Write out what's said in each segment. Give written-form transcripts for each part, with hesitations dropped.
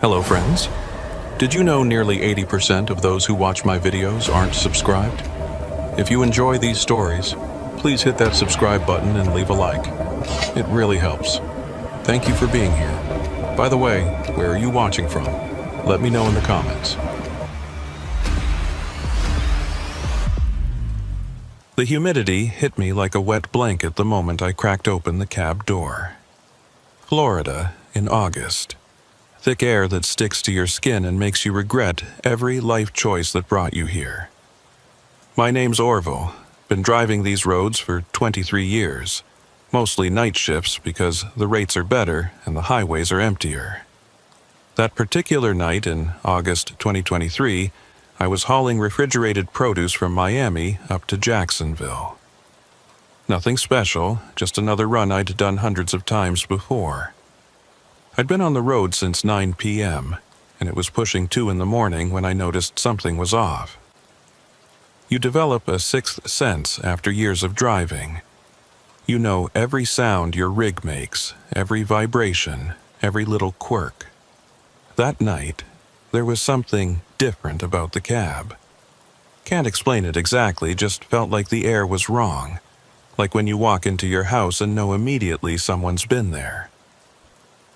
Hello friends. Did you know nearly 80% of those who watch my videos aren't subscribed? If you enjoy these stories, please hit that subscribe button and leave a like. It really helps. Thank you for being here. By the way, where are you watching from? Let me know in the comments. The humidity hit me like a wet blanket the moment I cracked open the cab door. Florida in August. Thick air that sticks to your skin and makes you regret every life choice that brought you here. My name's Orville. Been driving these roads for 23 years. Mostly night shifts because the rates are better and the highways are emptier. That particular night in August 2023, I was hauling refrigerated produce from Miami up to Jacksonville. Nothing special, just another run I'd done hundreds of times before. I'd been on the road since 9 p.m., and it was pushing 2 in the morning when I noticed something was off. You develop a sixth sense after years of driving. You know every sound your rig makes, every vibration, every little quirk. That night, there was something different about the cab. Can't explain it exactly, just felt like the air was wrong. Like when you walk into your house and know immediately someone's been there.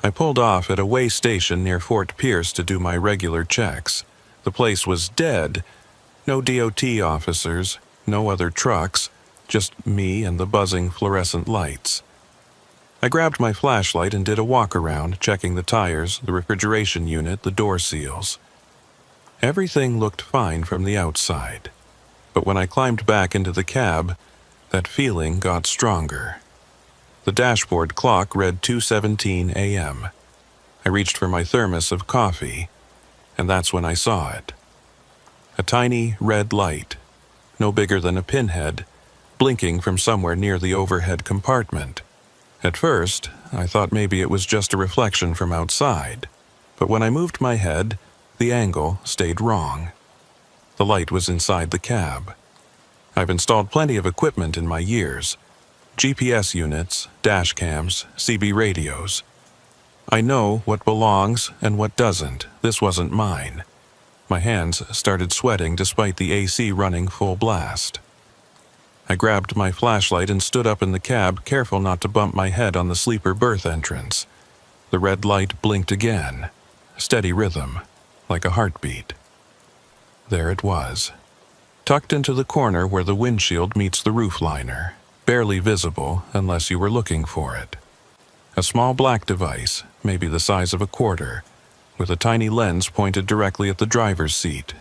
I pulled off at a way station near Fort Pierce to do my regular checks. The place was dead. No DOT officers, no other trucks, just me and the buzzing fluorescent lights. I grabbed my flashlight and did a walk around, checking the tires, the refrigeration unit, the door seals. Everything looked fine from the outside. But when I climbed back into the cab, that feeling got stronger. The dashboard clock read 2:17 a.m. I reached for my thermos of coffee, and that's when I saw it. A tiny red light, no bigger than a pinhead, blinking from somewhere near the overhead compartment. At first, I thought maybe it was just a reflection from outside, but when I moved my head, the angle stayed wrong. The light was inside the cab. I've installed plenty of equipment in my years. GPS units, dash cams, CB radios. I know what belongs and what doesn't. This wasn't mine. My hands started sweating despite the AC running full blast. I grabbed my flashlight and stood up in the cab, careful not to bump my head on the sleeper berth entrance. The red light blinked again. Steady rhythm, like a heartbeat. There it was, tucked into the corner where the windshield meets the roof liner. Barely visible unless you were looking for it. A small black device, maybe the size of a quarter, with a tiny lens pointed directly at the driver's seat.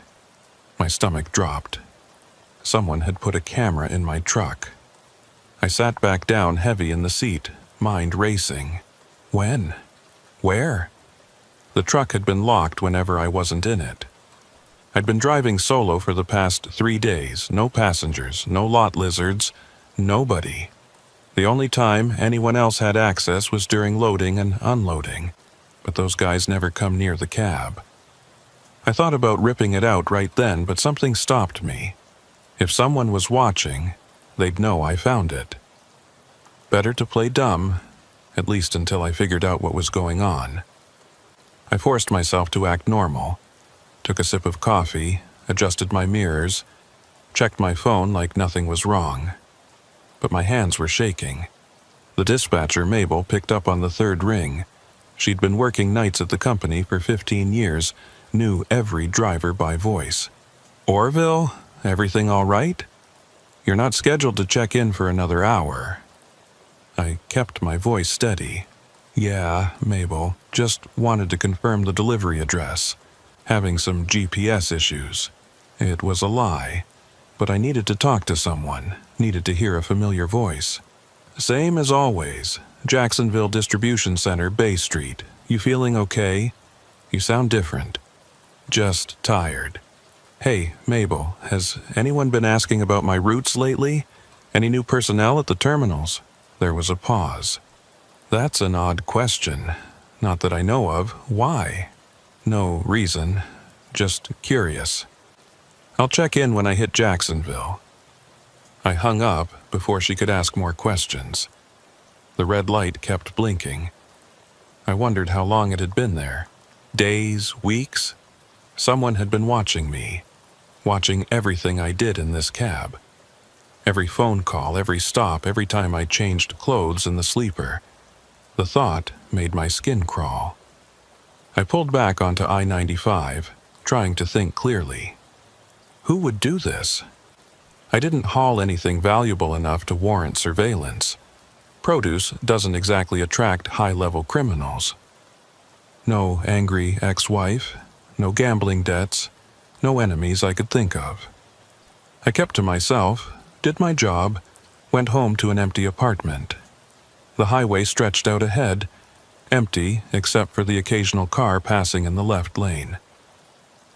My stomach dropped. Someone had put a camera in my truck. I sat back down heavy in the seat, mind racing. When? Where? The truck had been locked whenever I wasn't in it. I'd been driving solo for the past 3 days, no passengers, no lot lizards, nobody. The only time anyone else had access was during loading and unloading, but those guys never come near the cab. I thought about ripping it out right then, but something stopped me. If someone was watching, they'd know I found it. Better to play dumb, at least until I figured out what was going on. I forced myself to act normal, took a sip of coffee, adjusted my mirrors, checked my phone like nothing was wrong. But my hands were shaking. The dispatcher, Mabel, picked up on the third ring. She'd been working nights at the company for 15 years, knew every driver by voice. Orville, everything all right? You're not scheduled to check in for another hour. I kept my voice steady. Yeah, Mabel, just wanted to confirm the delivery address. Having some GPS issues. It was a lie. But I needed to talk to someone, needed to hear a familiar voice. Same as always, Jacksonville Distribution Center, Bay Street. You feeling okay? You sound different. Just tired. Hey, Mabel, has anyone been asking about my routes lately? Any new personnel at the terminals? There was a pause. That's an odd question. Not that I know of. Why? No reason. Just curious. I'll check in when I hit Jacksonville. I hung up before she could ask more questions. The red light kept blinking. I wondered how long it had been there. Days, weeks. Someone had been watching me, watching everything I did in this cab. Every phone call, every stop, every time I changed clothes in the sleeper. The thought made my skin crawl. I pulled back onto I-95, trying to think clearly. Who would do this? I didn't haul anything valuable enough to warrant surveillance. Produce doesn't exactly attract high-level criminals. No angry ex-wife, no gambling debts, no enemies I could think of. I kept to myself, did my job, went home to an empty apartment. The highway stretched out ahead, empty except for the occasional car passing in the left lane.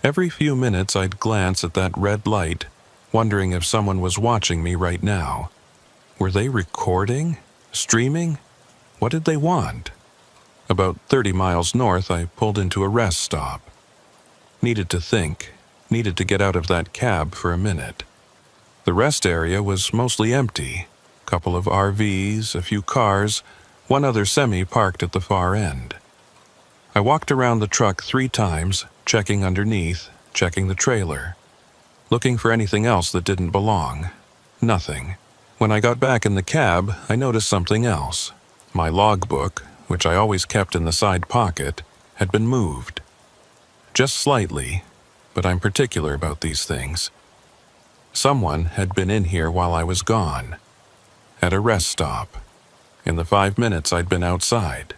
Every few minutes I'd glance at that red light, wondering if someone was watching me right now. Were they recording? Streaming? What did they want? About 30 miles north, I pulled into a rest stop. Needed to think, needed to get out of that cab for a minute. The rest area was mostly empty. Couple of RVs, a few cars, one other semi parked at the far end. I walked around the truck 3 times, checking underneath, checking the trailer. Looking for anything else that didn't belong. Nothing. When I got back in the cab, I noticed something else. My logbook, which I always kept in the side pocket, had been moved. Just slightly, but I'm particular about these things. Someone had been in here while I was gone. At a rest stop. In the 5 minutes I'd been outside.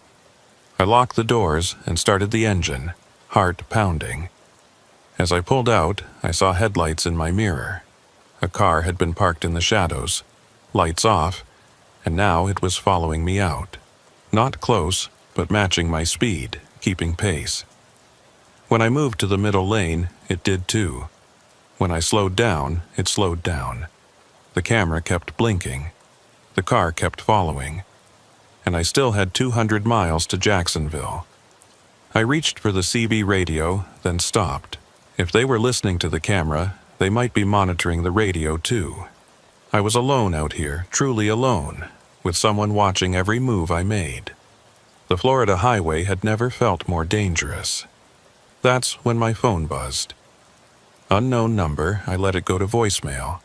I locked the doors and started the engine, heart pounding. As I pulled out, I saw headlights in my mirror. A car had been parked in the shadows, lights off, and now it was following me out. Not close, but matching my speed, keeping pace. When I moved to the middle lane, it did too. When I slowed down, it slowed down. The camera kept blinking. The car kept following. And I still had 200 miles to Jacksonville. I reached for the CB radio, then stopped. If they were listening to the camera, they might be monitoring the radio too. I was alone out here, truly alone, with someone watching every move I made. The Florida highway had never felt more dangerous. That's when my phone buzzed. Unknown number, I let it go to voicemail.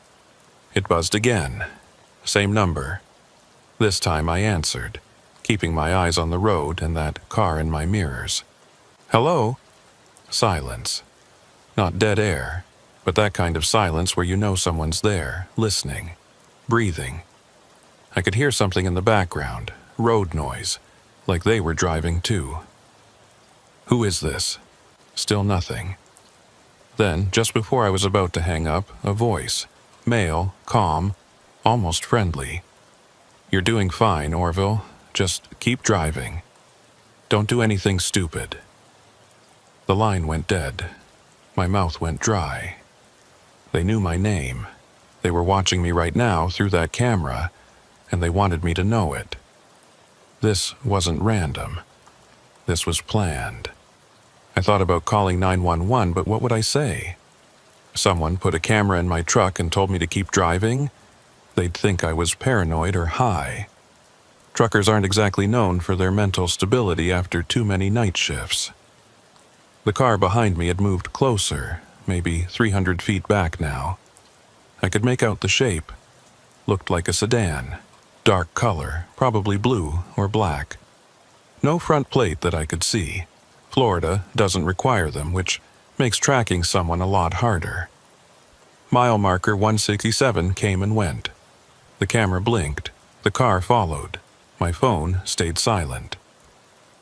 It buzzed again. Same number. This time I answered, keeping my eyes on the road and that car in my mirrors. Hello? Silence. Not dead air, but that kind of silence where you know someone's there, listening, breathing. I could hear something in the background, road noise, like they were driving too. Who is this? Still nothing. Then, just before I was about to hang up, a voice, male, calm, almost friendly. You're doing fine, Orville. Just keep driving. Don't do anything stupid. The line went dead. My mouth went dry. They knew my name. They were watching me right now through that camera, and they wanted me to know it. This wasn't random. This was planned. I thought about calling 911, but what would I say? Someone put a camera in my truck and told me to keep driving? They'd think I was paranoid or high. Truckers aren't exactly known for their mental stability after too many night shifts. The car behind me had moved closer, maybe 300 feet back now. I could make out the shape. Looked like a sedan. Dark color, probably blue or black. No front plate that I could see. Florida doesn't require them, which makes tracking someone a lot harder. Mile marker 167 came and went. The camera blinked. The car followed. My phone stayed silent.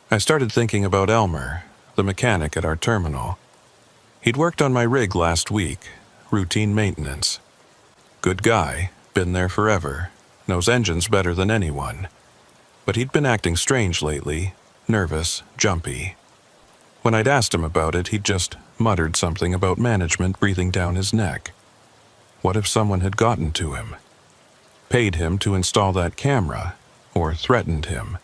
I started thinking about Elmer, the mechanic at our terminal. He'd worked on my rig last week, routine maintenance. Good guy, been there forever, knows engines better than anyone. But he'd been acting strange lately, nervous, jumpy. When I'd asked him about it, he'd just muttered something about management breathing down his neck. What if someone had gotten to him? Paid him to install that camera, or threatened him.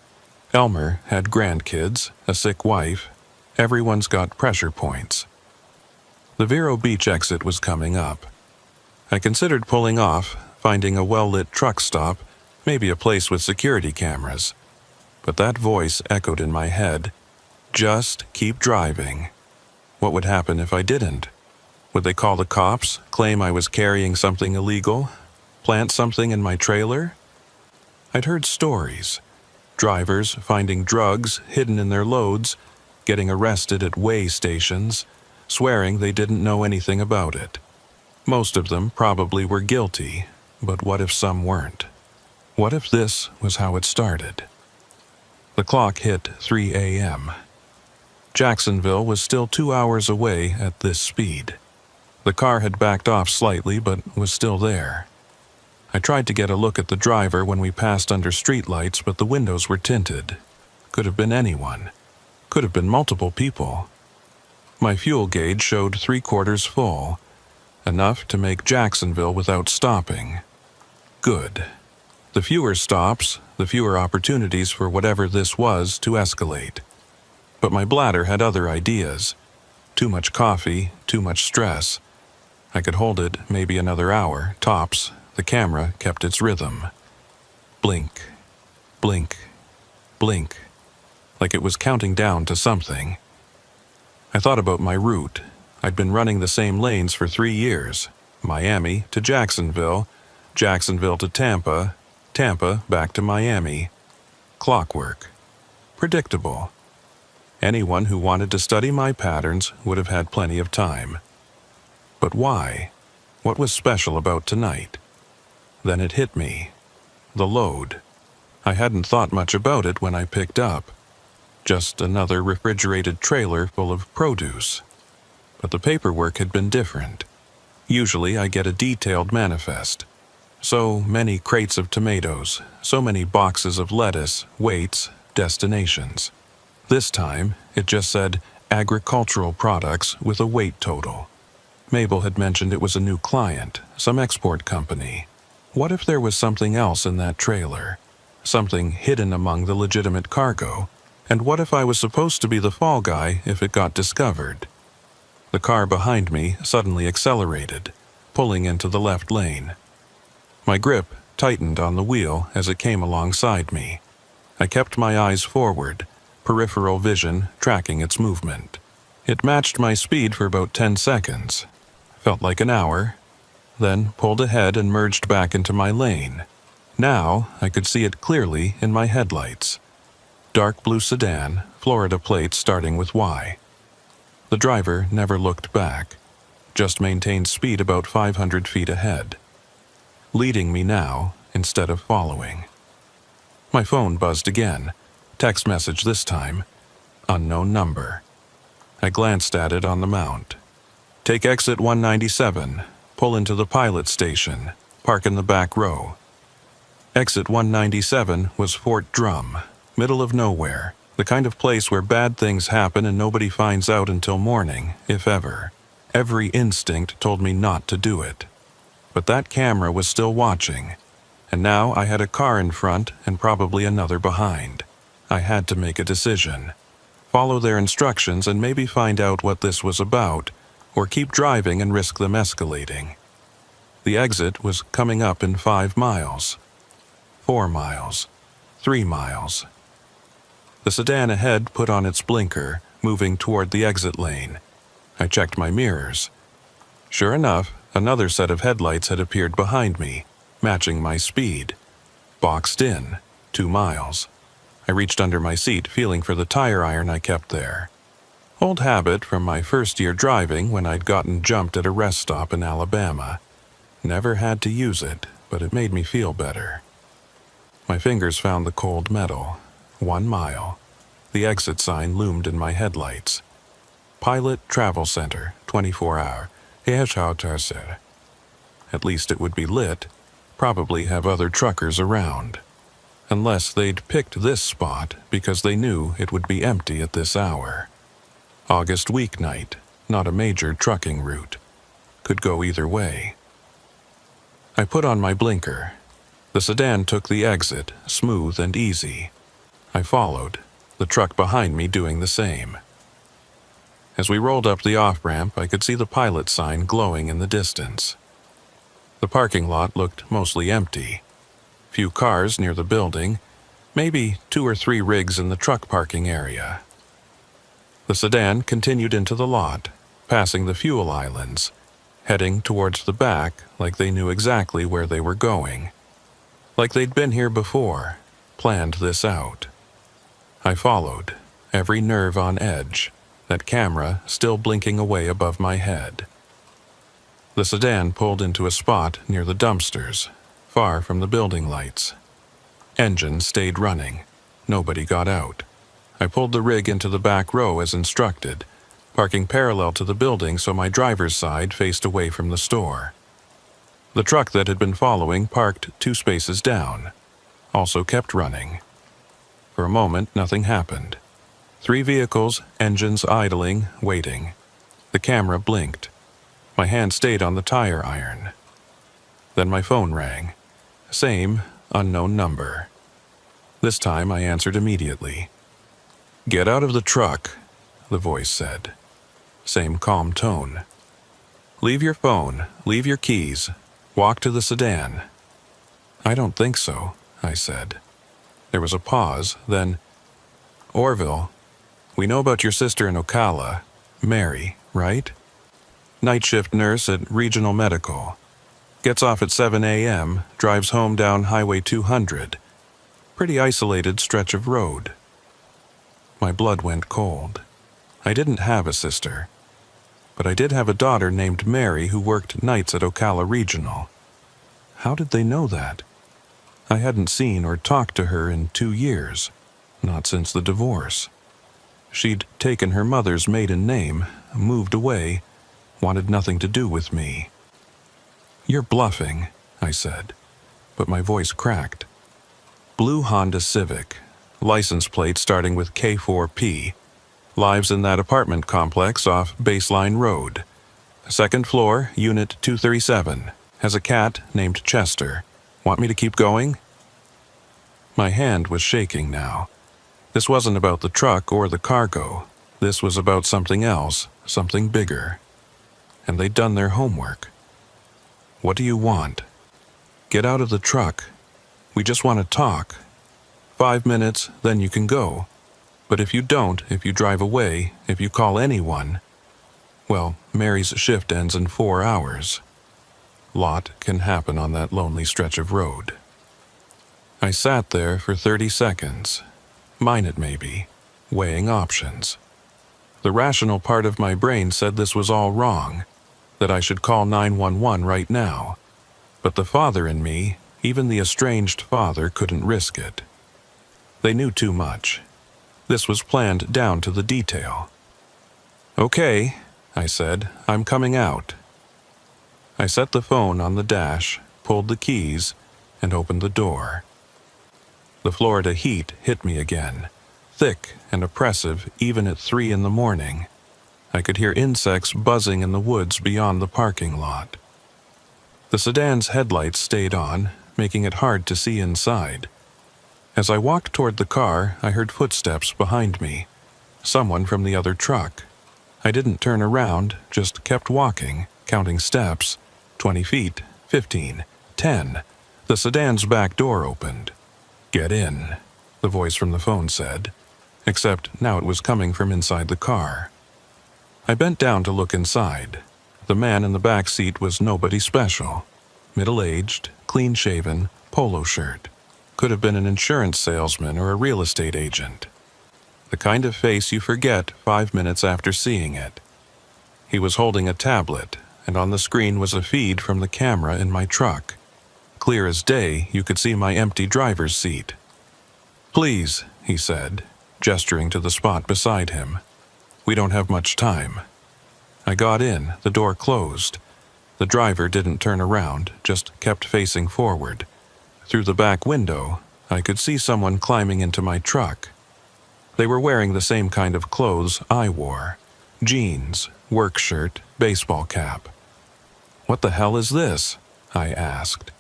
Elmer had grandkids, a sick wife. Everyone's got pressure points. The Vero Beach exit was coming up. I considered pulling off, finding a well-lit truck stop, maybe a place with security cameras. But that voice echoed in my head. Just keep driving. What would happen if I didn't? Would they call the cops, claim I was carrying something illegal, plant something in my trailer? I'd heard stories. Drivers finding drugs hidden in their loads, getting arrested at weigh stations, swearing they didn't know anything about it. Most of them probably were guilty, but what if some weren't? What if this was how it started? The clock hit 3 a.m. Jacksonville was still 2 hours away at this speed. The car had backed off slightly, but was still there. I tried to get a look at the driver when we passed under streetlights, but the windows were tinted. Could have been anyone. Could have been multiple people. My fuel gauge showed 3/4 full, enough to make Jacksonville without stopping. Good. The fewer stops, the fewer opportunities for whatever this was to escalate. But my bladder had other ideas. Too much coffee, too much stress. I could hold it maybe another hour, tops. The camera kept its rhythm. Blink, blink, blink, like it was counting down to something. I thought about my route. I'd been running the same lanes for 3 years. Miami to Jacksonville, Jacksonville to Tampa, Tampa back to Miami. Clockwork. Predictable. Anyone who wanted to study my patterns would have had plenty of time. But why? What was special about tonight? Then it hit me. The load. I hadn't thought much about it when I picked up. Just another refrigerated trailer full of produce. But the paperwork had been different. Usually I get a detailed manifest. So many crates of tomatoes, so many boxes of lettuce, weights, destinations. This time, it just said agricultural products with a weight total. Mabel had mentioned it was a new client, some export company. What if there was something else in that trailer? Something hidden among the legitimate cargo? And what if I was supposed to be the fall guy if it got discovered? The car behind me suddenly accelerated, pulling into the left lane. My grip tightened on the wheel as it came alongside me. I kept my eyes forward, peripheral vision tracking its movement. It matched my speed for about 10 seconds. Felt like an hour, then pulled ahead and merged back into my lane. Now I could see it clearly in my headlights. Dark blue sedan, Florida plate starting with Y. The driver never looked back, just maintained speed about 500 feet ahead. Leading me now instead of following. My phone buzzed again. Text message this time. Unknown number. I glanced at it on the mount. Take exit 197. Pull into the pilot station. Park in the back row. Exit 197 was Fort Drum, middle of nowhere, the kind of place where bad things happen and nobody finds out until morning, if ever. Every instinct told me not to do it. But that camera was still watching, and now I had a car in front and probably another behind. I had to make a decision. Follow their instructions and maybe find out what this was about, or keep driving and risk them escalating. The exit was coming up in 5 miles. 4 miles. 3 miles. The sedan ahead put on its blinker, moving toward the exit lane. I checked my mirrors. Sure enough, another set of headlights had appeared behind me, matching my speed. Boxed in, 2 miles. I reached under my seat, feeling for the tire iron I kept there. Old habit from my first year driving when I'd gotten jumped at a rest stop in Alabama. Never had to use it, but it made me feel better. My fingers found the cold metal. 1 mile. The exit sign loomed in my headlights. Pilot Travel Center, 24-hour. At least it would be lit. Probably have other truckers around. Unless they'd picked this spot because they knew it would be empty at this hour. August weeknight, not a major trucking route. Could go either way. I put on my blinker. The sedan took the exit, smooth and easy. I followed, the truck behind me doing the same. As we rolled up the off-ramp, I could see the pilot sign glowing in the distance. The parking lot looked mostly empty. Few cars near the building, maybe 2 or 3 rigs in the truck parking area. The sedan continued into the lot, passing the fuel islands, heading towards the back like they knew exactly where they were going. Like they'd been here before, planned this out. I followed, every nerve on edge, that camera still blinking away above my head. The sedan pulled into a spot near the dumpsters, far from the building lights. Engine stayed running. Nobody got out. I pulled the rig into the back row as instructed, parking parallel to the building so my driver's side faced away from the store. The truck that had been following parked 2 spaces down, also kept running. For a moment, nothing happened. 3 vehicles, engines idling, waiting. The camera blinked. My hand stayed on the tire iron. Then my phone rang. Same, unknown number. This time I answered immediately. "Get out of the truck," the voice said. Same calm tone. "Leave your phone, leave your keys, walk to the sedan." "I don't think so," I said. There was a pause, then, "Orville, we know about your sister in Ocala, Mary, right? Night shift nurse at Regional Medical. Gets off at 7 a.m., drives home down Highway 200. Pretty isolated stretch of road." My blood went cold. I didn't have a sister, but I did have a daughter named Mary who worked nights at Ocala Regional. How did they know that? I hadn't seen or talked to her in 2 years, not since the divorce. She'd taken her mother's maiden name, moved away, wanted nothing to do with me. "You're bluffing," I said, but my voice cracked. "Blue Honda Civic, license plate starting with K4P, lives in that apartment complex off Baseline Road. 2nd floor, unit 237, has a cat named Chester. Want me to keep going?" My hand was shaking now. This wasn't about the truck or the cargo. This was about something else, something bigger. And they'd done their homework. "What do you want?" "Get out of the truck. We just want to talk. 5 minutes, then you can go. But if you don't, if you drive away, if you call anyone, well, Mary's shift ends in 4 hours. Lot can happen on that lonely stretch of road." I sat there for 30 seconds, mine it maybe, weighing options. The rational part of my brain said this was all wrong, that I should call 911 right now. But the father in me, even the estranged father, couldn't risk it. They knew too much. This was planned down to the detail. "Okay," I said, "I'm coming out." I set the phone on the dash, pulled the keys, and opened the door. The Florida heat hit me again, thick and oppressive even at 3 in the morning. I could hear insects buzzing in the woods beyond the parking lot. The sedan's headlights stayed on, making it hard to see inside. As I walked toward the car, I heard footsteps behind me. Someone from the other truck. I didn't turn around, just kept walking, counting steps. 20 feet, 15, 10. The sedan's back door opened. "Get in," the voice from the phone said, except now it was coming from inside the car. I bent down to look inside. The man in the back seat was nobody special. Middle-aged, clean-shaven, polo shirt. Could have been an insurance salesman or a real estate agent. The kind of face you forget 5 minutes after seeing it. He was holding a tablet, and on the screen was a feed from the camera in my truck. Clear as day, you could see my empty driver's seat. "Please," he said, gesturing to the spot beside him. "We don't have much time." I got in, the door closed. The driver didn't turn around, just kept facing forward. Through the back window, I could see someone climbing into my truck. They were wearing the same kind of clothes I wore. Jeans, work shirt, baseball cap. "What the hell is this?" I asked.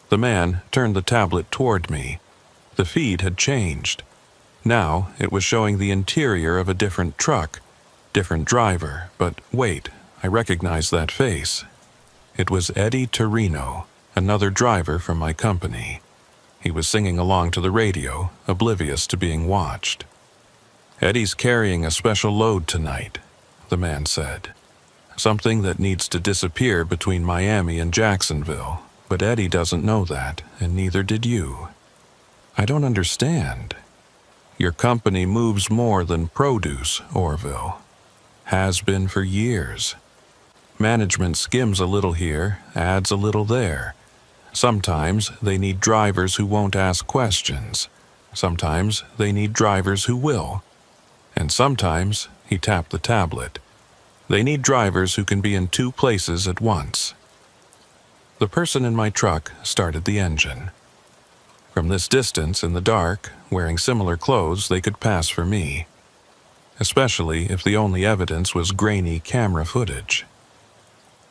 The man turned the tablet toward me. The feed had changed. Now it was showing the interior of a different truck, different driver, but wait, I recognized that face. It was Eddie Torino, another driver from my company. He was singing along to the radio, oblivious to being watched. "Eddie's carrying a special load tonight," the man said. "Something that needs to disappear between Miami and Jacksonville, but Eddie doesn't know that, and neither did you." "I don't understand." "Your company moves more than produce, Orville. Has been for years. Management skims a little here, adds a little there. Sometimes they need drivers who won't ask questions. Sometimes they need drivers who will. And sometimes," he tapped the tablet, "they need drivers who can be in two places at once." The person in my truck started the engine. From this distance in the dark, wearing similar clothes, they could pass for me, especially if the only evidence was grainy camera footage.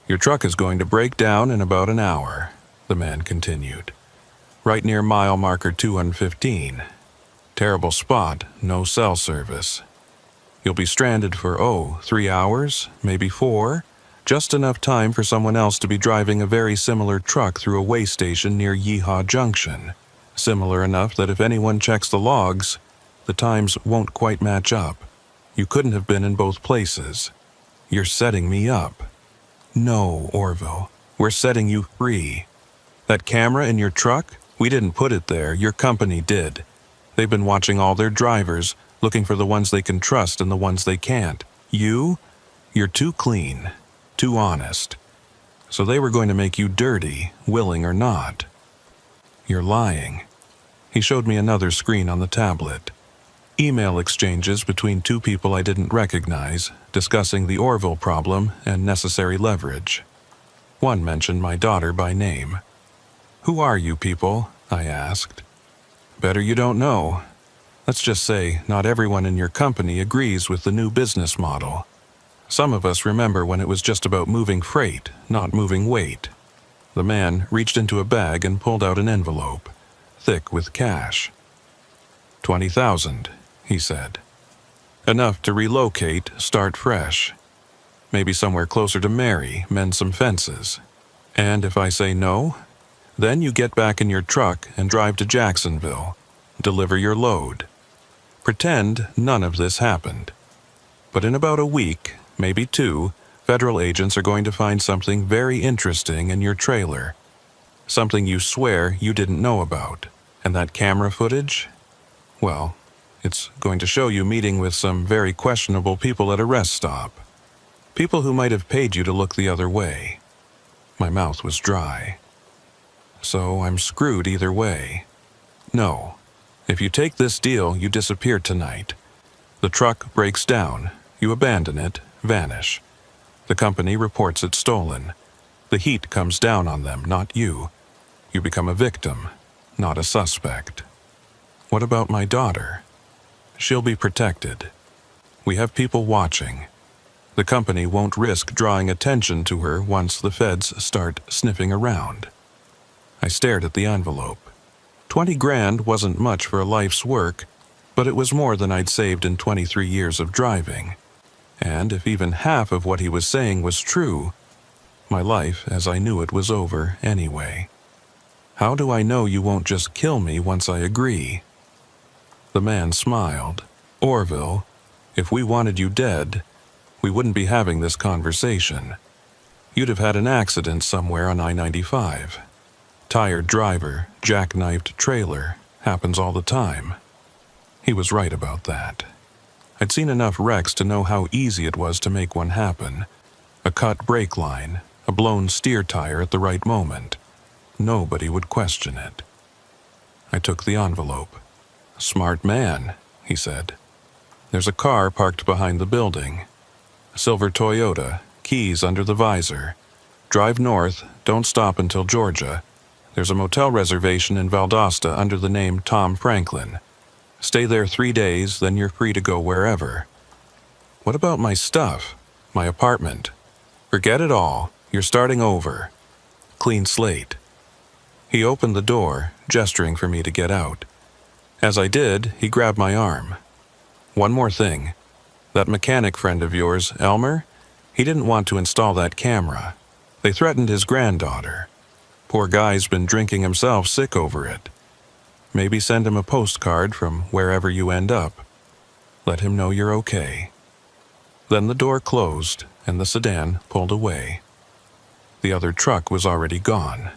"Your truck is going to break down in about an hour," the man continued. "Right near mile marker 215. Terrible spot, no cell service. You'll be stranded for, 3 hours, maybe 4, just enough time for someone else to be driving a very similar truck through a way station near Yeehaw Junction. Similar enough that if anyone checks the logs, the times won't quite match up. You couldn't have been in both places. You're setting me up." "No, Orville, we're setting you free. That camera in your truck, we didn't put it there, your company did. They've been watching all their drivers, looking for the ones they can trust and the ones they can't. You're too clean, too honest. So they were going to make you dirty, willing or not." "You're lying." He showed me another screen on the tablet. Email exchanges between two people I didn't recognize, discussing the Orville problem and necessary leverage. One mentioned my daughter by name. "Who are you people?" I asked. "Better you don't know. Let's just say not everyone in your company agrees with the new business model. Some of us remember when it was just about moving freight, not moving weight." The man reached into a bag and pulled out an envelope, thick with cash. 20,000, he said. "Enough to relocate, start fresh. Maybe somewhere closer to Mary, mend some fences. And if I say no, then you get back in your truck and drive to Jacksonville, deliver your load. Pretend none of this happened. But in about a week, maybe 2, federal agents are going to find something very interesting in your trailer. Something you swear you didn't know about. And that camera footage? Well, it's going to show you meeting with some very questionable people at a rest stop. People who might have paid you to look the other way." My mouth was dry. "So I'm screwed either way." "No. If you take this deal, you disappear tonight. The truck breaks down. You abandon it, vanish. The company reports it stolen. The heat comes down on them, not you. You become a victim, not a suspect." "What about my daughter?" "She'll be protected. We have people watching. The company won't risk drawing attention to her once the feds start sniffing around." I stared at the envelope. 20 grand wasn't much for a life's work, but it was more than I'd saved in 23 years of driving. And if even half of what he was saying was true, my life as I knew it was over anyway. "How do I know you won't just kill me once I agree?" The man smiled. "Orville, if we wanted you dead, we wouldn't be having this conversation. You'd have had an accident somewhere on I-95. Tired driver, jackknifed trailer, happens all the time." He was right about that. I'd seen enough wrecks to know how easy it was to make one happen. A cut brake line, a blown steer tire at the right moment. Nobody would question it. I took the envelope. "Smart man," he said. "There's a car parked behind the building. Silver Toyota, keys under the visor. Drive north, don't stop until Georgia. There's a motel reservation in Valdosta under the name Tom Franklin. Stay there 3 days, then you're free to go wherever." "What about my stuff? My apartment?" "Forget it all. You're starting over. Clean slate." He opened the door, gesturing for me to get out. As I did, he grabbed my arm. "One more thing. That mechanic friend of yours, Elmer, he didn't want to install that camera. They threatened his granddaughter. Poor guy's been drinking himself sick over it. Maybe send him a postcard from wherever you end up. let him know you're okay. Then the door closed and the sedan pulled away. The other truck was already gone.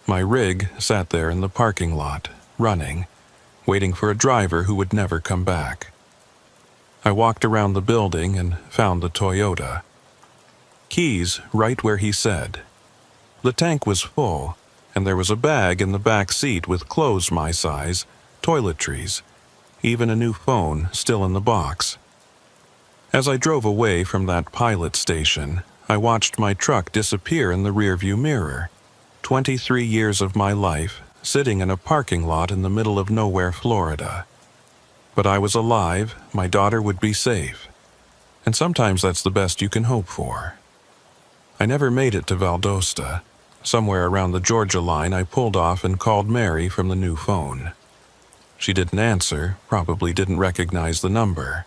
My rig sat there in the parking lot, running, waiting for a driver who would never come back. I walked around the building and found the Toyota. Keys right where he said. The tank was full, and there was a bag in the back seat with clothes my size, toiletries, even a new phone still in the box. As I drove away from that pilot station, I watched my truck disappear in the rearview mirror. 23 years of my life sitting in a parking lot in the middle of nowhere, Florida. But I was alive, my daughter would be safe. And sometimes that's the best you can hope for. I never made it to Valdosta. Somewhere around the Georgia line, I pulled off and called Mary from the new phone. She didn't answer, probably didn't recognize the number.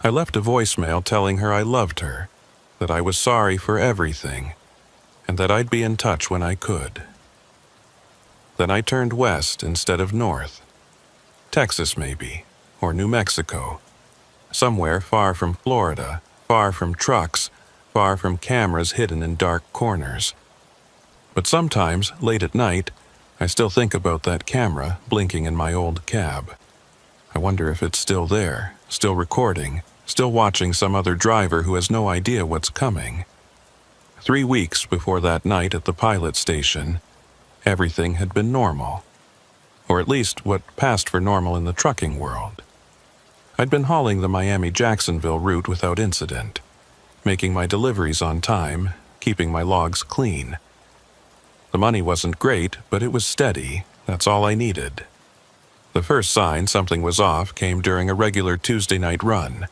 I left a voicemail telling her I loved her, that I was sorry for everything, and that I'd be in touch when I could. Then I turned west instead of north. Texas maybe, or New Mexico. Somewhere far from Florida, far from trucks, far from cameras hidden in dark corners. But sometimes, late at night, I still think about that camera blinking in my old cab. I wonder if it's still there, still recording, still watching some other driver who has no idea what's coming. 3 weeks before that night at the pilot station, everything had been normal. Or at least what passed for normal in the trucking world. I'd been hauling the Miami-Jacksonville route without incident, making my deliveries on time, keeping my logs clean. The money wasn't great, but it was steady. That's all I needed. The first sign something was off came during a regular Tuesday night run.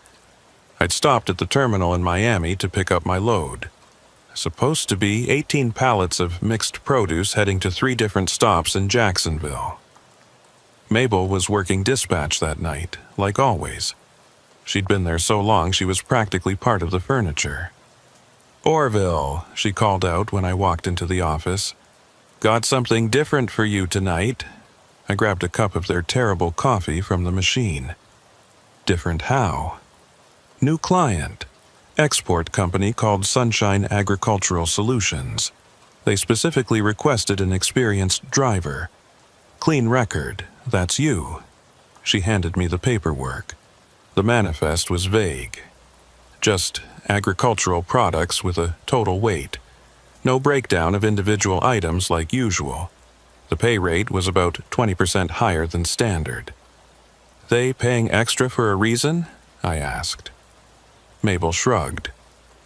I'd stopped at the terminal in Miami to pick up my load. Supposed to be 18 pallets of mixed produce heading to 3 different stops in Jacksonville. Mabel was working dispatch that night, like always. She'd been there so long she was practically part of the furniture. "Orville," she called out when I walked into the office. "Got something different for you tonight." I grabbed a cup of their terrible coffee from the machine. Different how? New client. Export company called Sunshine Agricultural Solutions. They specifically requested an experienced driver. Clean record, that's you. She handed me the paperwork. The manifest was vague. Just agricultural products with a total weight. No breakdown of individual items like usual. The pay rate was about 20% higher than standard. "They paying extra for a reason?" I asked. Mabel shrugged.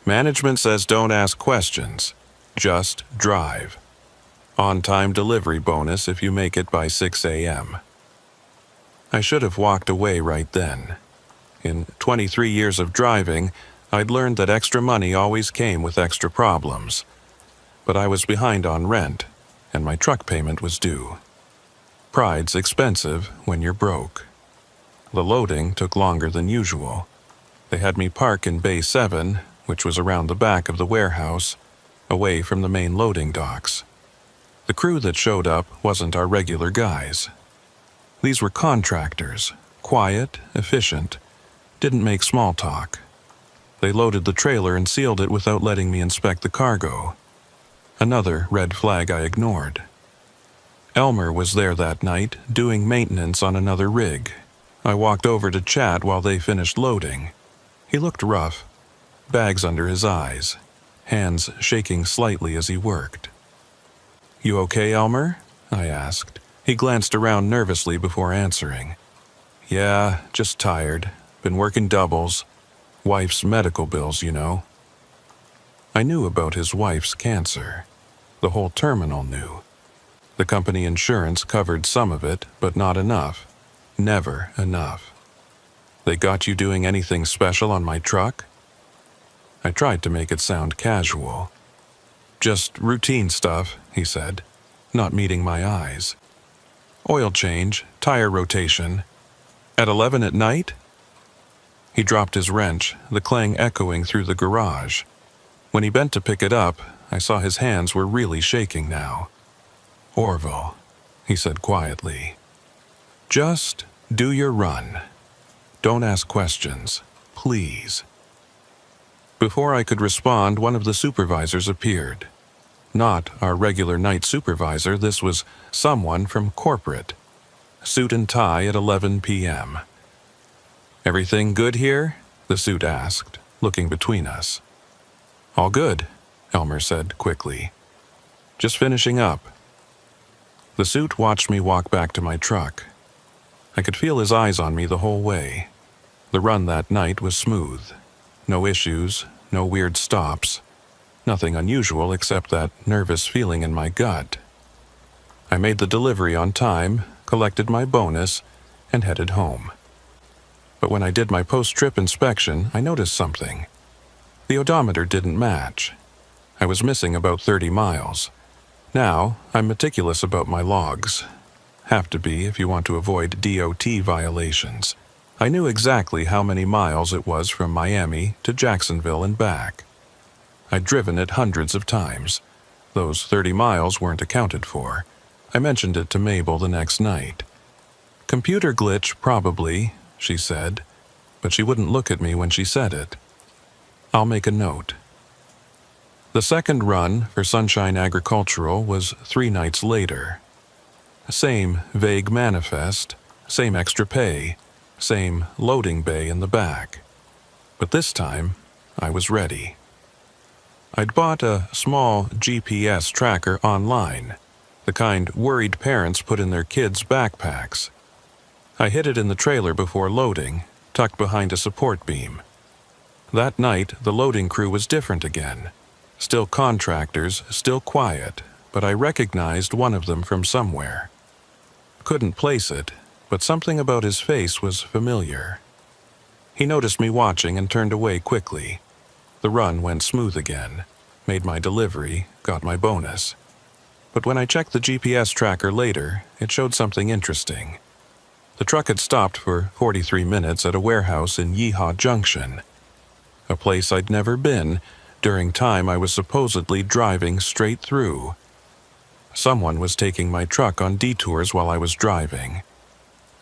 "Management says don't ask questions. Just drive. On-time delivery bonus if you make it by 6 a.m. I should have walked away right then. In 23 years of driving, I'd learned that extra money always came with extra problems. But I was behind on rent, and my truck payment was due. Pride's expensive when you're broke. The loading took longer than usual. They had me park in Bay 7, which was around the back of the warehouse, away from the main loading docks. The crew that showed up wasn't our regular guys. These were contractors, quiet, efficient, didn't make small talk. They loaded the trailer and sealed it without letting me inspect the cargo. Another red flag I ignored. Elmer was there that night, doing maintenance on another rig. I walked over to chat while they finished loading. He looked rough, bags under his eyes, hands shaking slightly as he worked. "You okay, Elmer?" I asked. He glanced around nervously before answering. "Yeah, just tired. Been working doubles. Wife's medical bills, you know." I knew about his wife's cancer. The whole terminal knew. The company insurance covered some of it, but not enough. Never enough. "They got you doing anything special on my truck?" I tried to make it sound casual. "Just routine stuff," he said, not meeting my eyes. "Oil change, tire rotation. At 11 at night?" He dropped his wrench, the clang echoing through the garage. When he bent to pick it up, I saw his hands were really shaking now. "Orville," he said quietly, "just do your run. Don't ask questions. Please. Before I could respond, one of the supervisors appeared. Not our regular night supervisor, this was someone from corporate. Suit and tie at 11 p.m. "Everything good here?" the suit asked, looking between us. "All good," Elmer said quickly. "Just finishing up." The suit watched me walk back to my truck. I could feel his eyes on me the whole way. The run that night was smooth. No issues, no weird stops. Nothing unusual except that nervous feeling in my gut. I made the delivery on time, collected my bonus, and headed home. But when I did my post-trip inspection, I noticed something. The odometer didn't match. I was missing about 30 miles. Now, I'm meticulous about my logs. Have to be if you want to avoid DOT violations. I knew exactly how many miles it was from Miami to Jacksonville and back. I'd driven it hundreds of times. Those 30 miles weren't accounted for. I mentioned it to Mabel the next night. "Computer glitch, probably," she said, but she wouldn't look at me when she said it. "I'll make a note." The second run for Sunshine Agricultural was 3 nights later. Same vague manifest, same extra pay, same loading bay in the back. But this time, I was ready. I'd bought a small GPS tracker online, the kind worried parents put in their kids' backpacks. I hid it in the trailer before loading, tucked behind a support beam. That night, the loading crew was different again. Still contractors, still quiet, but I recognized one of them from somewhere. Couldn't place it, but something about his face was familiar. He noticed me watching and turned away quickly. The run went smooth again, made my delivery, got my bonus. But when I checked the GPS tracker later, it showed something interesting. The truck had stopped for 43 minutes at a warehouse in Yeehaw Junction, a place I'd never been during time I was supposedly driving straight through. Someone was taking my truck on detours while I was driving.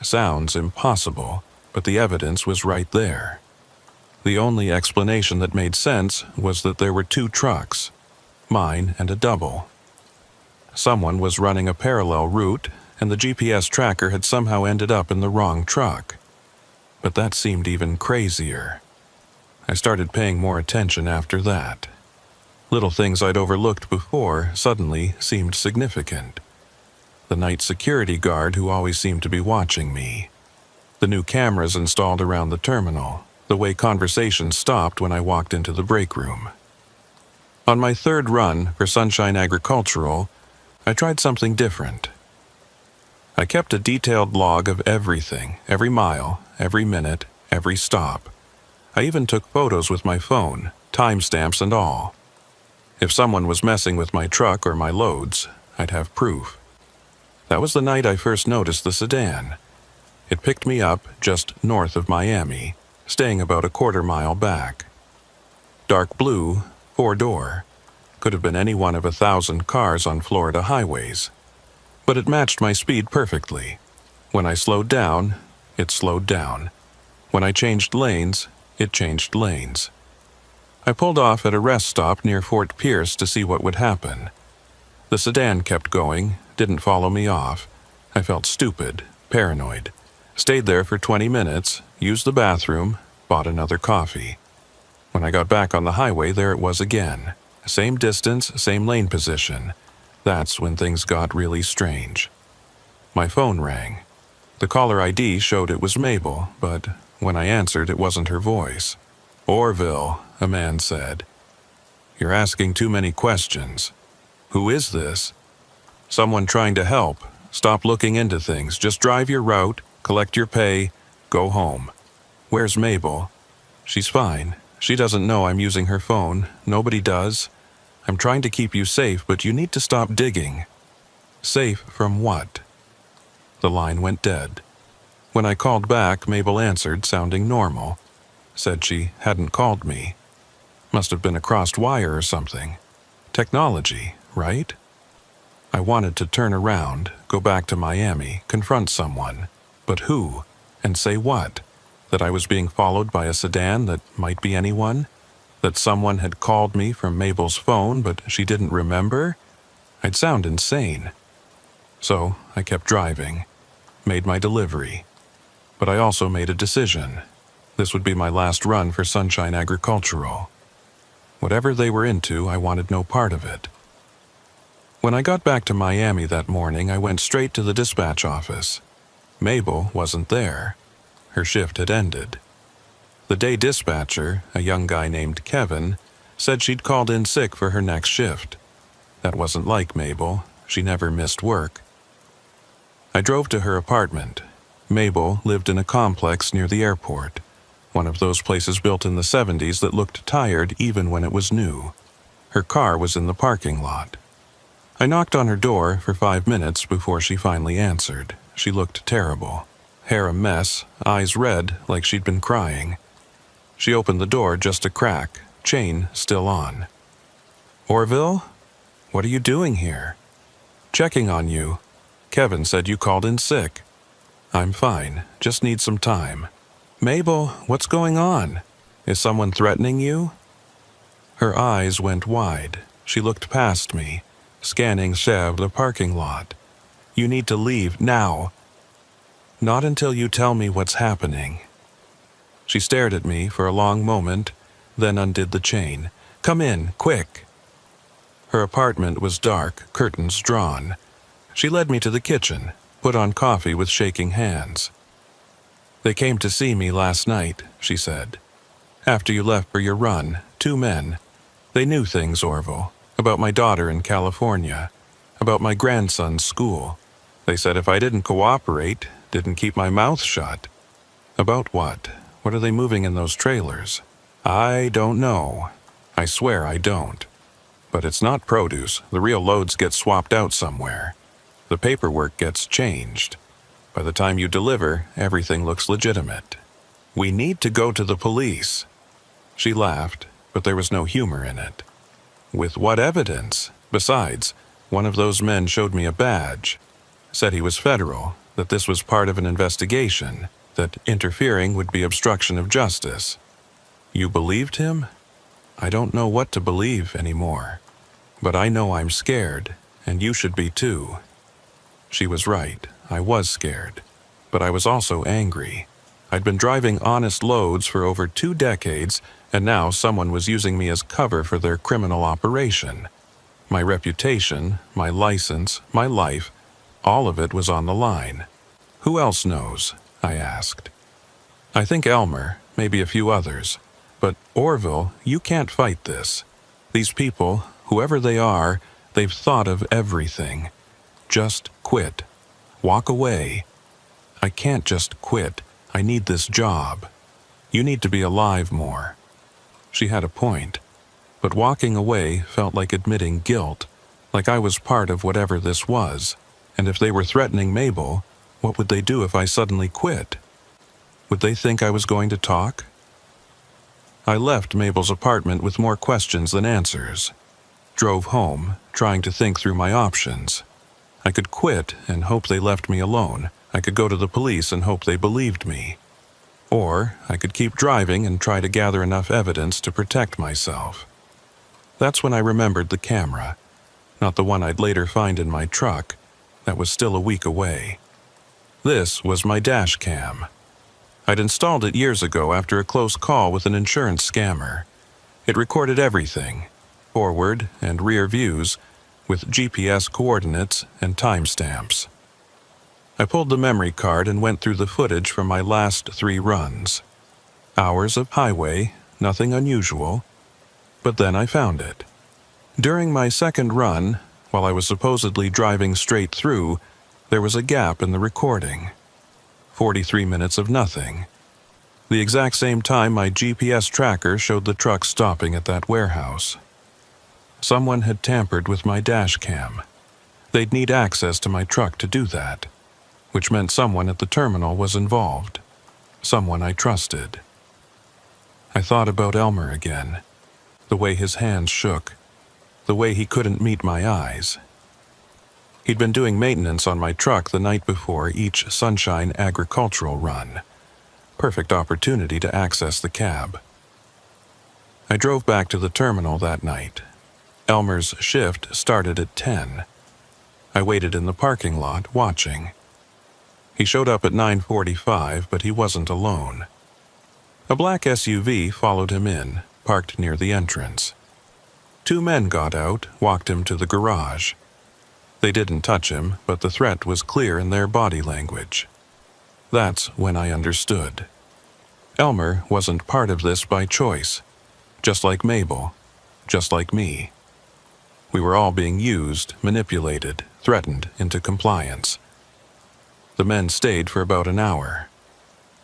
Sounds impossible, but the evidence was right there. The only explanation that made sense was that there were 2 trucks, mine and a double. Someone was running a parallel route, and the GPS tracker had somehow ended up in the wrong truck. But that seemed even crazier. I started paying more attention after that. Little things I'd overlooked before suddenly seemed significant. The night security guard who always seemed to be watching me. The new cameras installed around the terminal. The way conversations stopped when I walked into the break room. On my 3rd run for Sunshine Agricultural, I tried something different. I kept a detailed log of everything, every mile, every minute, every stop. I even took photos with my phone, timestamps and all. If someone was messing with my truck or my loads, I'd have proof. That was the night I first noticed the sedan. It picked me up just north of Miami, staying about a quarter-mile back. Dark blue, 4-door. Could have been any one of 1,000 cars on Florida highways. But it matched my speed perfectly. When I slowed down, it slowed down. When I changed lanes, it changed lanes. I pulled off at a rest stop near Fort Pierce to see what would happen. The sedan kept going, didn't follow me off. I felt stupid, paranoid. Stayed there for 20 minutes, used the bathroom, bought another coffee. When I got back on the highway, there it was again. Same distance, same lane position. That's when things got really strange. My phone rang. The caller ID showed it was Mabel, but when I answered, it wasn't her voice. "Orville," a man said. "You're asking too many questions. Who is this?" "Someone trying to help. Stop looking into things. Just drive your route, collect your pay, go home." "Where's Mabel?" "She's fine. She doesn't know I'm using her phone. Nobody does. I'm trying to keep you safe, but you need to stop digging." "Safe from what?" The line went dead. When I called back, Mabel answered, sounding normal. Said she hadn't called me. Must have been a crossed wire or something. Technology, right? I wanted to turn around, go back to Miami, confront someone. But who? And say what? that I was being followed by a sedan that might be anyone, that someone had called me from Mabel's phone but she didn't remember. I'd sound insane. So I kept driving, made my delivery. But I also made a decision. This would be my last run for Sunshine Agricultural. Whatever they were into, I wanted no part of it. When I got back to Miami that morning, I went straight to the dispatch office. Mabel wasn't there. Her shift had ended. The day dispatcher, a young guy named Kevin, said she'd called in sick for her next shift. That wasn't like Mabel. She never missed work. I drove to her apartment. Mabel lived in a complex near the airport, one of those places built in the 70s that looked tired even when it was new. Her car was in the parking lot. I knocked on her door for 5 minutes before she finally answered. She looked terrible. Hair a mess, eyes red like she'd been crying. She opened the door just a crack, chain still on. "Orville? What are you doing here?" "Checking on you. Kevin said you called in sick." "I'm fine, just need some time." "Mabel, what's going on? Is someone threatening you?" Her eyes went wide. She looked past me, scanning the parking lot. "You need to leave now." "Not until you tell me what's happening." She stared at me for a long moment, then undid the chain. "Come in, quick." Her apartment was dark, curtains drawn. She led me to the kitchen, put on coffee with shaking hands. "They came to see me last night," she said. "After you left for your run, 2 men. They knew things, Orville, about my daughter in California, about my grandson's school. They said if I didn't cooperate, didn't keep my mouth shut." "About what? What are they moving in those trailers?" "I don't know. I swear I don't. But it's not produce. The real loads get swapped out somewhere. The paperwork gets changed. By the time you deliver, everything looks legitimate. We need to go to the police." She laughed, but there was no humor in it. "With what evidence? Besides, one of those men showed me a badge. Said he was federal, that this was part of an investigation, that interfering would be obstruction of justice." "You believed him?" "I don't know what to believe anymore. But I know I'm scared, and you should be too." She was right. I was scared. But I was also angry. I'd been driving honest loads for over 2 decades, and now someone was using me as cover for their criminal operation. My reputation, my license, my life, all of it was on the line. "Who else knows?" I asked. "I think Elmer, maybe a few others. But, Orville, you can't fight this. These people, whoever they are, they've thought of everything. Just quit. Walk away." "I can't just quit. I need this job. You need to be alive more." She had a point. But walking away felt like admitting guilt, like I was part of whatever this was. And if they were threatening Mabel, what would they do if I suddenly quit? Would they think I was going to talk? I left Mabel's apartment with more questions than answers. Drove home, trying to think through my options. I could quit and hope they left me alone. I could go to the police and hope they believed me. Or I could keep driving and try to gather enough evidence to protect myself. That's when I remembered the camera, not the one I'd later find in my truck, that was still a week away. This was my dash cam. I'd installed it years ago after a close call with an insurance scammer. It recorded everything, forward and rear views, with GPS coordinates and timestamps. I pulled the memory card and went through the footage from my last 3 runs. Hours of highway, nothing unusual. But then I found it. During my second run, while I was supposedly driving straight through, there was a gap in the recording. 43 minutes of nothing. The exact same time my GPS tracker showed the truck stopping at that warehouse. Someone had tampered with my dash cam. They'd need access to my truck to do that, which meant someone at the terminal was involved. Someone I trusted. I thought about Elmer again. The way his hands shook. The way he couldn't meet my eyes. He'd been doing maintenance on my truck the night before each Sunshine Agricultural run. Perfect opportunity to access the cab. I drove back to the terminal that night. Elmer's shift started at 10. I waited in the parking lot, watching. He showed up at 9:45, but he wasn't alone. A black SUV followed him in, parked near the entrance. 2 men got out, walked him to the garage. They didn't touch him, but the threat was clear in their body language. That's when I understood. Elmer wasn't part of this by choice, just like Mabel, just like me. We were all being used, manipulated, threatened into compliance. The men stayed for about an hour.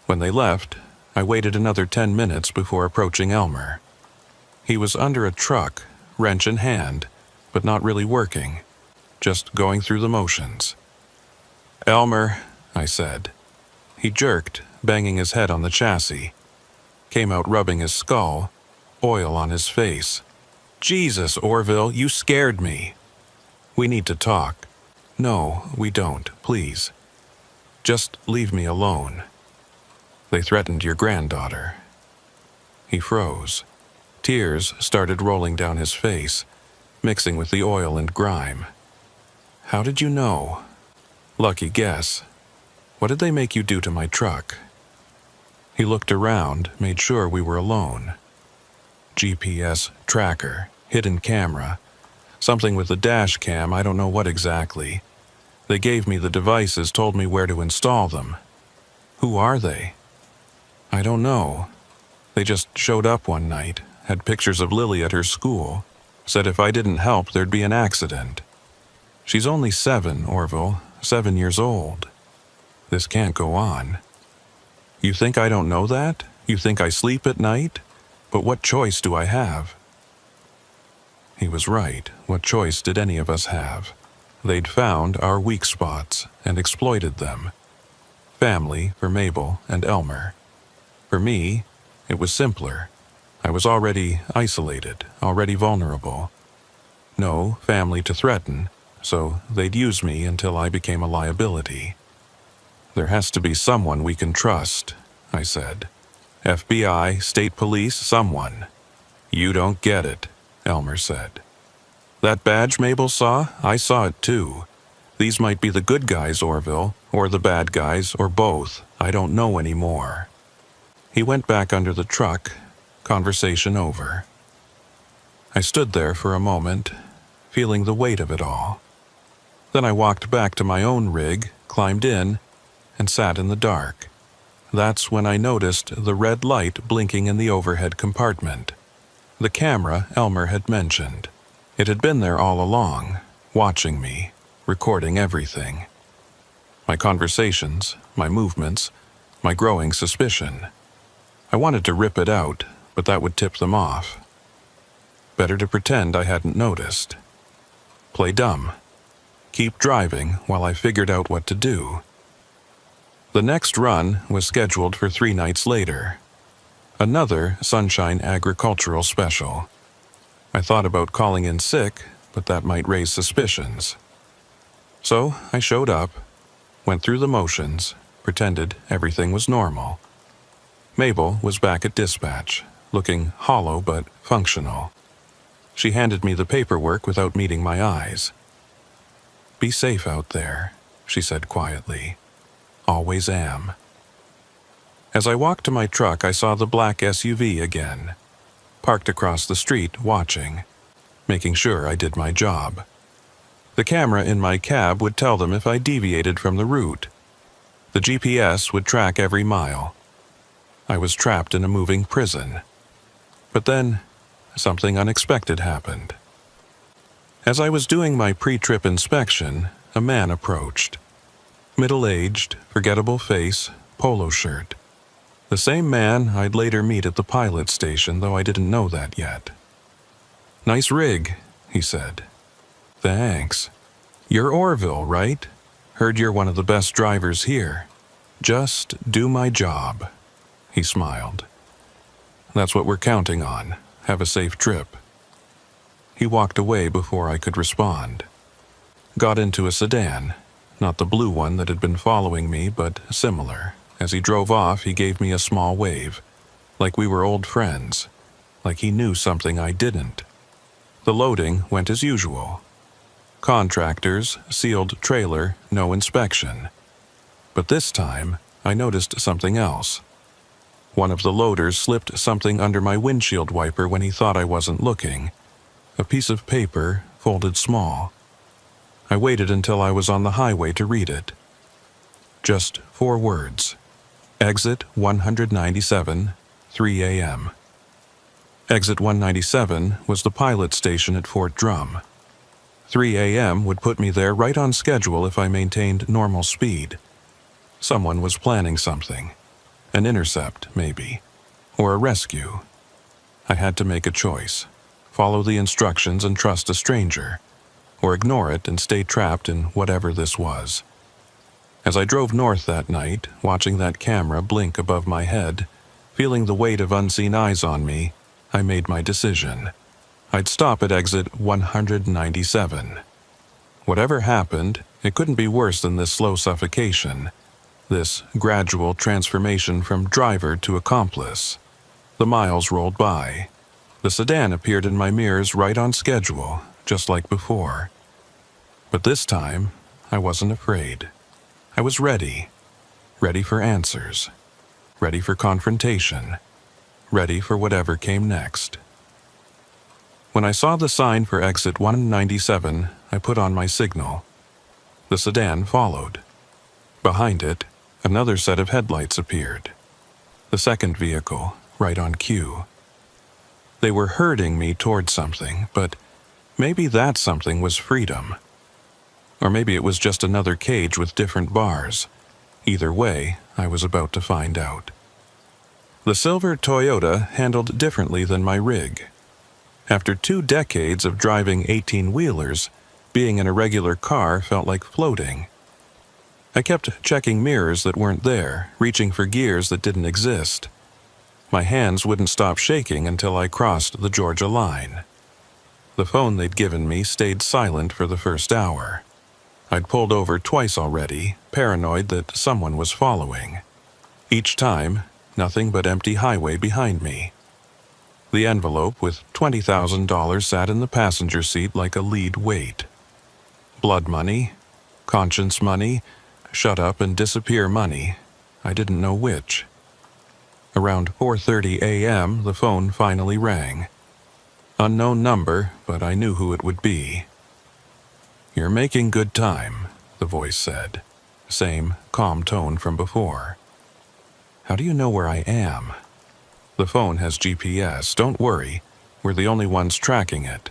When they left, I waited another 10 minutes before approaching Elmer. He was under a truck, wrench in hand, but not really working, just going through the motions. "Elmer," I said. He jerked, banging his head on the chassis. Came out rubbing his skull, oil on his face. "Jesus, Orville, you scared me." "We need to talk." "No, we don't, please. Just leave me alone. They threatened your granddaughter." He froze. Tears started rolling down his face, mixing with the oil and grime. "How did you know?" "Lucky guess. What did they make you do to my truck?" He looked around, made sure we were alone. GPS tracker, hidden camera, something with a dash cam, I don't know what exactly. They gave me the devices, told me where to install them. "Who are they?" "I don't know. They just showed up one night, had pictures of Lily at her school, said if I didn't help there'd be an accident. She's only 7, Orville, 7 years old. This can't go on." "You think I don't know that? You think I sleep at night? But what choice do I have?" He was right. What choice did any of us have? They'd found our weak spots and exploited them. Family for Mabel and Elmer. For me, it was simpler. I was already isolated, already vulnerable. No family to threaten, so they'd use me until I became a liability. "There has to be someone we can trust," I said. "FBI, state police, someone." "You don't get it," Elmer said. "That badge Mabel saw, I saw it too. These might be the good guys, Orville, or the bad guys, or both. I don't know anymore." He went back under the truck, conversation over. I stood there for a moment, feeling the weight of it all. Then I walked back to my own rig, climbed in, and sat in the dark. That's when I noticed the red light blinking in the overhead compartment. The camera Elmer had mentioned. It had been there all along, watching me, recording everything. My conversations, my movements, my growing suspicion. I wanted to rip it out, but that would tip them off. Better to pretend I hadn't noticed. Play dumb. Keep driving while I figured out what to do. The next run was scheduled for 3 nights later. Another Sunshine Agricultural Special. I thought about calling in sick, but that might raise suspicions. So I showed up, went through the motions, pretended everything was normal. Mabel was back at dispatch, looking hollow but functional. She handed me the paperwork without meeting my eyes. "Be safe out there," she said quietly. "Always am." As I walked to my truck, I saw the black SUV again, parked across the street, watching, making sure I did my job. The camera in my cab would tell them if I deviated from the route. The GPS would track every mile. I was trapped in a moving prison. But then, something unexpected happened. As I was doing my pre-trip inspection, a man approached. Middle-aged, forgettable face, polo shirt. The same man I'd later meet at the pilot station, though I didn't know that yet. "Nice rig," he said. "Thanks. You're Orville, right? Heard you're one of the best drivers here. Just do my job." He smiled. "That's what we're counting on. Have a safe trip." He walked away before I could respond. Got into a sedan, not the blue one that had been following me, but similar, As he drove off, he gave me a small wave, like we were old friends, like he knew something I didn't. The loading went as usual. Contractors, sealed trailer, no inspection. But this time, I noticed something else. One of the loaders slipped something under my windshield wiper when he thought I wasn't looking. A piece of paper, folded small. I waited until I was on the highway to read it. Just 4 words. Exit 197, 3 a.m. Exit 197 was the pilot station at Fort Drum. 3 a.m. would put me there right on schedule if I maintained normal speed. Someone was planning something. An intercept, maybe. Or a rescue. I had to make a choice. Follow the instructions and trust a stranger. Or ignore it and stay trapped in whatever this was. As I drove north that night, watching that camera blink above my head, feeling the weight of unseen eyes on me, I made my decision. I'd stop at exit 197. Whatever happened, it couldn't be worse than this slow suffocation, this gradual transformation from driver to accomplice. The miles rolled by. The sedan appeared in my mirrors right on schedule, just like before. But this time, I wasn't afraid. I was ready. Ready for answers. Ready for confrontation. Ready for whatever came next. When I saw the sign for exit 197, I put on my signal. The sedan followed. Behind it, another set of headlights appeared. The second vehicle, right on cue. They were herding me toward something, but maybe that something was freedom. Or maybe it was just another cage with different bars. Either way, I was about to find out. The silver Toyota handled differently than my rig. After 2 decades of driving 18-wheelers, being in a regular car felt like floating. I kept checking mirrors that weren't there, reaching for gears that didn't exist. My hands wouldn't stop shaking until I crossed the Georgia line. The phone they'd given me stayed silent for the first hour. I'd pulled over twice already, paranoid that someone was following. Each time, nothing but empty highway behind me. The envelope with $20,000 sat in the passenger seat like a lead weight. Blood money, conscience money, shut up and disappear money. I didn't know which. Around 4:30 a.m., the phone finally rang. Unknown number, but I knew who it would be. "You're making good time," the voice said. Same calm tone from before. "How do you know where I am?" "The phone has GPS. Don't worry. We're the only ones tracking it.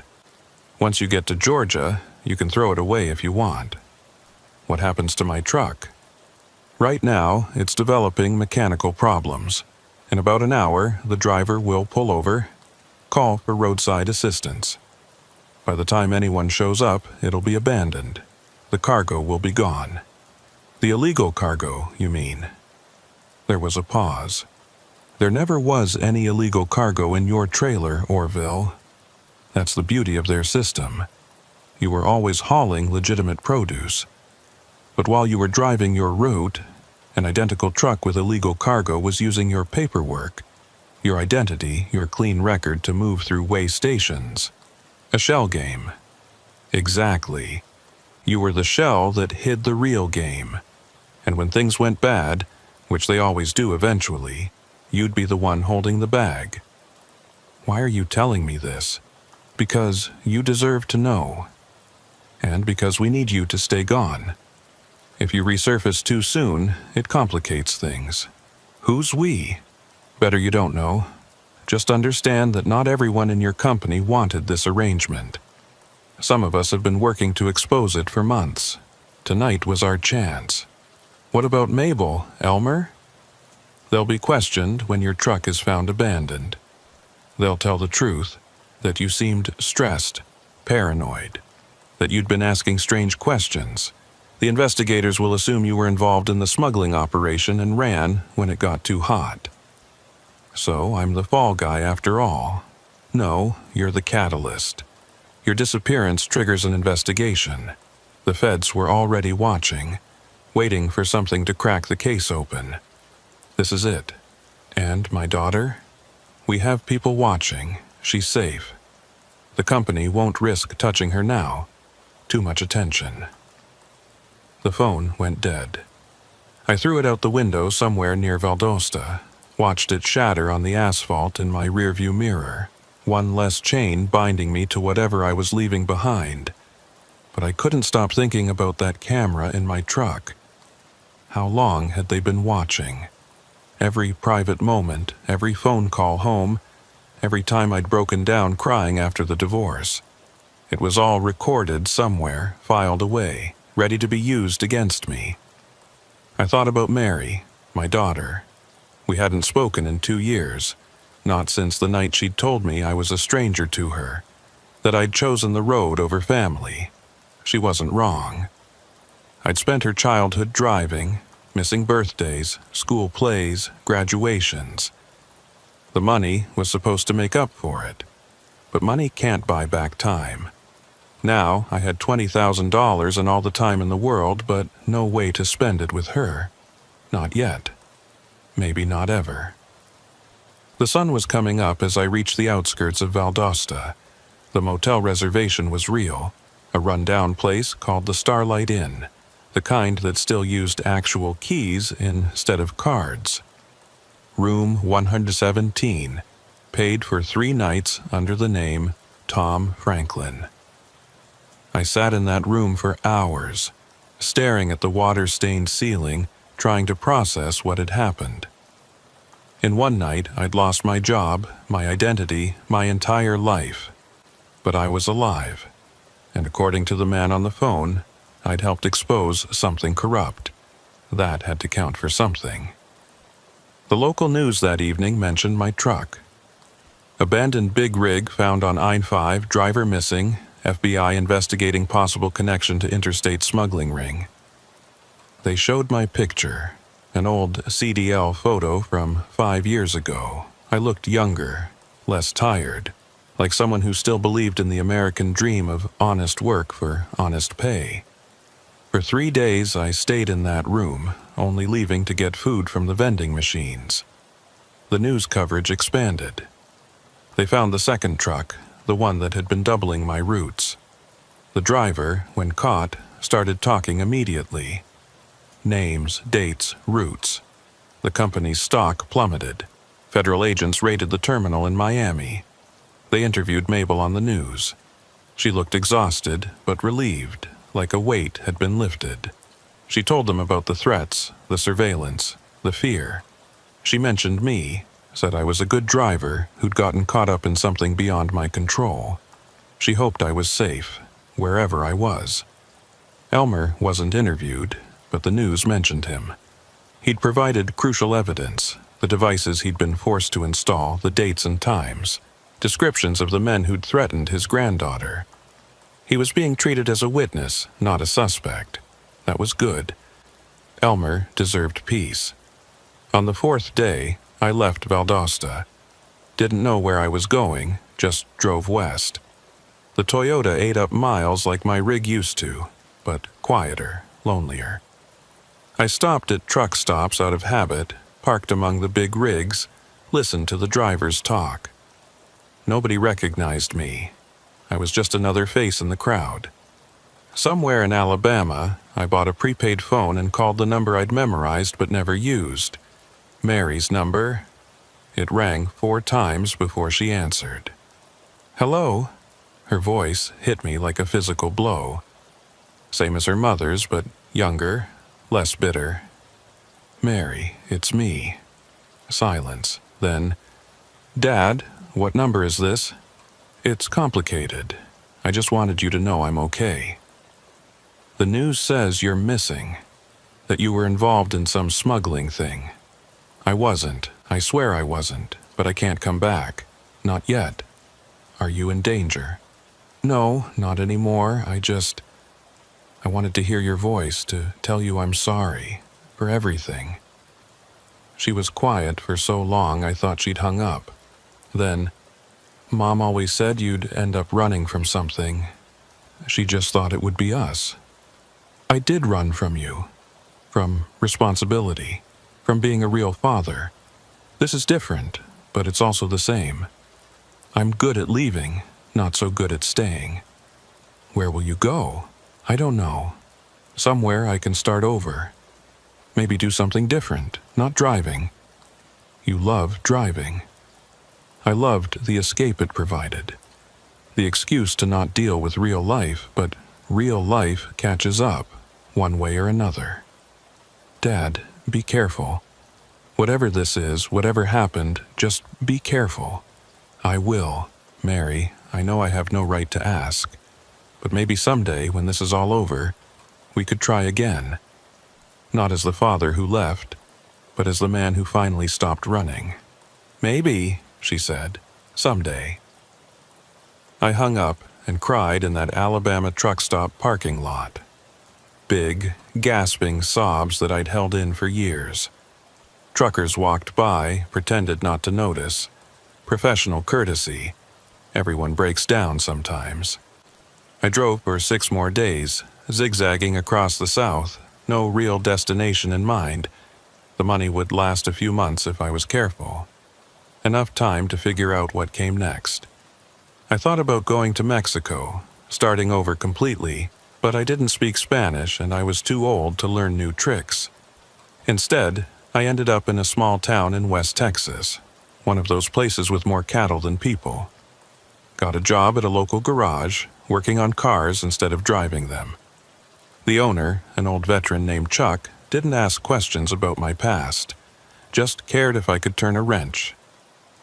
Once you get to Georgia, you can throw it away if you want." "What happens to my truck?" "Right now, it's developing mechanical problems. In about an hour, the driver will pull over, call for roadside assistance. By the time anyone shows up, it'll be abandoned. The cargo will be gone." "The illegal cargo, you mean?" There was a pause. "There never was any illegal cargo in your trailer, Orville. That's the beauty of their system. You were always hauling legitimate produce. But while you were driving your route, an identical truck with illegal cargo was using your paperwork, your identity, your clean record to move through way stations. A shell game." "Exactly. You were the shell that hid the real game. And when things went bad, which they always do eventually, you'd be the one holding the bag." "Why are you telling me this?" "Because you deserve to know. And because we need you to stay gone. If you resurface too soon, it complicates things." "Who's we?" "Better you don't know. Just understand that not everyone in your company wanted this arrangement. Some of us have been working to expose it for months. Tonight was our chance." "What about Mabel, Elmer?" "They'll be questioned when your truck is found abandoned. They'll tell the truth, that you seemed stressed, paranoid, that you'd been asking strange questions. The investigators will assume you were involved in the smuggling operation and ran when it got too hot. So I'm the fall guy after all. No, you're the catalyst. Your disappearance triggers an investigation. The feds were already watching, waiting for something to crack the case open. This is it. And my daughter? We have people watching. She's safe. The company won't risk touching her now. Too much attention. The phone went dead. I threw it out the window somewhere near Valdosta, watched it shatter on the asphalt in my rearview mirror, one less chain binding me to whatever I was leaving behind. But I couldn't stop thinking about that camera in my truck. How long had they been watching? Every private moment, every phone call home, every time I'd broken down crying after the divorce. It was all recorded somewhere, filed away, ready to be used against me. I thought about Mary, my daughter. We hadn't spoken in 2 years, not since the night she'd told me I was a stranger to her, that I'd chosen the road over family. She wasn't wrong. I'd spent her childhood driving, missing birthdays, school plays, graduations. The money was supposed to make up for it, but money can't buy back time. Now I had $20,000 and all the time in the world, but no way to spend it with her. Not yet. Maybe not ever. The sun was coming up as I reached the outskirts of Valdosta. The motel reservation was real, a run-down place called the Starlight Inn, the kind that still used actual keys instead of cards. Room 117, paid for 3 nights under the name Tom Franklin. I sat in that room for hours, staring at the water-stained ceiling, trying to process what had happened. In one night, I'd lost my job, my identity, my entire life. But I was alive, and according to the man on the phone, I'd helped expose something corrupt. That had to count for something. The local news that evening mentioned my truck. Abandoned big rig found on I-5, driver missing, FBI investigating possible connection to interstate smuggling ring. They showed my picture, an old CDL photo from 5 years ago. I looked younger, less tired, like someone who still believed in the American dream of honest work for honest pay. For 3 days I stayed in that room, only leaving to get food from the vending machines. The news coverage expanded. They found the second truck, the one that had been doubling my routes. The driver, when caught, started talking immediately. Names, dates, routes. The company's stock plummeted. Federal agents raided the terminal in Miami. They interviewed Mabel on the news. She looked exhausted, but relieved, like a weight had been lifted. She told them about the threats, the surveillance, the fear. She mentioned me, said I was a good driver who'd gotten caught up in something beyond my control. She hoped I was safe, wherever I was. Elmer wasn't interviewed, but the news mentioned him. He'd provided crucial evidence, the devices he'd been forced to install, the dates and times, descriptions of the men who'd threatened his granddaughter. He was being treated as a witness, not a suspect. That was good. Elmer deserved peace. On the 4th day, I left Valdosta. Didn't know where I was going, just drove west. The Toyota ate up miles like my rig used to, but quieter, lonelier. I stopped at truck stops out of habit, parked among the big rigs, listened to the drivers talk. Nobody recognized me. I was just another face in the crowd. Somewhere in Alabama, I bought a prepaid phone and called the number I'd memorized but never used. Mary's number. It rang 4 times before she answered. "Hello?" Her voice hit me like a physical blow. Same as her mother's, but younger, less bitter. "Mary, it's me." Silence. Then, "Dad, what number is this?" "It's complicated. I just wanted you to know I'm okay. The news says you're missing, that you were involved in some smuggling thing. I wasn't. I swear I wasn't, but I can't come back. Not yet. Are you in danger?" "No, not anymore. I wanted to hear your voice, to tell you I'm sorry, for everything." She was quiet for so long I thought she'd hung up. Then, "Mom always said you'd end up running from something. She just thought it would be us." "I did run from you. From responsibility. from being a real father. This is different, but it's also the same. I'm good at leaving, not so good at staying. Where will you go? I don't know. Somewhere I can start over. Maybe do something different, not driving. You love driving. I loved the escape it provided. The excuse to not deal with real life, but real life catches up, one way or another. Dad, be careful. Whatever this is, whatever happened, just be careful. I will. Mary, I know I have no right to ask. But maybe someday, when this is all over, we could try again. Not as the father who left, but as the man who finally stopped running. Maybe, she said, someday. I hung up and cried in that Alabama truck stop parking lot. Big, gasping sobs that I'd held in for years. Truckers walked by, pretended not to notice. Professional courtesy. Everyone breaks down sometimes. I drove for 6 more days, zigzagging across the South, no real destination in mind. The money would last a few months if I was careful. Enough time to figure out what came next. I thought about going to Mexico, starting over completely, but I didn't speak Spanish and I was too old to learn new tricks. Instead, I ended up in a small town in West Texas, one of those places with more cattle than people. Got a job at a local garage, working on cars instead of driving them. The owner, an old veteran named Chuck, didn't ask questions about my past, just cared if I could turn a wrench.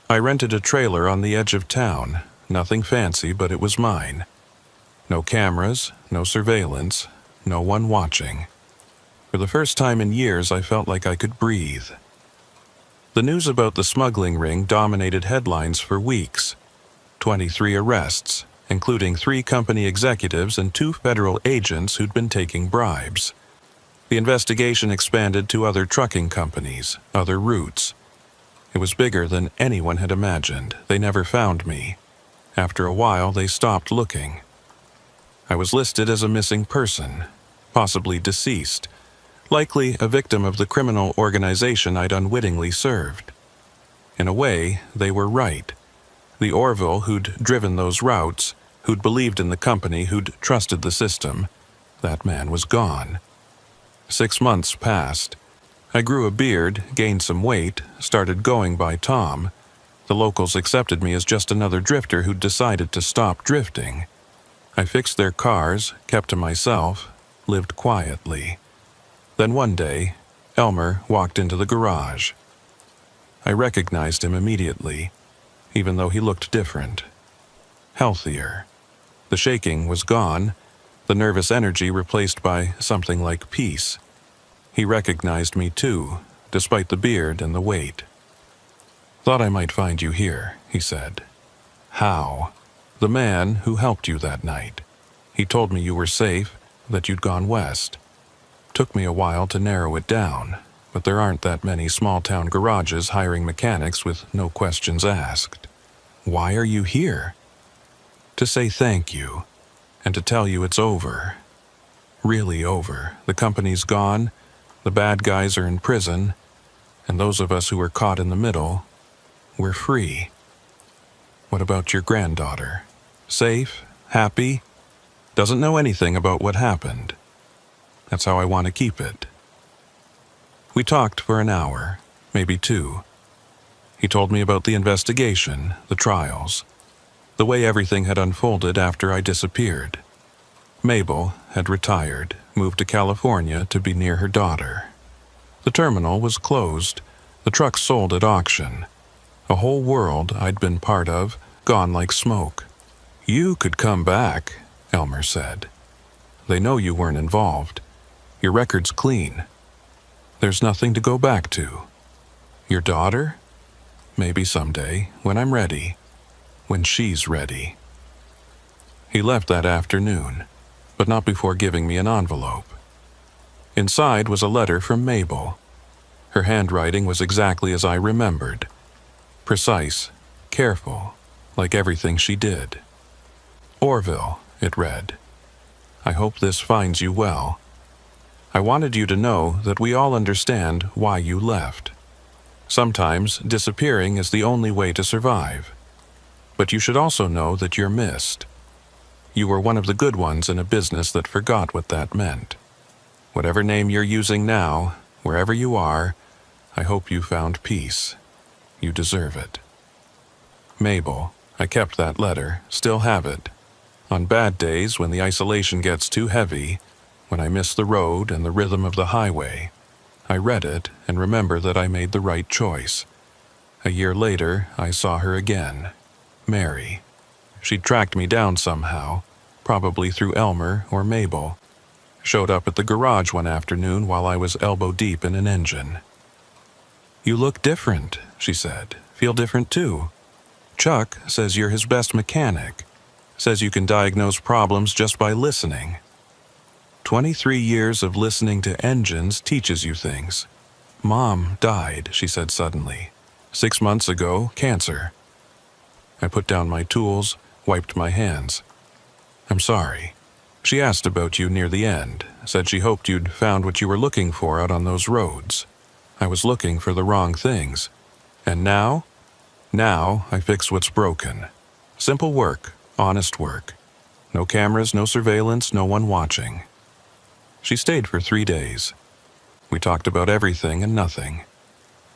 I rented a trailer on the edge of town, nothing fancy, but it was mine. No cameras, no surveillance, no one watching. For the first time in years, I felt like I could breathe. The news about the smuggling ring dominated headlines for weeks. 23 arrests, including 3 company executives and 2 federal agents who'd been taking bribes. The investigation expanded to other trucking companies, other routes. It was bigger than anyone had imagined. They never found me. After a while, they stopped looking. I was listed as a missing person, possibly deceased, likely a victim of the criminal organization I'd unwittingly served. In a way, they were right. The Orville who'd driven those routes, who'd believed in the company, who'd trusted the system, that man was gone. 6 months passed. I grew a beard, gained some weight, started going by Tom. The locals accepted me as just another drifter who'd decided to stop drifting. I fixed their cars, kept to myself, lived quietly. Then one day, Elmer walked into the garage. I recognized him immediately, even though he looked different. Healthier. The shaking was gone, the nervous energy replaced by something like peace. He recognized me too, despite the beard and the weight. "Thought I might find you here," he said. "How?" "The man who helped you that night. He told me you were safe, that you'd gone west. Took me a while to narrow it down, but there aren't that many small-town garages hiring mechanics with no questions asked." "Why are you here?" "To say thank you, and to tell you it's over. Really over. The company's gone, the bad guys are in prison, and those of us who were caught in the middle, we're free." "What about your granddaughter? Safe? Happy? Doesn't know anything about what happened. That's how I want to keep it." We talked for an hour, maybe 2. He told me about the investigation, the trials, the way everything had unfolded after I disappeared. Mabel had retired, moved to California to be near her daughter. The terminal was closed, the truck sold at auction. A whole world I'd been part of, gone like smoke. "You could come back," Elmer said. "They know you weren't involved. Your record's clean. There's nothing to go back to. Your daughter? Maybe someday, when I'm ready. When she's ready." He left that afternoon, but not before giving me an envelope. Inside was a letter from Mabel. Her handwriting was exactly as I remembered. Precise, careful, like everything she did. "Orville," it read. "I hope this finds you well. I wanted you to know that we all understand why you left. Sometimes disappearing is the only way to survive. But you should also know that you're missed. You were one of the good ones in a business that forgot what that meant. Whatever name you're using now, wherever you are, I hope you found peace. You deserve it. Mabel, I kept that letter, still have it. On bad days when the isolation gets too heavy, when I miss the road and the rhythm of the highway, I read it and remember that I made the right choice. A year later, I saw her again. Mary. She'd tracked me down somehow, probably through Elmer or Mabel. Showed up at the garage one afternoon while I was elbow deep in an engine. "You look different," she said. "Feel different too. Chuck says you're his best mechanic. Says you can diagnose problems just by listening. 23 years of listening to engines teaches you things. Mom died," she said suddenly. 6 months ago, cancer." I put down my tools, wiped my hands. "I'm sorry. She asked about you near the end, said she hoped you'd found what you were looking for out on those roads. I was looking for the wrong things. And now? Now I fix what's broken. Simple work, honest work. No cameras, no surveillance, no one watching." She stayed for 3 days. We talked about everything and nothing.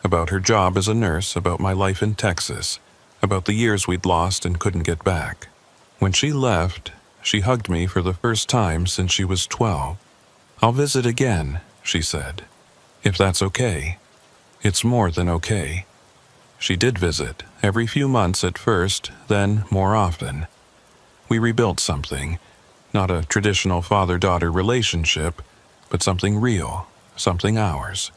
About her job as a nurse, about my life in Texas, about the years we'd lost and couldn't get back. When she left, she hugged me for the first time since she was 12. "I'll visit again," she said. "If that's okay." It's more than okay. She did visit, every few months at first, then more often. We rebuilt something, not a traditional father-daughter relationship, but something real, something ours.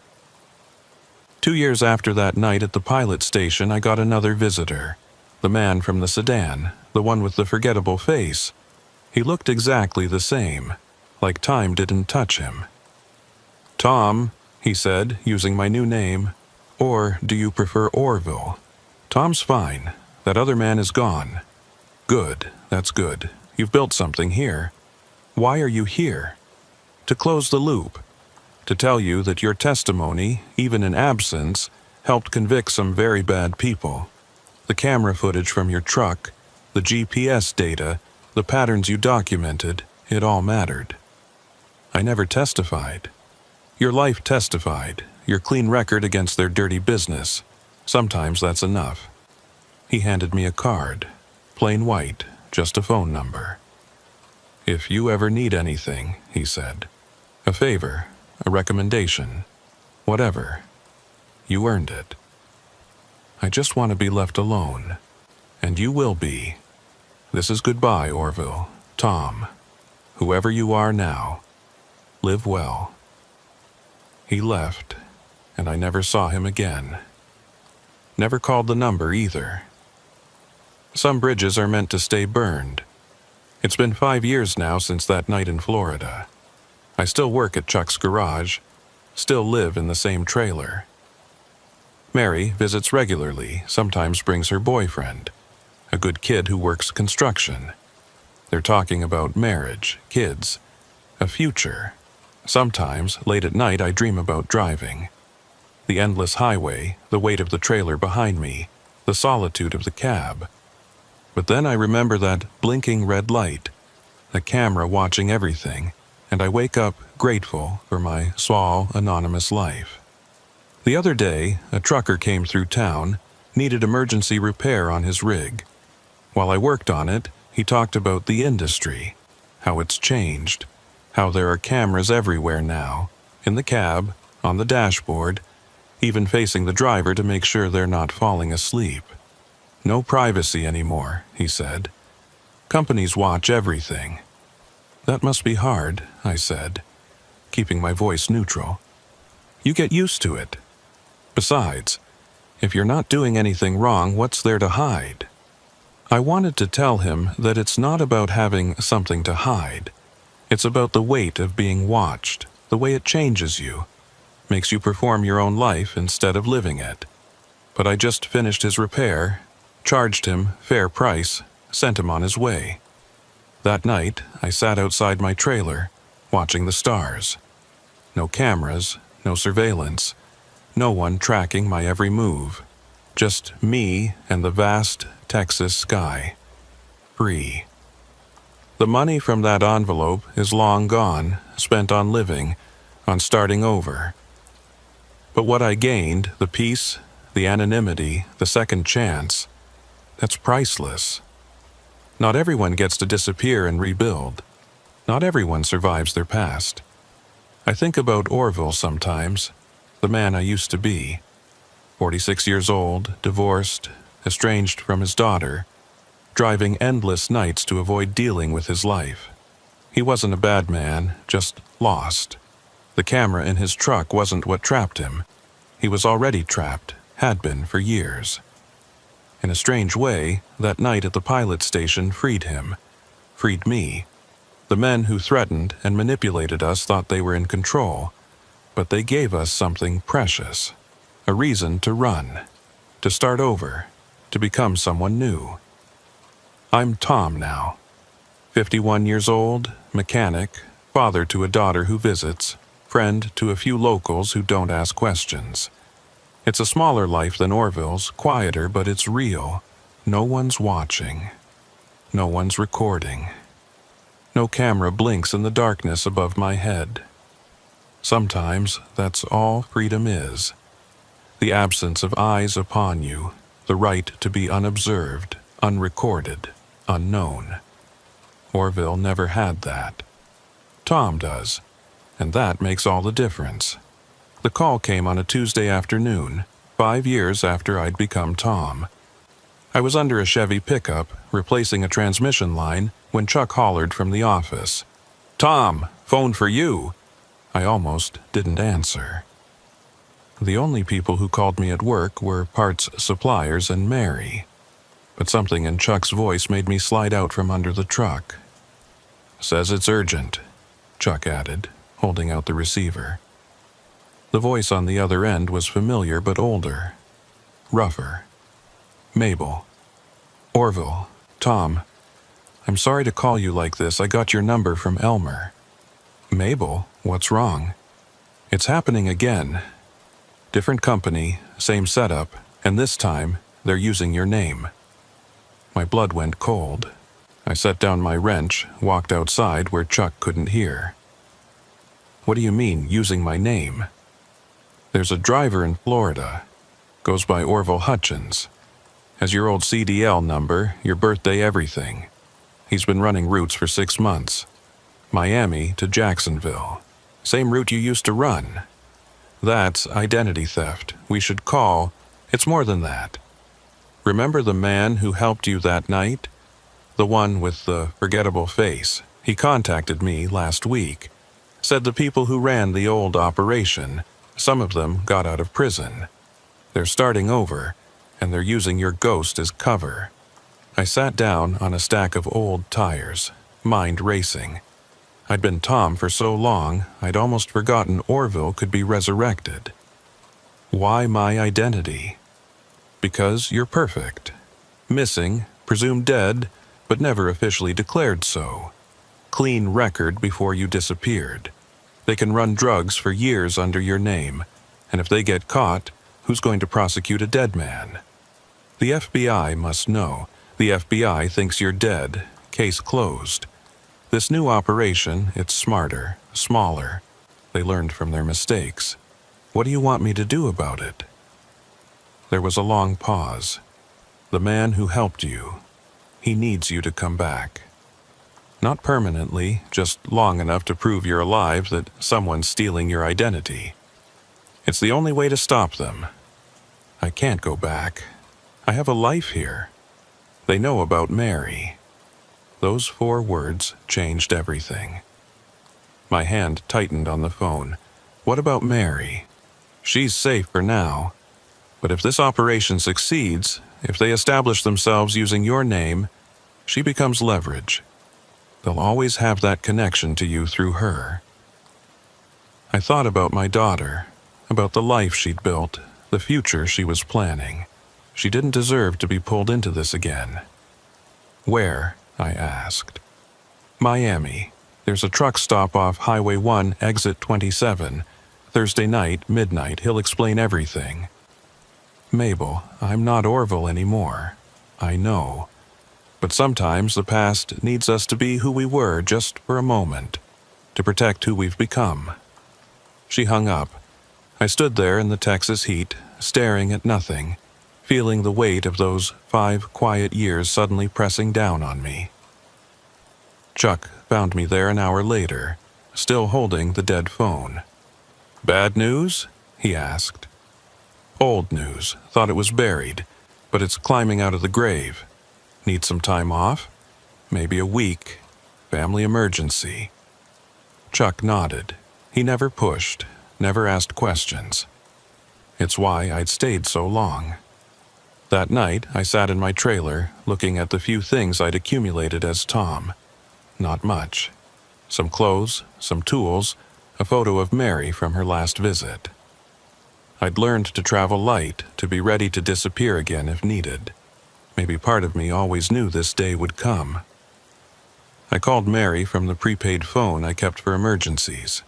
2 years after that night at the pilot station, I got another visitor. The man from the sedan, the one with the forgettable face. He looked exactly the same, like time didn't touch him. "Tom," he said, using my new name. "Or do you prefer Orville?" "Tom's fine. That other man is gone." "Good, that's good. You've built something here. Why are you here?" "To close the loop. To tell you that your testimony, even in absence, helped convict some very bad people. The camera footage from your truck, the GPS data, the patterns you documented, it all mattered." "I never testified." "Your life testified, your clean record against their dirty business. Sometimes that's enough." He handed me a card, plain white, just a phone number. "If you ever need anything," he said, "a favor, a recommendation, whatever, you earned it. I just want to be left alone, and you will be. This is goodbye, Orville, Tom, whoever you are now. Live well." He left, and I never saw him again. Never called the number either. Some bridges are meant to stay burned. It's been 5 years now since that night in Florida. I still work at Chuck's garage, still live in the same trailer. Mary visits regularly, sometimes brings her boyfriend, a good kid who works construction. They're talking about marriage, kids, a future. Sometimes, late at night, I dream about driving. The endless highway, the weight of the trailer behind me, the solitude of the cab. But then I remember that blinking red light, the camera watching everything, and I wake up grateful for my small, anonymous life. The other day, a trucker came through town, needed emergency repair on his rig. While I worked on it, he talked about the industry, how it's changed, how there are cameras everywhere now, in the cab, on the dashboard, even facing the driver to make sure they're not falling asleep. No privacy anymore, he said. Companies watch everything. That must be hard, I said, keeping my voice neutral. You get used to it. Besides, if you're not doing anything wrong, what's there to hide? I wanted to tell him that it's not about having something to hide. It's about the weight of being watched, the way it changes you, makes you perform your own life instead of living it. But I just finished his repair, charged him fair price, sent him on his way. That night, I sat outside my trailer, watching the stars. No cameras, no surveillance, no one tracking my every move. Just me and the vast Texas sky. Free. The money from that envelope is long gone, spent on living, on starting over. But what I gained, the peace, the anonymity, the second chance, that's priceless. Not everyone gets to disappear and rebuild. Not everyone survives their past. I think about Orville sometimes, the man I used to be. 46 years old, divorced, estranged from his daughter, driving endless nights to avoid dealing with his life. He wasn't a bad man, just lost. The camera in his truck wasn't what trapped him. He was already trapped, had been for years. In a strange way, that night at the pilot station freed him, freed me. The men who threatened and manipulated us thought they were in control, but they gave us something precious, a reason to run, to start over, to become someone new. I'm Tom now, 51 years old, mechanic, father to a daughter who visits, friend to a few locals who don't ask questions. It's a smaller life than Orville's, quieter, but it's real. No one's watching. No one's recording. No camera blinks in the darkness above my head. Sometimes that's all freedom is. The absence of eyes upon you, the right to be unobserved, unrecorded, unknown. Orville never had that. Tom does, and that makes all the difference. The call came on a Tuesday afternoon, 5 years after I'd become Tom. I was under a Chevy pickup, replacing a transmission line, when Chuck hollered from the office. "Tom, phone for you." I almost didn't answer. The only people who called me at work were parts suppliers and Mary. But something in Chuck's voice made me slide out from under the truck. "Says it's urgent," Chuck added, holding out the receiver. The voice on the other end was familiar but older, rougher. Mabel. "Orville, Tom, I'm sorry to call you like this. I got your number from Elmer." "Mabel, what's wrong?" "It's happening again. Different company, same setup, and this time they're using your name." My blood went cold. I set down my wrench, walked outside where Chuck couldn't hear. "What do you mean, using my name?" "There's a driver in Florida. Goes by Orville Hutchins. Has your old CDL number, your birthday, everything. He's been running routes for 6 months. Miami to Jacksonville. Same route you used to run. That's identity theft. We should call. It's more than that. Remember the man who helped you that night? The one with the forgettable face. He contacted me last week. Said the people who ran the old operation, some of them got out of prison. They're starting over, and they're using your ghost as cover." I sat down on a stack of old tires, mind racing. I'd been Tom for so long, I'd almost forgotten Orville could be resurrected. Why my identity? Because you're perfect. Missing, presumed dead, but never officially declared so. Clean record before you disappeared. They can run drugs for years under your name, and if they get caught, who's going to prosecute a dead man? The FBI must know. The FBI thinks you're dead. Case closed. This new operation, it's smarter, smaller. They learned from their mistakes. What do you want me to do about it? There was a long pause. The man who helped you. He needs you to come back. Not permanently, just long enough to prove you're alive, that someone's stealing your identity. It's the only way to stop them. I can't go back. I have a life here. They know about Mary. Those 4 words changed everything. My hand tightened on the phone. What about Mary? She's safe for now. But if this operation succeeds, if they establish themselves using your name, she becomes leverage. They'll always have that connection to you through her. I thought about my daughter, about the life she'd built, the future she was planning. She didn't deserve to be pulled into this again. "Where?" I asked. "Miami. There's a truck stop off Highway 1, exit 27. Thursday night, midnight, he'll explain everything. Mabel, I'm not Orville anymore. I know. But sometimes the past needs us to be who we were just for a moment, to protect who we've become. She hung up. I stood there in the Texas heat, staring at nothing, feeling the weight of those 5 quiet years suddenly pressing down on me. Chuck found me there an hour later, still holding the dead phone. "Bad news?" he asked. "Old news. Thought it was buried, but it's climbing out of the grave. Need some time off? Maybe a week. Family emergency." Chuck nodded. He never pushed, never asked questions. It's why I'd stayed so long. That night, I sat in my trailer, looking at the few things I'd accumulated as Tom. Not much. Some clothes, some tools, a photo of Mary from her last visit. I'd learned to travel light, to be ready to disappear again if needed. Maybe part of me always knew this day would come. I called Mary from the prepaid phone I kept for emergencies.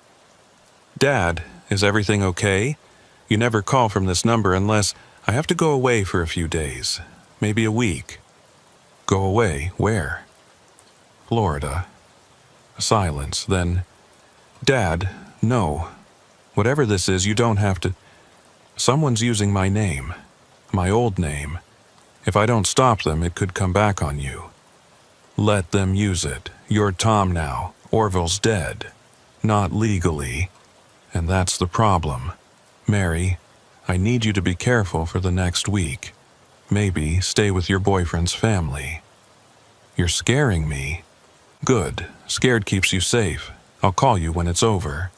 "Dad, is everything okay? You never call from this number unless I have to go away for a few days, maybe a week." "Go away? Where?" "Florida." A silence, then, "Dad, no. Whatever this is, you don't have to. Someone's using my name, my old name. If I don't stop them, it could come back on you. Let them use it. You're Tom now. Orville's dead. Not legally. And that's the problem. Mary, I need you to be careful for the next week. Maybe stay with your boyfriend's family." "You're scaring me." "Good. Scared keeps you safe. I'll call you when it's over."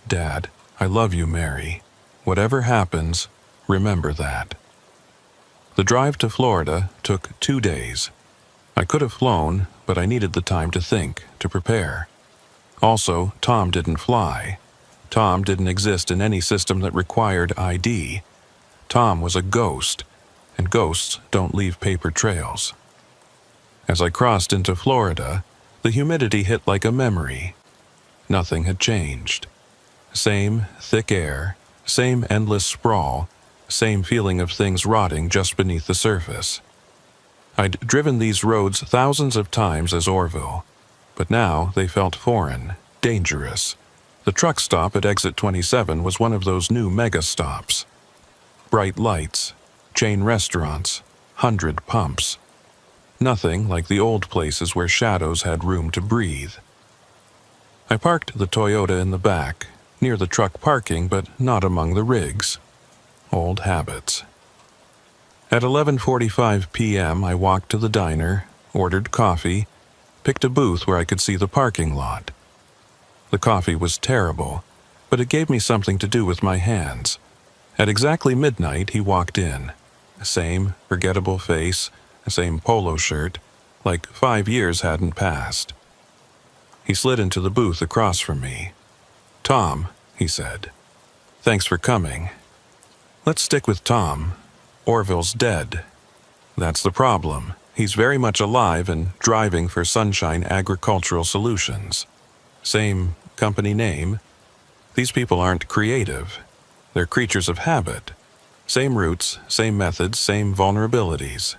"Dad, I love you, Mary. Whatever happens, remember that." The drive to Florida took 2 days. I could have flown, but I needed the time to think, to prepare. Also, Tom didn't fly. Tom didn't exist in any system that required ID. Tom was a ghost, and ghosts don't leave paper trails. As I crossed into Florida, the humidity hit like a memory. Nothing had changed. Same thick air, same endless sprawl, same feeling of things rotting just beneath the surface. I'd driven these roads thousands of times as Orville, but now they felt foreign, dangerous. The truck stop at exit 27 was one of those new mega stops. Bright lights, chain restaurants, 100 pumps. Nothing like the old places where shadows had room to breathe. I parked the Toyota in the back, near the truck parking but not among the rigs. Old habits. At 11:45 p.m., I walked to the diner, ordered coffee, picked a booth where I could see the parking lot. The coffee was terrible, but it gave me something to do with my hands. At exactly midnight, he walked in. Same forgettable face, same polo shirt, like 5 years hadn't passed. He slid into the booth across from me. "Tom," he said. "Thanks for coming. Let's stick with Tom. Orville's dead. That's the problem. He's very much alive and driving for Sunshine Agricultural Solutions. Same company name. These people aren't creative. They're creatures of habit. Same roots, same methods, same vulnerabilities.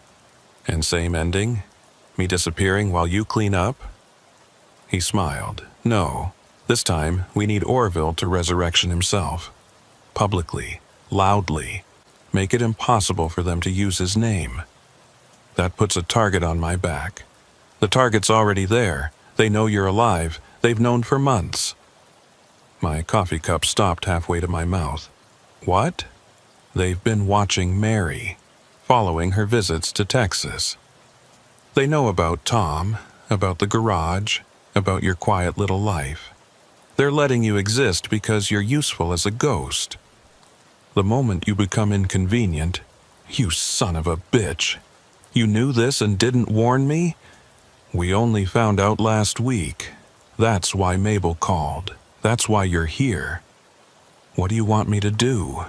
And same ending? Me disappearing while you clean up?" He smiled. "No. This time, we need Orville to resurrection himself. Publicly. Loudly. Make it impossible for them to use his name. That puts a target on my back. The target's already there. They know you're alive. They've known for months." My coffee cup stopped halfway to my mouth. "What?" "They've been watching Mary, following her visits to Texas. They know about Tom, about the garage, about your quiet little life. They're letting you exist because you're useful as a ghost. The moment you become inconvenient, you son of a bitch. You knew this and didn't warn me? We only found out last week. That's why Mabel called. That's why you're here. What do you want me to do?"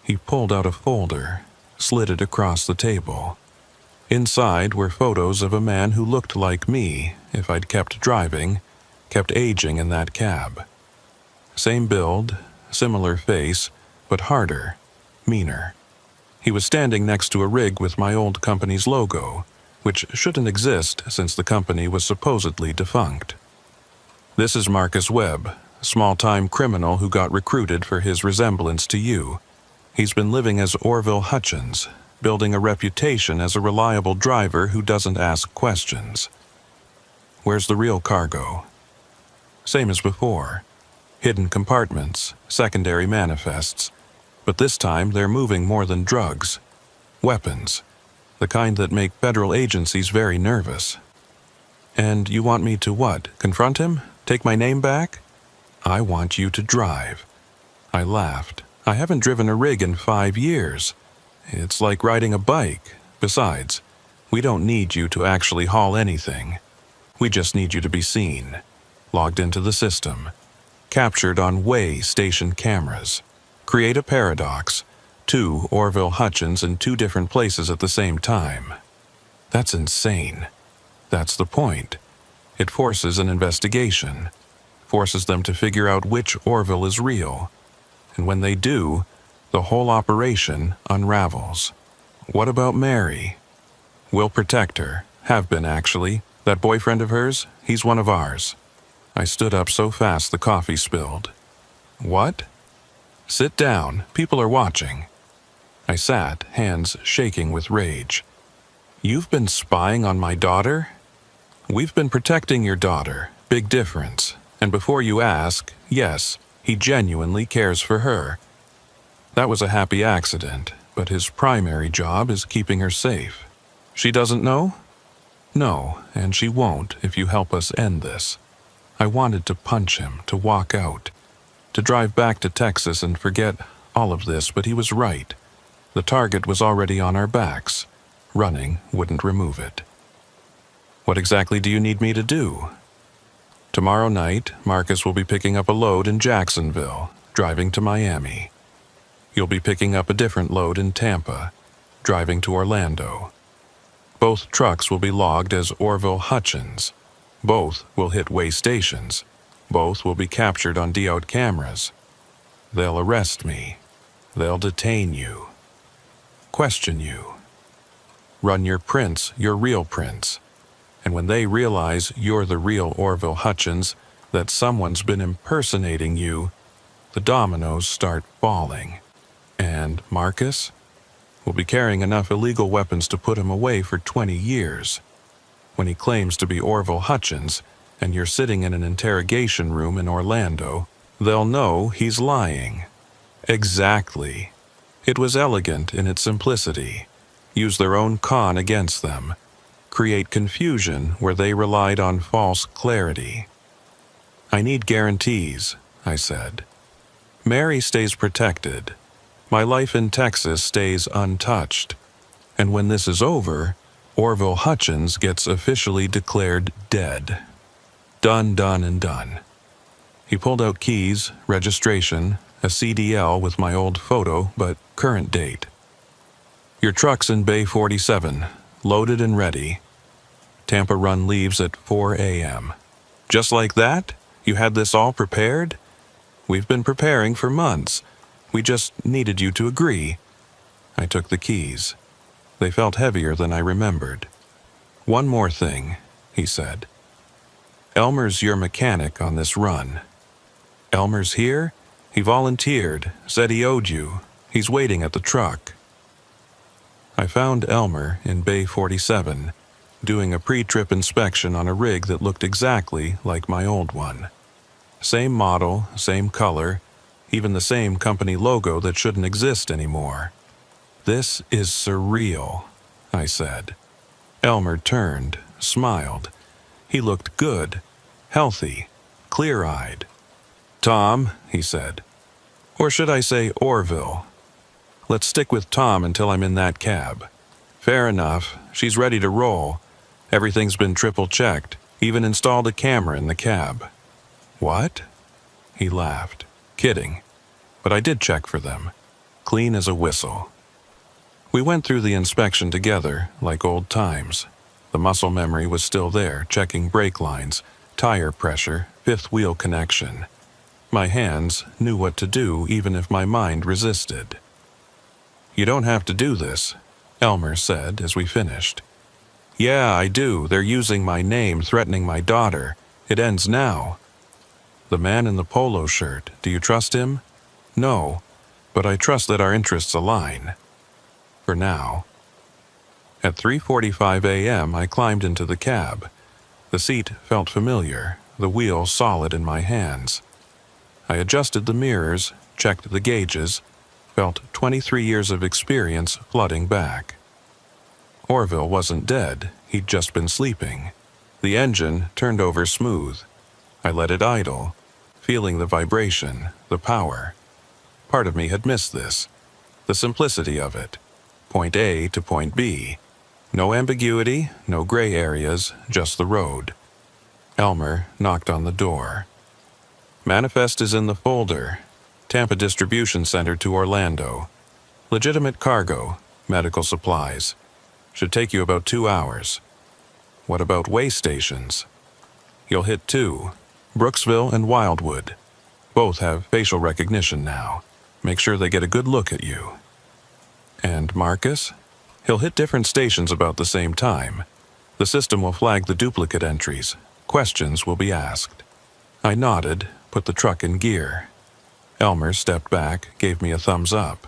He pulled out a folder, slid it across the table. Inside were photos of a man who looked like me if I'd kept driving, kept aging in that cab. Same build, similar face, but harder, meaner. He was standing next to a rig with my old company's logo, which shouldn't exist since the company was supposedly defunct. This is Marcus Webb, a small-time criminal who got recruited for his resemblance to you. He's been living as Orville Hutchins, building a reputation as a reliable driver who doesn't ask questions. Where's the real cargo? Same as before. Hidden compartments, secondary manifests. But this time they're moving more than drugs. Weapons. The kind that make federal agencies very nervous. And you want me to what? Confront him? Take my name back? I want you to drive. I laughed. I haven't driven a rig in 5 years. It's like riding a bike. Besides, we don't need you to actually haul anything. We just need you to be seen, logged into the system, captured on way station cameras. Create a paradox. 2 Orville Hutchins in 2 different places at the same time. That's insane. That's the point. It forces an investigation, forces them to figure out which Orville is real. And when they do, the whole operation unravels. What about Mary? We'll protect her. Have been, actually. That boyfriend of hers, he's one of ours. I stood up so fast the coffee spilled. What? Sit down. People are watching. I sat, hands shaking with rage. You've been spying on my daughter? We've been protecting your daughter. Big difference. And before you ask, yes, he genuinely cares for her. That was a happy accident, but his primary job is keeping her safe. She doesn't know? No, and she won't if you help us end this. I wanted to punch him, to walk out, to drive back to Texas and forget all of this, but he was right. The target was already on our backs. Running wouldn't remove it. What exactly do you need me to do? Tomorrow night, Marcus will be picking up a load in Jacksonville, driving to Miami. You'll be picking up a different load in Tampa, driving to Orlando. Both trucks will be logged as Orville Hutchins. Both will hit way stations. Both will be captured on DOT cameras. They'll arrest me. They'll detain you. Question you. Run your prints, your real prints. And when they realize you're the real Orville Hutchins, that someone's been impersonating you, the dominoes start falling. And Marcus will be carrying enough illegal weapons to put him away for 20 years. When he claims to be Orville Hutchins, and you're sitting in an interrogation room in Orlando, they'll know he's lying. Exactly. It was elegant in its simplicity. Use their own con against them. Create confusion where they relied on false clarity. I need guarantees, I said. Mary stays protected. My life in Texas stays untouched. And when this is over, Orville Hutchins gets officially declared dead. Done, done, and done. He pulled out keys, registration, a CDL with my old photo, but current date. Your truck's in Bay 47, loaded and ready. Tampa run leaves at 4 a.m. Just like that? You had this all prepared? We've been preparing for months. We just needed you to agree. I took the keys. They felt heavier than I remembered. One more thing, he said. Elmer's your mechanic on this run. Elmer's here? He volunteered, said he owed you. He's waiting at the truck. I found Elmer in Bay 47, doing a pre-trip inspection on a rig that looked exactly like my old one. Same model, same color, even the same company logo that shouldn't exist anymore. This is surreal, I said. Elmer turned, smiled. He looked good, healthy, clear-eyed. Tom, he said. Or should I say Orville? Let's stick with Tom until I'm in that cab. Fair enough. She's ready to roll. Everything's been triple-checked. Even installed a camera in the cab. What? He laughed. Kidding. But I did check for them. Clean as a whistle. We went through the inspection together, like old times. The muscle memory was still there, checking brake lines, tire pressure, fifth wheel connection. My hands knew what to do even if my mind resisted. "You don't have to do this," Elmer said as we finished. "Yeah, I do. They're using my name, threatening my daughter. It ends now." "The man in the polo shirt, do you trust him?" "No, but I trust that our interests align." For now. At 3:45 a.m., I climbed into the cab. The seat felt familiar, the wheel solid in my hands. I adjusted the mirrors, checked the gauges, felt 23 years of experience flooding back. Orville wasn't dead, he'd just been sleeping. The engine turned over smooth. I let it idle, feeling the vibration, the power. Part of me had missed this, the simplicity of it. Point A to point B. No ambiguity, no gray areas, just the road. Elmer knocked on the door. "Manifest is in the folder. Tampa Distribution Center to Orlando. Legitimate cargo, medical supplies. Should take you about 2 hours. What about way stations? You'll hit 2, Brooksville and Wildwood. Both have facial recognition now. Make sure they get a good look at you." "And Marcus? He'll hit different stations about the same time. The system will flag the duplicate entries. Questions will be asked." I nodded, put the truck in gear. Elmer stepped back, gave me a thumbs up.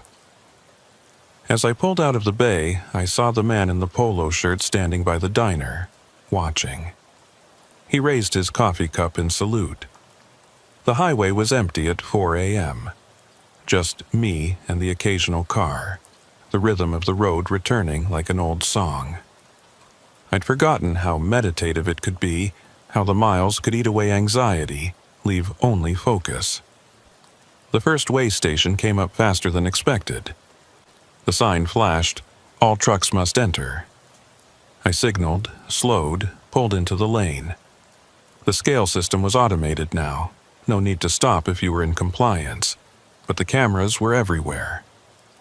As I pulled out of the bay, I saw the man in the polo shirt standing by the diner, watching. He raised his coffee cup in salute. The highway was empty at 4 a.m. Just me and the occasional car, the rhythm of the road returning like an old song. I'd forgotten how meditative it could be, how the miles could eat away anxiety, leave only focus. The first way station came up faster than expected. The sign flashed, "All trucks must enter." I signaled, slowed, pulled into the lane. The scale system was automated now. No need to stop if you were in compliance. But the cameras were everywhere.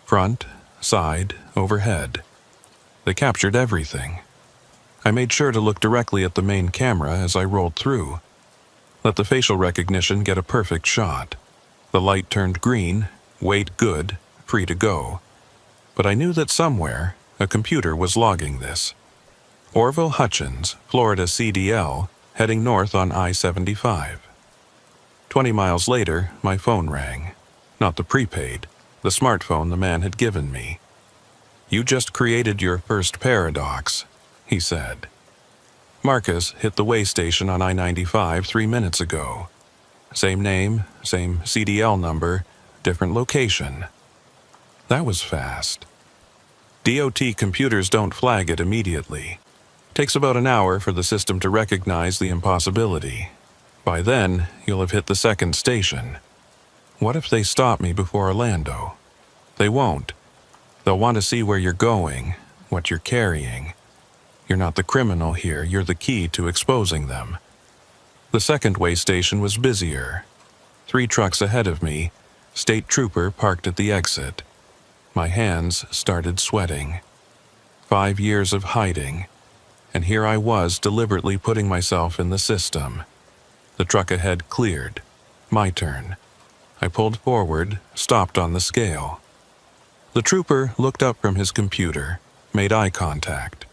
Front, side, overhead. They captured everything. I made sure to look directly at the main camera as I rolled through. Let the facial recognition get a perfect shot. The light turned green, weight good, free to go. But I knew that somewhere, a computer was logging this. Orville Hutchins, Florida CDL, heading north on I-75. 20 miles later, my phone rang. Not the prepaid, the smartphone the man had given me. "You just created your first paradox," he said. "Marcus hit the way station on I-95 3 minutes ago. Same name, same CDL number, different location." That was fast. DOT computers don't flag it immediately. Takes about an hour for the system to recognize the impossibility. By then, you'll have hit the second station. What if they stop me before Orlando? They won't. They'll want to see where you're going, what you're carrying. You're not the criminal here, you're the key to exposing them. The second way station was busier. 3 trucks ahead of me, state trooper parked at the exit. My hands started sweating. 5 years of hiding, and here I was deliberately putting myself in the system. The truck ahead cleared. My turn. I pulled forward, stopped on the scale. The trooper looked up from his computer, made eye contact.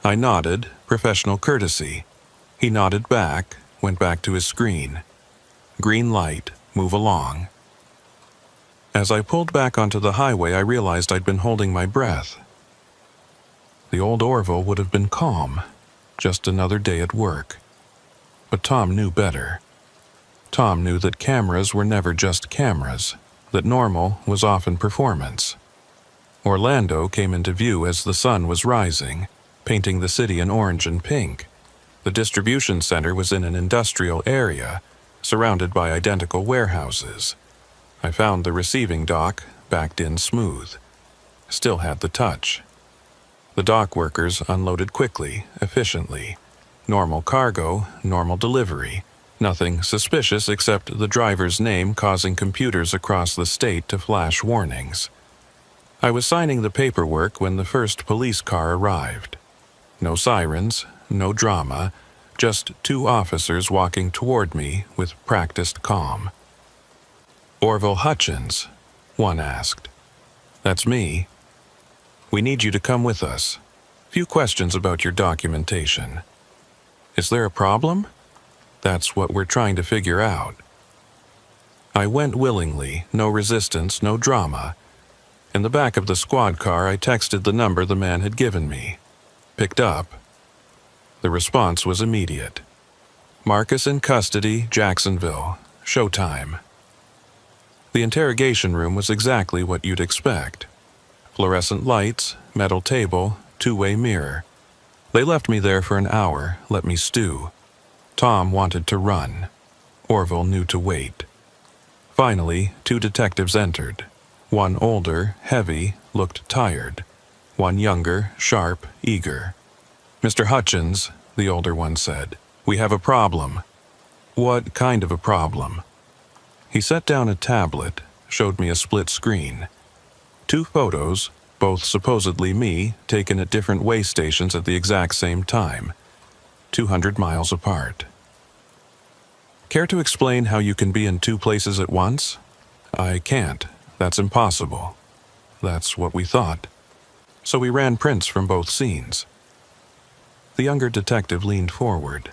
I nodded, professional courtesy. He nodded back, went back to his screen. Green light, move along. As I pulled back onto the highway, I realized I'd been holding my breath. The old Orville would have been calm, just another day at work. But Tom knew better. Tom knew that cameras were never just cameras, that normal was often performance. Orlando came into view as the sun was rising, painting the city in orange and pink. The distribution center was in an industrial area, surrounded by identical warehouses. I found the receiving dock, backed in smooth. Still had the touch. The dock workers unloaded quickly, efficiently. Normal cargo, normal delivery. Nothing suspicious except the driver's name causing computers across the state to flash warnings. I was signing the paperwork when the first police car arrived. No sirens, no drama, just two officers walking toward me with practiced calm. "Orville Hutchins?" one asked. "That's me. We need you to come with us. Few questions about your documentation." "Is there a problem?" "That's what we're trying to figure out." I went willingly, no resistance, no drama. In the back of the squad car, I texted the number the man had given me. Picked up. The response was immediate. "Marcus in custody, Jacksonville. Showtime." The interrogation room was exactly what you'd expect. Fluorescent lights, metal table, two-way mirror. They left me there for an hour, let me stew. Tom wanted to run. Orville knew to wait. Finally, two detectives entered. One older, heavy, looked tired. One younger, sharp, eager. "Mr. Hutchins," the older one said, "we have a problem." "What kind of a problem?" He set down a tablet, showed me a split screen. Two photos, both supposedly me, taken at different way stations at the exact same time, 200 miles apart. "Care to explain how you can be in two places at once?" "I can't. That's impossible." "That's what we thought. So we ran prints from both scenes." The younger detective leaned forward.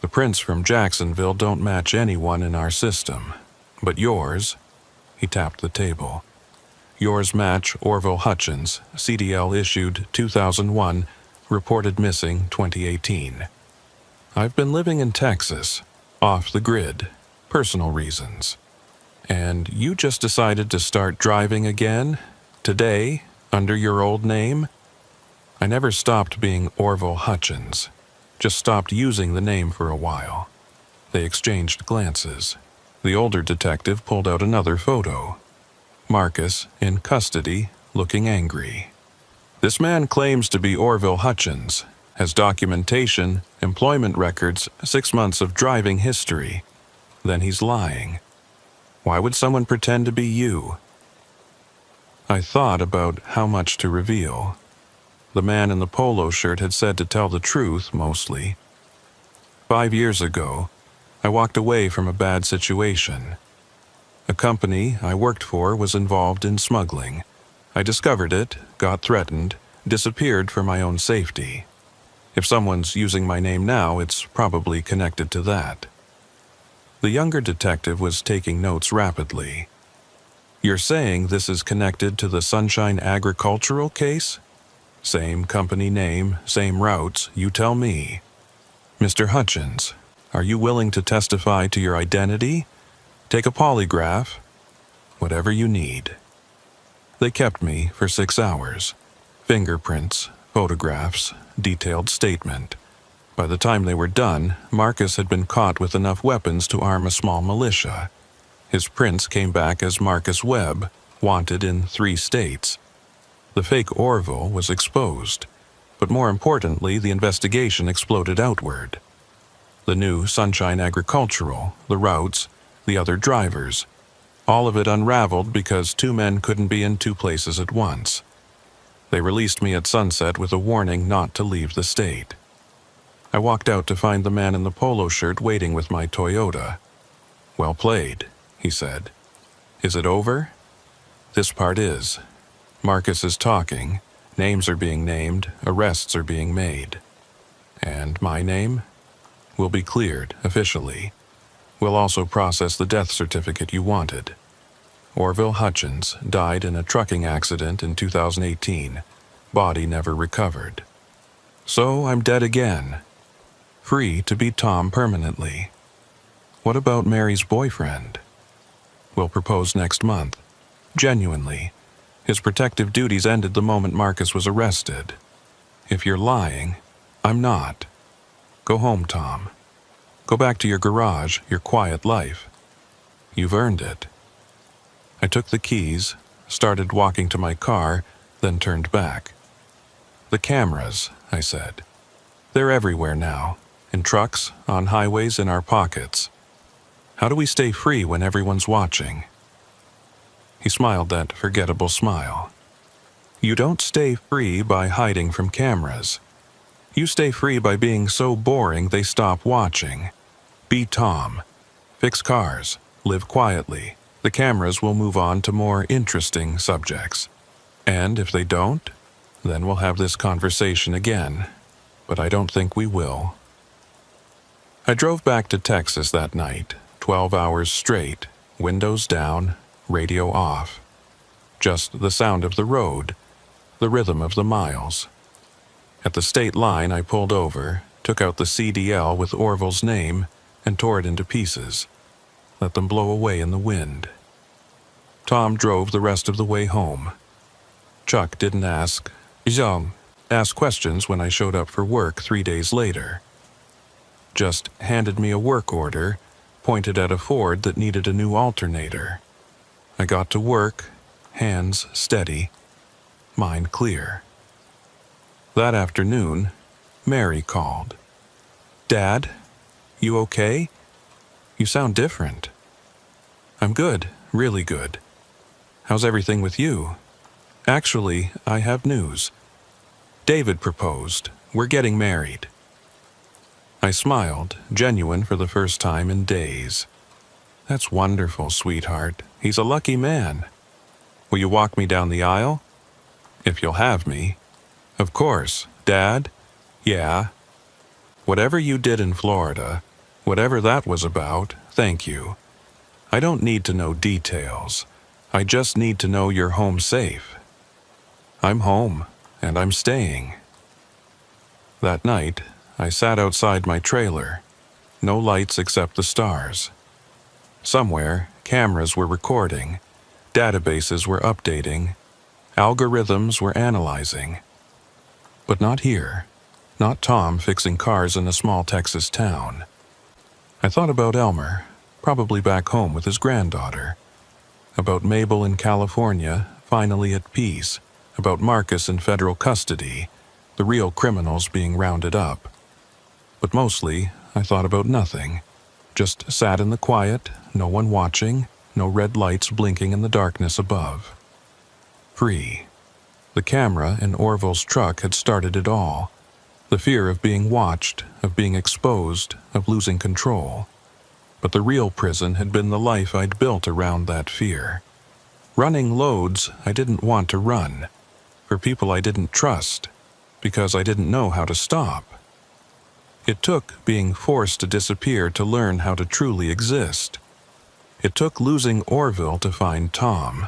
"The prints from Jacksonville don't match anyone in our system. But yours," he tapped the table, "yours match Orville Hutchins, CDL issued 2001, reported missing 2018. I've been living in Texas, off the grid, personal reasons. And you just decided to start driving again, today, under your old name?" "I never stopped being Orville Hutchins, just stopped using the name for a while." They exchanged glances. The older detective pulled out another photo. Marcus, in custody, looking angry. "This man claims to be Orville Hutchins, has documentation, employment records, 6 months of driving history. Then he's lying. Why would someone pretend to be you?" I thought about how much to reveal. The man in the polo shirt had said to tell the truth, mostly. 5 years ago, I walked away from a bad situation. A company I worked for was involved in smuggling. I discovered it, got threatened, disappeared for my own safety. If someone's using my name now, it's probably connected to that. The younger detective was taking notes rapidly. "You're saying this is connected to the Sunshine Agricultural case? Same company name, same routes, you tell me. Mr. Hutchins, are you willing to testify to your identity? Take a polygraph? Whatever you need." They kept me for 6 hours. Fingerprints, photographs, detailed statement. By the time they were done, Marcus had been caught with enough weapons to arm a small militia. His prints came back as Marcus Webb, wanted in 3 states. The fake Orville was exposed, but more importantly, the investigation exploded outward. The new Sunshine Agricultural, the routes, the other drivers, all of it unraveled because 2 men couldn't be in 2 places at once. They released me at sunset with a warning not to leave the state. I walked out to find the man in the polo shirt waiting with my Toyota. "Well played," he said. "Is it over?" "This part is. Marcus is talking, names are being named, arrests are being made. And my name? Will be cleared, officially. We'll also process the death certificate you wanted. Orville Hutchins died in a trucking accident in 2018. Body never recovered. So I'm dead again. Free to be Tom permanently. What about Mary's boyfriend? We'll propose next month. Genuinely. His protective duties ended the moment Marcus was arrested. If you're lying, I'm not. Go home, Tom. Go back to your garage, your quiet life. You've earned it." I took the keys, started walking to my car, then turned back. "The cameras," I said. "They're everywhere now, in trucks, on highways, in our pockets. How do we stay free when everyone's watching?" He smiled that forgettable smile. You don't stay free by hiding from cameras. You stay free by being so boring they stop watching. Be Tom. Fix cars. Live quietly. The cameras will move on to more interesting subjects. And if they don't, then we'll have this conversation again. But I don't think we will. I drove back to Texas that night, 12 hours straight, windows down, radio off. Just the sound of the road, the rhythm of the miles. At the state line, I pulled over, took out the CDL with Orville's name, and tore it into pieces. Let them blow away in the wind. Tom drove the rest of the way home. Chuck didn't ask questions when I showed up for work 3 days later. Just handed me a work order, pointed at a Ford that needed a new alternator. I got to work, hands steady, mind clear. That afternoon, Mary called. "Dad, you okay? You sound different." "I'm good, really good. How's everything with you?" "Actually, I have news. David proposed. We're getting married." I smiled, genuine for the first time in days. "That's wonderful, sweetheart. He's a lucky man. Will you walk me down the aisle?" "If you'll have me." "Of course. Dad?" "Yeah." "Whatever you did in Florida, whatever that was about, thank you. I don't need to know details. I just need to know you're home safe." "I'm home, and I'm staying." That night, I sat outside my trailer. No lights except the stars. Somewhere, cameras were recording, databases were updating, algorithms were analyzing. But not here. Not Tom fixing cars in a small Texas town. I thought about Elmer, probably back home with his granddaughter. About Mabel in California, finally at peace. About Marcus in federal custody, the real criminals being rounded up. But mostly, I thought about nothing. Just sat in the quiet, no one watching, no red lights blinking in the darkness above. Free. The camera in Orville's truck had started it all. The fear of being watched, of being exposed, of losing control. But the real prison had been the life I'd built around that fear. Running loads I didn't want to run. For people I didn't trust. Because I didn't know how to stop. It took being forced to disappear to learn how to truly exist. It took losing Orville to find Tom.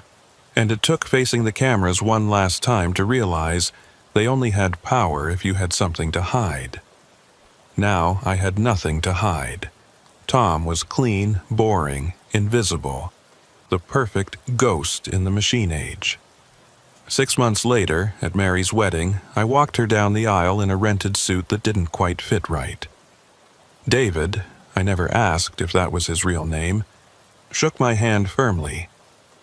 And it took facing the cameras one last time to realize they only had power if you had something to hide. Now I had nothing to hide. Tom was clean, boring, invisible. The perfect ghost in the machine age. 6 months later, at Mary's wedding, I walked her down the aisle in a rented suit that didn't quite fit right. David, I never asked if that was his real name, shook my hand firmly,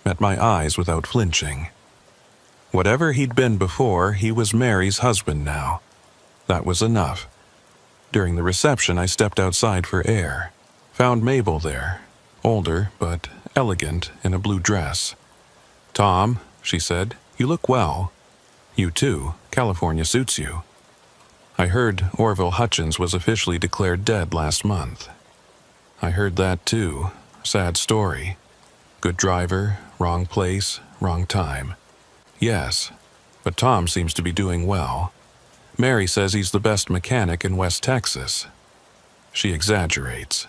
met my eyes without flinching. Whatever he'd been before, he was Mary's husband now. That was enough. During the reception, I stepped outside for air. Found Mabel there, older but elegant in a blue dress. "Tom," she said, "you look well. You too. California suits you." I heard Orville Hutchins was officially declared dead last month. I heard that too. Sad story. Good driver, wrong place, wrong time. Yes, but Tom seems to be doing well. Mary says he's the best mechanic in West Texas. She exaggerates.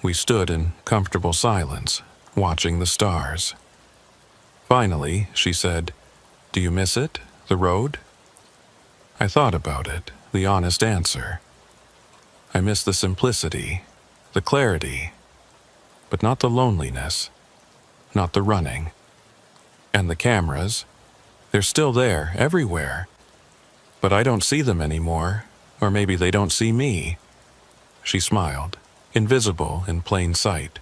We stood in comfortable silence, watching the stars. Finally, she said, "Do you miss it, the road?" I thought about it, the honest answer. I miss the simplicity, the clarity, but not the loneliness, not the running. And the cameras, they're still there, everywhere. But I don't see them anymore, or maybe they don't see me. She smiled, invisible in plain sight.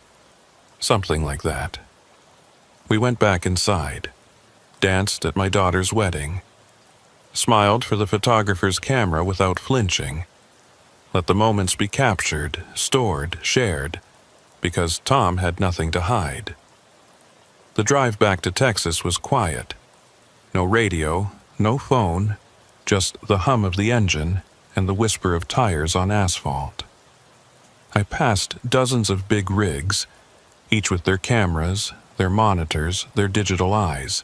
Something like that. We went back inside, danced at my daughter's wedding, smiled for the photographer's camera without flinching, let the moments be captured, stored, shared, because Tom had nothing to hide. The drive back to Texas was quiet. No radio, No phone, just the hum of the engine and the whisper of tires on asphalt. I passed dozens of big rigs, each with their cameras, their monitors, their digital eyes.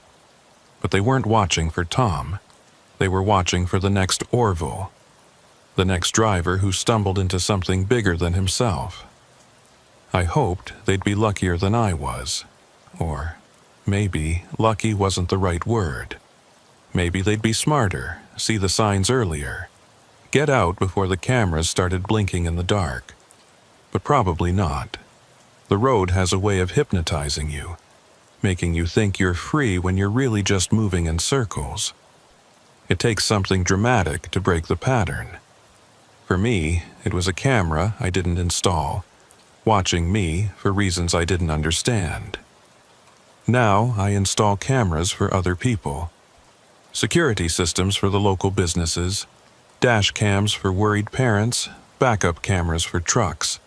But they weren't watching for Tom. They were watching for the next Orville, the next driver who stumbled into something bigger than himself. I hoped they'd be luckier than I was. Or maybe lucky wasn't the right word. Maybe they'd be smarter, see the signs earlier, get out before the cameras started blinking in the dark. But probably not. The road has a way of hypnotizing you, making you think you're free when you're really just moving in circles. It takes something dramatic to break the pattern. For me, it was a camera I didn't install, watching me for reasons I didn't understand. Now I install cameras for other people. Security systems for the local businesses, dash cams for worried parents, backup cameras for trucks.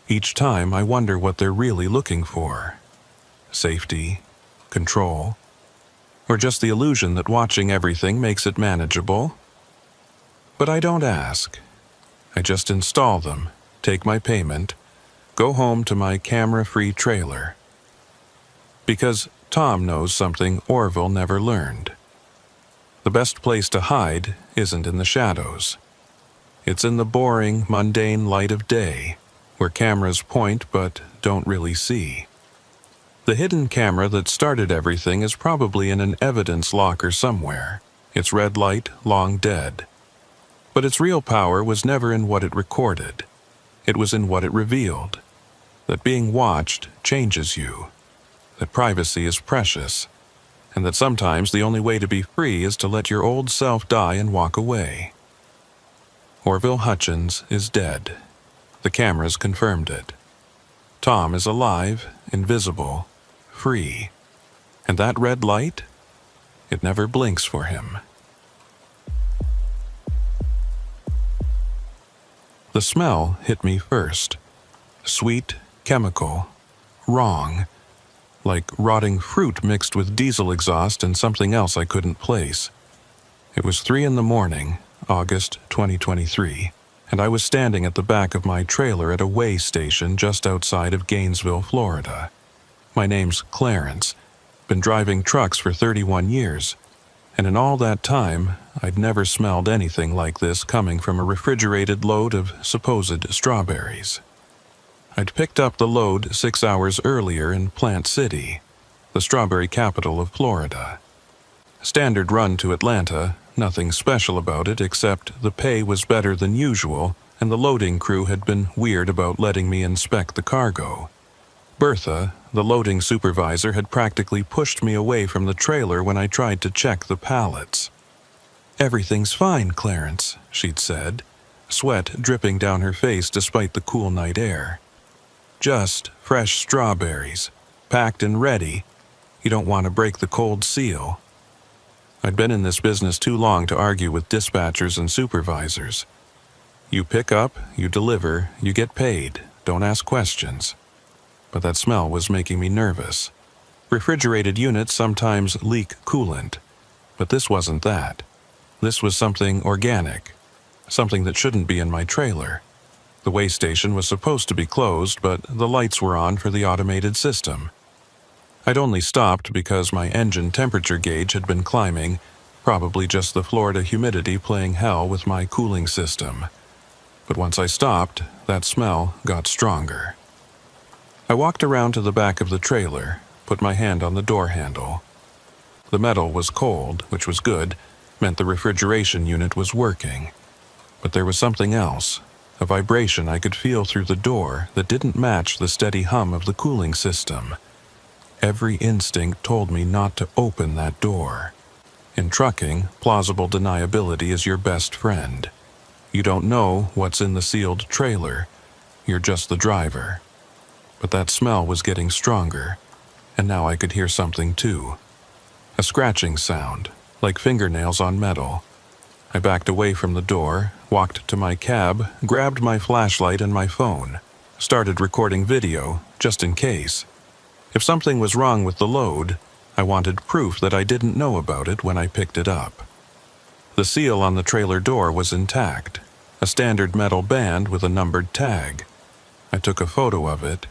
Each time I wonder what they're really looking for. Safety, control, or just the illusion that watching everything makes it manageable. But I don't ask. I just install them, take my payment, go home to my camera-free trailer. Because Tom knows something Orville never learned. The best place to hide isn't in the shadows. It's in the boring, mundane light of day, where cameras point but don't really see. The hidden camera that started everything is probably in an evidence locker somewhere, its red light long dead. But its real power was never in what it recorded. It was in what it revealed. That being watched changes you. That privacy is precious. And that sometimes the only way to be free is to let your old self die and walk away. Orville Hutchins is dead. The cameras confirmed it. Tom is alive, invisible, free. And that red light? It never blinks for him. The smell hit me first. Sweet, chemical, wrong. Like rotting fruit mixed with diesel exhaust and something else I couldn't place. It was 3 a.m, August 2023, and I was standing at the back of my trailer at a way station just outside of Gainesville, Florida. My name's Clarence. Been driving trucks for 31 years, and in all that time, I'd never smelled anything like this coming from a refrigerated load of supposed strawberries. I'd picked up the load 6 hours earlier in Plant City, the strawberry capital of Florida. Standard run to Atlanta, nothing special about it except the pay was better than usual and the loading crew had been weird about letting me inspect the cargo. Bertha, the loading supervisor, had practically pushed me away from the trailer when I tried to check the pallets. "Everything's fine, Clarence," she'd said, sweat dripping down her face despite the cool night air. "Just fresh strawberries, packed and ready. You don't want to break the cold seal." I'd been in this business too long to argue with dispatchers and supervisors. You pick up, you deliver, you get paid, don't ask questions. But that smell was making me nervous. Refrigerated units sometimes leak coolant, but this wasn't that. This was something organic, something that shouldn't be in my trailer. The weigh station was supposed to be closed, but the lights were on for the automated system. I'd only stopped because my engine temperature gauge had been climbing, probably just the Florida humidity playing hell with my cooling system. But once I stopped, that smell got stronger. I walked around to the back of the trailer, put my hand on the door handle. The metal was cold, which was good, meant the refrigeration unit was working. But there was something else. A vibration I could feel through the door that didn't match the steady hum of the cooling system. Every instinct told me not to open that door. In trucking, plausible deniability is your best friend. You don't know what's in the sealed trailer. You're just the driver. But that smell was getting stronger, and now I could hear something too. A scratching sound, like fingernails on metal. I backed away from the door, walked to my cab, grabbed my flashlight and my phone, started recording video, just in case. If something was wrong with the load, I wanted proof that I didn't know about it when I picked it up. The seal on the trailer door was intact, a standard metal band with a numbered tag. I took a photo of it,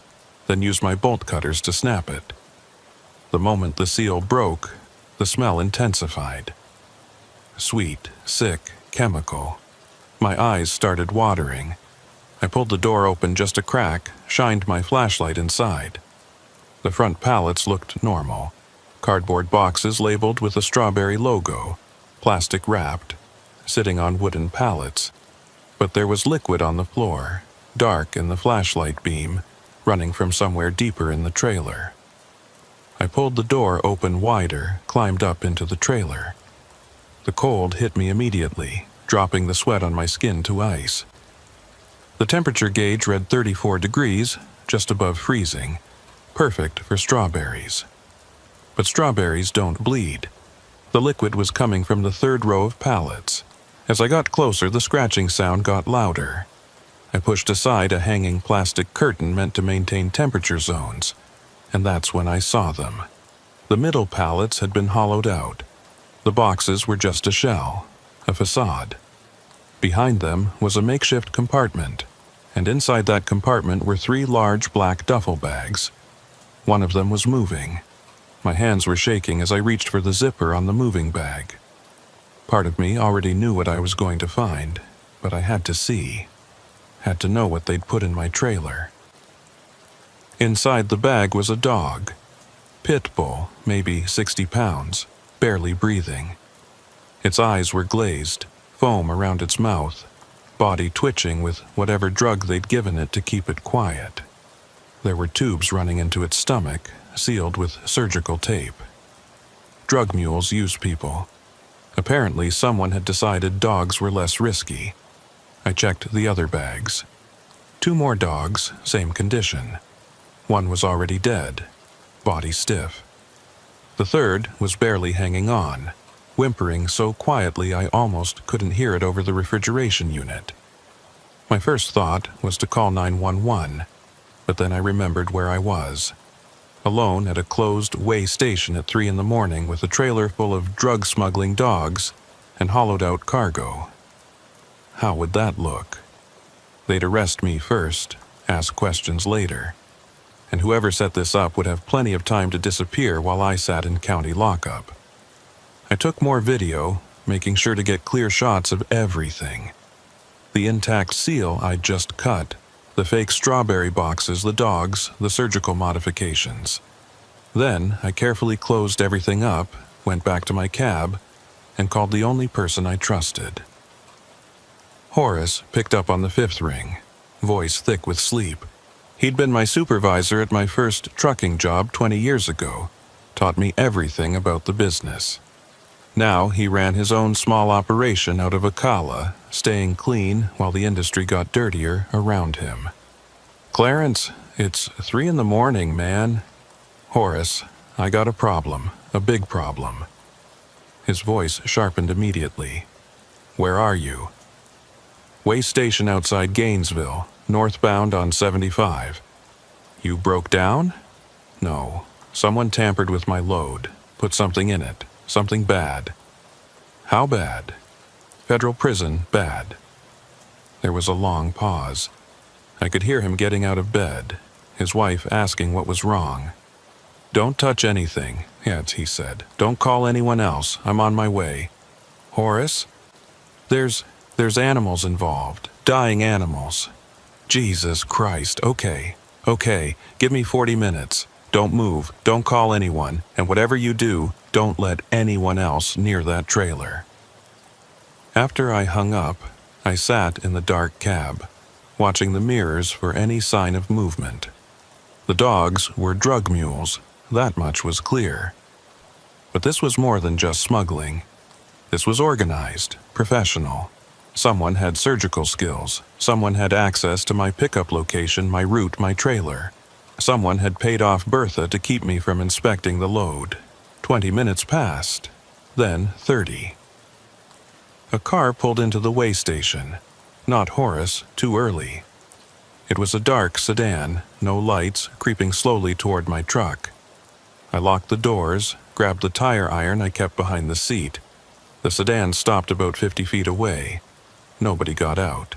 then used my bolt cutters to snap it. The moment the seal broke, the smell intensified. Sweet, sick, chemical. My eyes started watering. I pulled the door open just a crack, shined my flashlight inside. The front pallets looked normal. Cardboard boxes labeled with a strawberry logo, plastic wrapped, sitting on wooden pallets. But there was liquid on the floor, dark in the flashlight beam, running from somewhere deeper in the trailer. I pulled the door open wider, climbed up into the trailer. The cold hit me immediately, dropping the sweat on my skin to ice. The temperature gauge read 34 degrees, just above freezing, perfect for strawberries. But strawberries don't bleed. The liquid was coming from the third row of pallets. As I got closer, the scratching sound got louder. I pushed aside a hanging plastic curtain meant to maintain temperature zones, and that's when I saw them. The middle pallets had been hollowed out. The boxes were just a shell, a facade. Behind them was a makeshift compartment, and inside that compartment were 3 large black duffel bags. One of them was moving. My hands were shaking as I reached for the zipper on the moving bag. Part of me already knew what I was going to find, but I had to see. Had to know what they'd put in my trailer. Inside the bag was a dog. Pit bull, maybe 60 pounds, barely breathing. Its eyes were glazed, foam around its mouth, body twitching with whatever drug they'd given it to keep it quiet. There were tubes running into its stomach, sealed with surgical tape. Drug mules use people. Apparently, someone had decided dogs were less risky. I checked the other bags. 2 more dogs, same condition. One was already dead, body stiff. The third was barely hanging on, whimpering so quietly I almost couldn't hear it over the refrigeration unit. My first thought was to call 911, but then I remembered where I was. Alone at a closed way station at 3 in the morning with a trailer full of drug-smuggling dogs and hollowed-out cargo. How would that look? They'd arrest me first, ask questions later, and whoever set this up would have plenty of time to disappear while I sat in county lockup. I took more video, making sure to get clear shots of everything. The intact seal I'd just cut, the fake strawberry boxes, the dogs, the surgical modifications. Then I carefully closed everything up, went back to my cab, and called the only person I trusted. Horace picked up on the 5th ring, voice thick with sleep. He'd been my supervisor at my first trucking job 20 years ago, taught me everything about the business. Now he ran his own small operation out of Ocala, staying clean while the industry got dirtier around him. "Clarence, it's 3 in the morning, man." "Horace, I got a problem, a big problem." His voice sharpened immediately. "Where are you?" "Way station outside Gainesville, northbound on 75. "You broke down?" "No. Someone tampered with my load, put something in it, something bad." "How bad?" "Federal prison, bad." There was a long pause. I could hear him getting out of bed, his wife asking what was wrong. "Don't touch anything," he said. "Don't call anyone else. I'm on my way." "Horace?" There's animals involved, dying animals." "Jesus Christ, okay, give me 40 minutes. Don't move, don't call anyone, and whatever you do, don't let anyone else near that trailer." After I hung up, I sat in the dark cab, watching the mirrors for any sign of movement. The dogs were drug mules, that much was clear. But this was more than just smuggling. This was organized, professional. Someone had surgical skills. Someone had access to my pickup location, my route, my trailer. Someone had paid off Bertha to keep me from inspecting the load. 20 minutes passed, then 30. A car pulled into the way station. Not Horace, too early. It was a dark sedan, no lights, creeping slowly toward my truck. I locked the doors, grabbed the tire iron I kept behind the seat. The sedan stopped about 50 feet away. Nobody got out.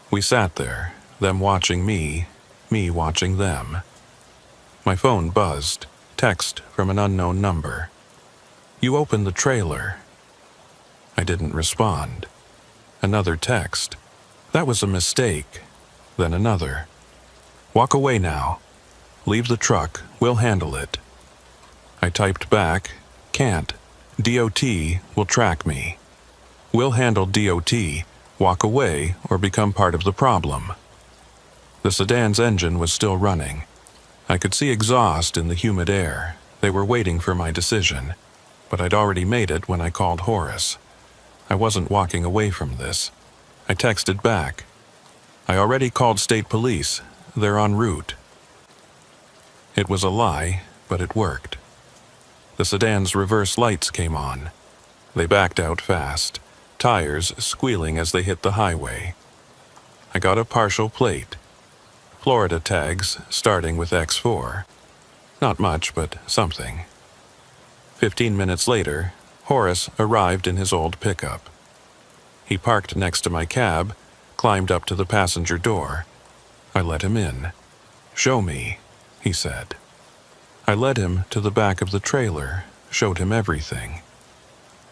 We sat there, them watching me watching them. My phone buzzed. Text from an unknown number. "You opened the trailer." I didn't respond. Another text. "That was a mistake." Then another. "Walk away now. Leave the truck. We'll handle it." I typed back, "Can't. DOT will track me. We'll handle DOT. Walk away or become part of the problem." The sedan's engine was still running. I could see exhaust in the humid air. They were waiting for my decision. But I'd already made it when I called Horace. I wasn't walking away from this. I texted back. "I already called state police. They're en route." It was a lie, but it worked. The sedan's reverse lights came on. They backed out fast, tires squealing as they hit the highway. I got a partial plate. Florida tags starting with X4. Not much, but something. 15 minutes later, Horace arrived in his old pickup. He parked next to my cab, climbed up to the passenger door. I let him in. "Show me," he said. I led him to the back of the trailer, showed him everything.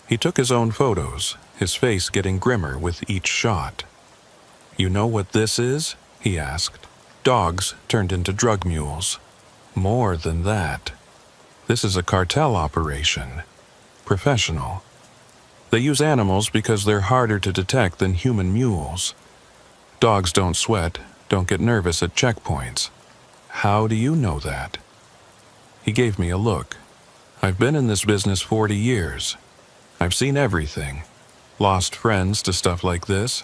He took his own photos, his face getting grimmer with each shot. "You know what this is?" he asked. "Dogs turned into drug mules. More than that. This is a cartel operation. Professional. They use animals because they're harder to detect than human mules. Dogs don't sweat, don't get nervous at checkpoints. How do you know that?" He gave me a look. "I've been in this business 40 years. I've seen everything. Lost friends to stuff like this.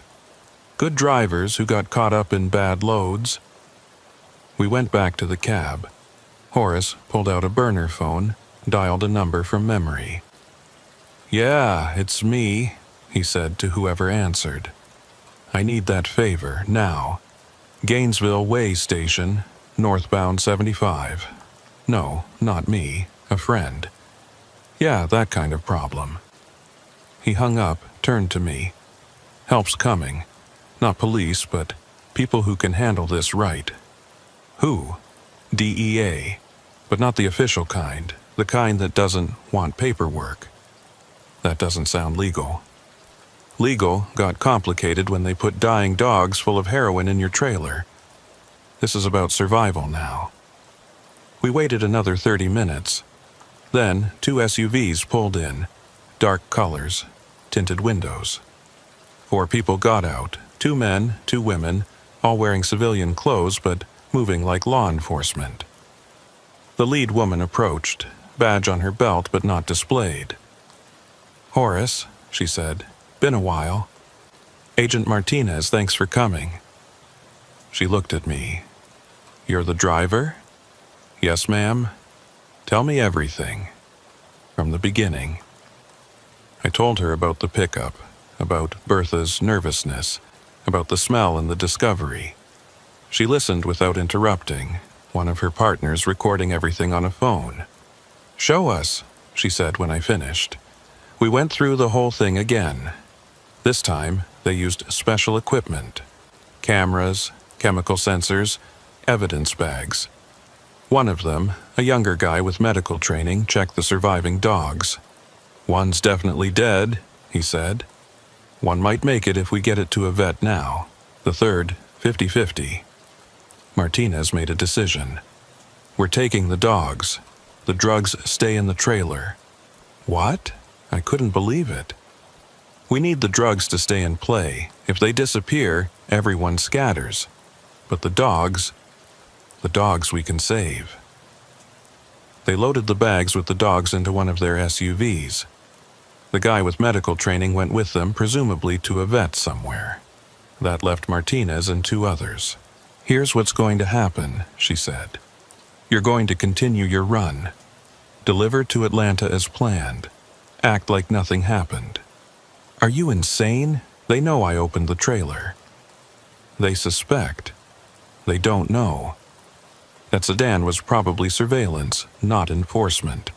Good drivers who got caught up in bad loads." We went back to the cab. Horace pulled out a burner phone, dialed a number from memory. "Yeah, it's me," he said to whoever answered. "I need that favor, now. Gainesville Way Station, northbound 75. No, not me, a friend. Yeah, that kind of problem." He hung up, turned to me. "Help's coming. Not police, but people who can handle this right." "Who?" "DEA. But not the official kind, the kind that doesn't want paperwork." That doesn't sound legal. Legal got complicated when they put dying dogs full of heroin in your trailer. This is about survival now. We waited another 30 minutes. Then 2 SUVs pulled in, dark colors, tinted windows. 4 people got out, 2 men, 2 women, all wearing civilian clothes but moving like law enforcement. The lead woman approached, badge on her belt but not displayed. "Horace," she said, "been a while. Agent Martinez, thanks for coming." She looked at me. "You're the driver?" "Yes, ma'am." "Tell me everything. From the beginning." I told her about the pickup, about Bertha's nervousness, about the smell and the discovery. She listened without interrupting, one of her partners recording everything on a phone. "Show us," she said when I finished. We went through the whole thing again. This time, they used special equipment. Cameras, chemical sensors, evidence bags. One of them, a younger guy with medical training, checked the surviving dogs. "One's definitely dead," he said. "One might make it if we get it to a vet now. The third, 50-50. Martinez made a decision. "We're taking the dogs. The drugs stay in the trailer." "What?" I couldn't believe it. "We need the drugs to stay in play. If they disappear, everyone scatters. But the dogs we can save." They loaded the bags with the dogs into one of their SUVs. The guy with medical training went with them, presumably to a vet somewhere. That left Martinez and 2 others. "Here's what's going to happen," she said. "You're going to continue your run. Deliver to Atlanta as planned. Act like nothing happened." "Are you insane? They know I opened the trailer." "They suspect. They don't know. That sedan was probably surveillance, not enforcement.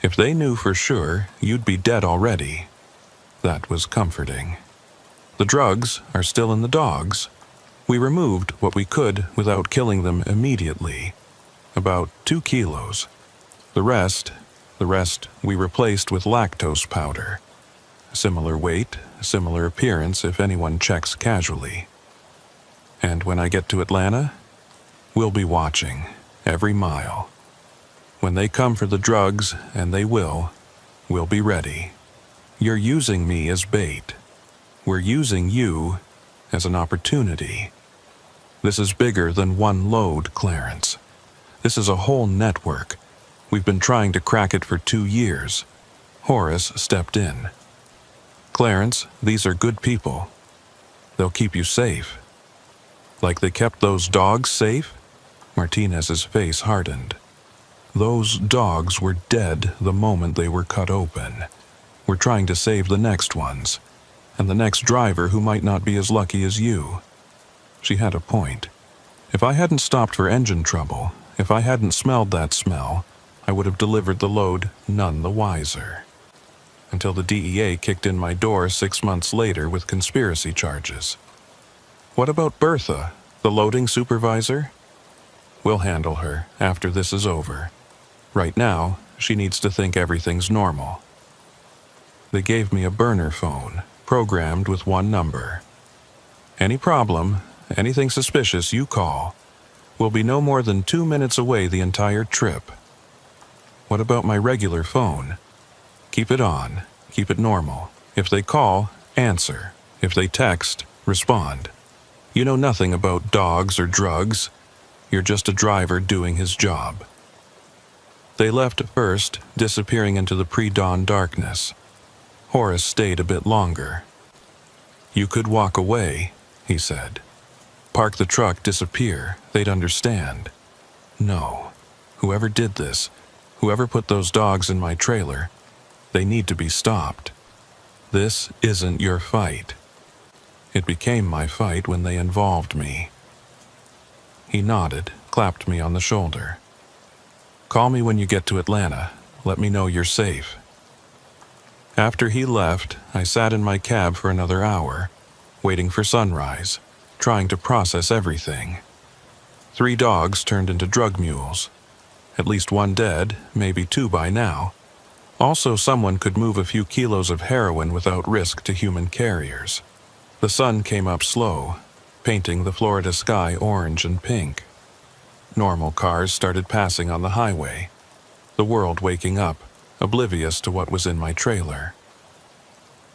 If they knew for sure, you'd be dead already. That was comforting. The drugs are still in the dogs. We removed what we could without killing them immediately. About 2 kilos. The rest we replaced with lactose powder. Similar weight, similar appearance if anyone checks casually. And when I get to Atlanta, we'll be watching every mile. When they come for the drugs, and they will, we'll be ready. You're using me as bait. We're using you as an opportunity. This is bigger than one load, Clarence. This is a whole network. We've been trying to crack it for 2 years. Horace stepped in. Clarence, these are good people. They'll keep you safe. Like they kept those dogs safe? Martinez's face hardened. Those dogs were dead the moment they were cut open. We're trying to save the next ones, and the next driver who might not be as lucky as you. She had a point. If I hadn't stopped for engine trouble, if I hadn't smelled that smell, I would have delivered the load none the wiser. Until the DEA kicked in my door 6 months later with conspiracy charges. What about Bertha, the loading supervisor? We'll handle her after this is over. Right now, she needs to think everything's normal. They gave me a burner phone, programmed with one number. Any problem, anything suspicious, you call. We'll be no more than 2 minutes away the entire trip. What about my regular phone? Keep it on. Keep it normal. If they call, answer. If they text, respond. You know nothing about dogs or drugs. You're just a driver doing his job. They left first, disappearing into the pre-dawn darkness. Horace stayed a bit longer. You could walk away, he said. Park the truck, disappear. They'd understand. No. Whoever did this, whoever put those dogs in my trailer, they need to be stopped. This isn't your fight. It became my fight when they involved me. He nodded, clapped me on the shoulder. Call me when you get to Atlanta. Let me know you're safe. After he left, I sat in my cab for another hour, waiting for sunrise, trying to process everything. 3 dogs turned into drug mules. At least 1 dead, maybe 2 by now. Also, someone could move a few kilos of heroin without risk to human carriers. The sun came up slow, painting the Florida sky orange and pink. Normal cars started passing on the highway, the world waking up, oblivious to what was in my trailer.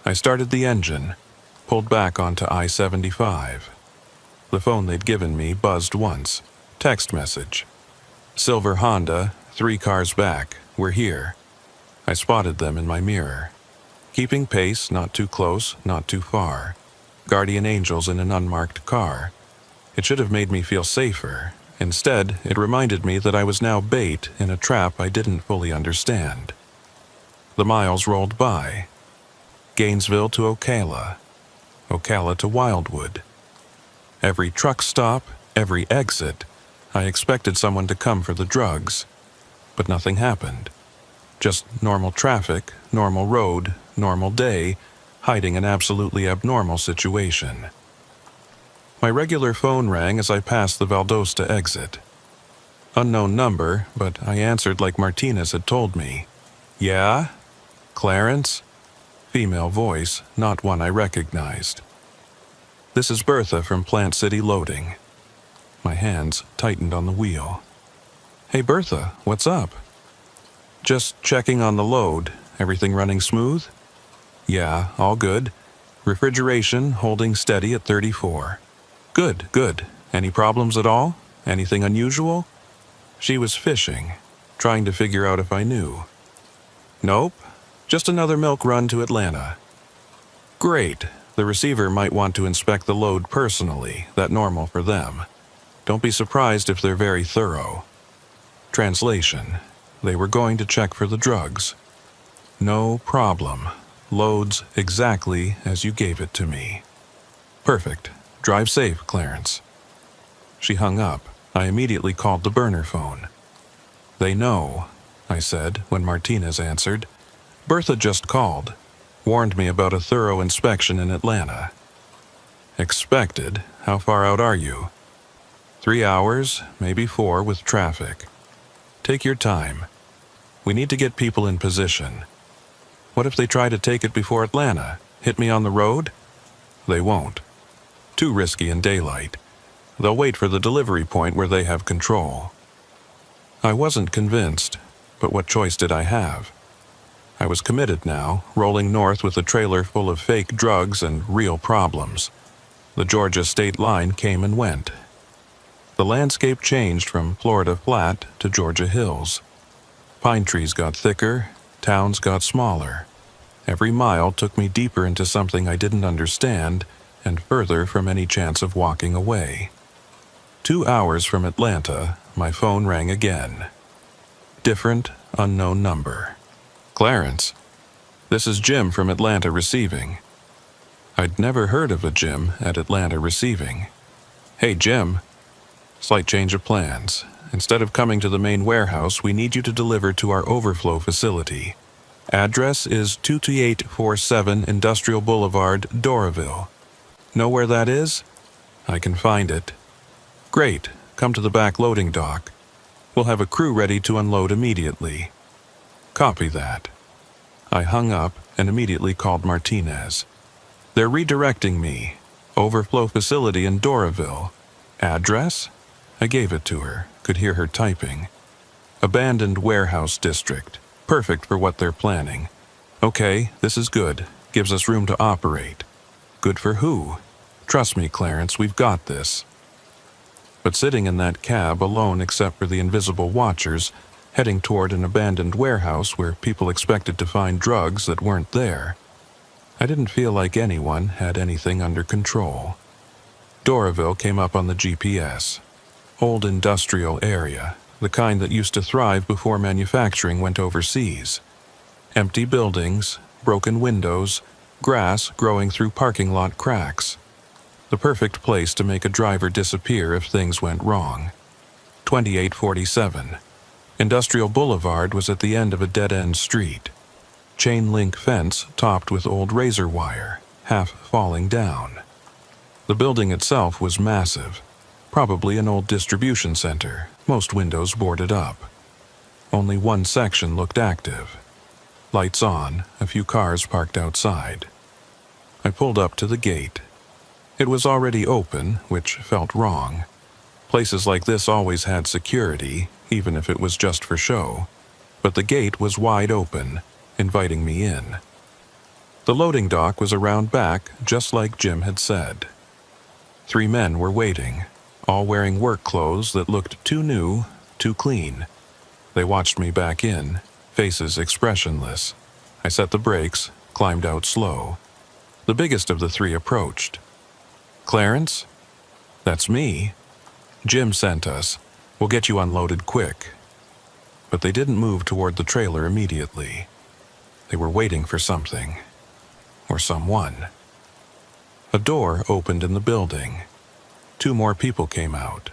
I started the engine, pulled back onto I-75. The phone they'd given me buzzed once. Text message. Silver Honda, 3 cars back, we're here. I spotted them in my mirror. Keeping pace, not too close, not too far. Guardian angels in an unmarked car. It should have made me feel safer. Instead, it reminded me that I was now bait in a trap I didn't fully understand. The miles rolled by. Gainesville to Ocala. Ocala to Wildwood. Every truck stop, every exit, I expected someone to come for the drugs. But nothing happened. Just normal traffic, normal road, normal day, hiding an absolutely abnormal situation. My regular phone rang as I passed the Valdosta exit. Unknown number, but I answered like Martinez had told me. Yeah? Clarence? Female voice, not one I recognized. This is Bertha from Plant City Loading. My hands tightened on the wheel. Hey Bertha, what's up? Just checking on the load. Everything running smooth? Yeah, all good. Refrigeration holding steady at 34. Good, good. Any problems at all? Anything unusual? She was fishing, trying to figure out if I knew. Nope. Just another milk run to Atlanta. Great. The receiver might want to inspect the load personally. That's normal for them. Don't be surprised if they're very thorough. Translation. They were going to check for the drugs. No problem. Loads exactly as you gave it to me. Perfect. Drive safe, Clarence. She hung up. I immediately called the burner phone. They know. I said when Martinez answered. "Bertha just called. Warned me about a thorough inspection in Atlanta." "Expected? How far out are you?" 3 hours, maybe 4 with traffic. Take your time. We need to get people in position. What if they try to take it before Atlanta? Hit me on the road? They won't. Too risky in daylight. They'll wait for the delivery point where they have control. I wasn't convinced, but what choice did I have? I was committed now, rolling north with a trailer full of fake drugs and real problems. The Georgia state line came and went. The landscape changed from Florida flat to Georgia hills. Pine trees got thicker, towns got smaller. Every mile took me deeper into something I didn't understand and further from any chance of walking away. 2 hours from Atlanta, my phone rang again. Different, unknown number. "Clarence, this is Jim from Atlanta Receiving." I'd never heard of a Jim at Atlanta Receiving. "Hey, Jim. Slight change of plans. Instead of coming to the main warehouse, we need you to deliver to our overflow facility. Address is 22847 Industrial Boulevard, Doraville. Know where that is? I can find it. Great. Come to the back loading dock. We'll have a crew ready to unload immediately." Copy that. I hung up and immediately called Martinez. "They're redirecting me. Overflow facility in Doraville. Address?" I gave it to her, could hear her typing. "Abandoned warehouse district. Perfect for what they're planning. Okay, this is good. Gives us room to operate. Good for who? Trust me, Clarence, we've got this." But sitting in that cab alone except for the invisible watchers, heading toward an abandoned warehouse where people expected to find drugs that weren't there, I didn't feel like anyone had anything under control. Doraville came up on the GPS. Old industrial area, the kind that used to thrive before manufacturing went overseas. Empty buildings, broken windows, grass growing through parking lot cracks. The perfect place to make a driver disappear if things went wrong. 2847. Industrial Boulevard was at the end of a dead-end street. Chain-link fence topped with old razor wire, half falling down. The building itself was massive, probably an old distribution center, most windows boarded up. Only one section looked active. Lights on, a few cars parked outside. I pulled up to the gate. It was already open, which felt wrong. Places like this always had security, even if it was just for show. But the gate was wide open, inviting me in. The loading dock was around back, just like Jim had said. 3 men were waiting, all wearing work clothes that looked too new, too clean. They watched me back in, faces expressionless. I set the brakes, climbed out slow. The biggest of the 3 approached. "Clarence? That's me. Jim sent us. We'll get you unloaded quick." But they didn't move toward the trailer immediately. They were waiting for something. Or someone. A door opened in the building. 2 more people came out.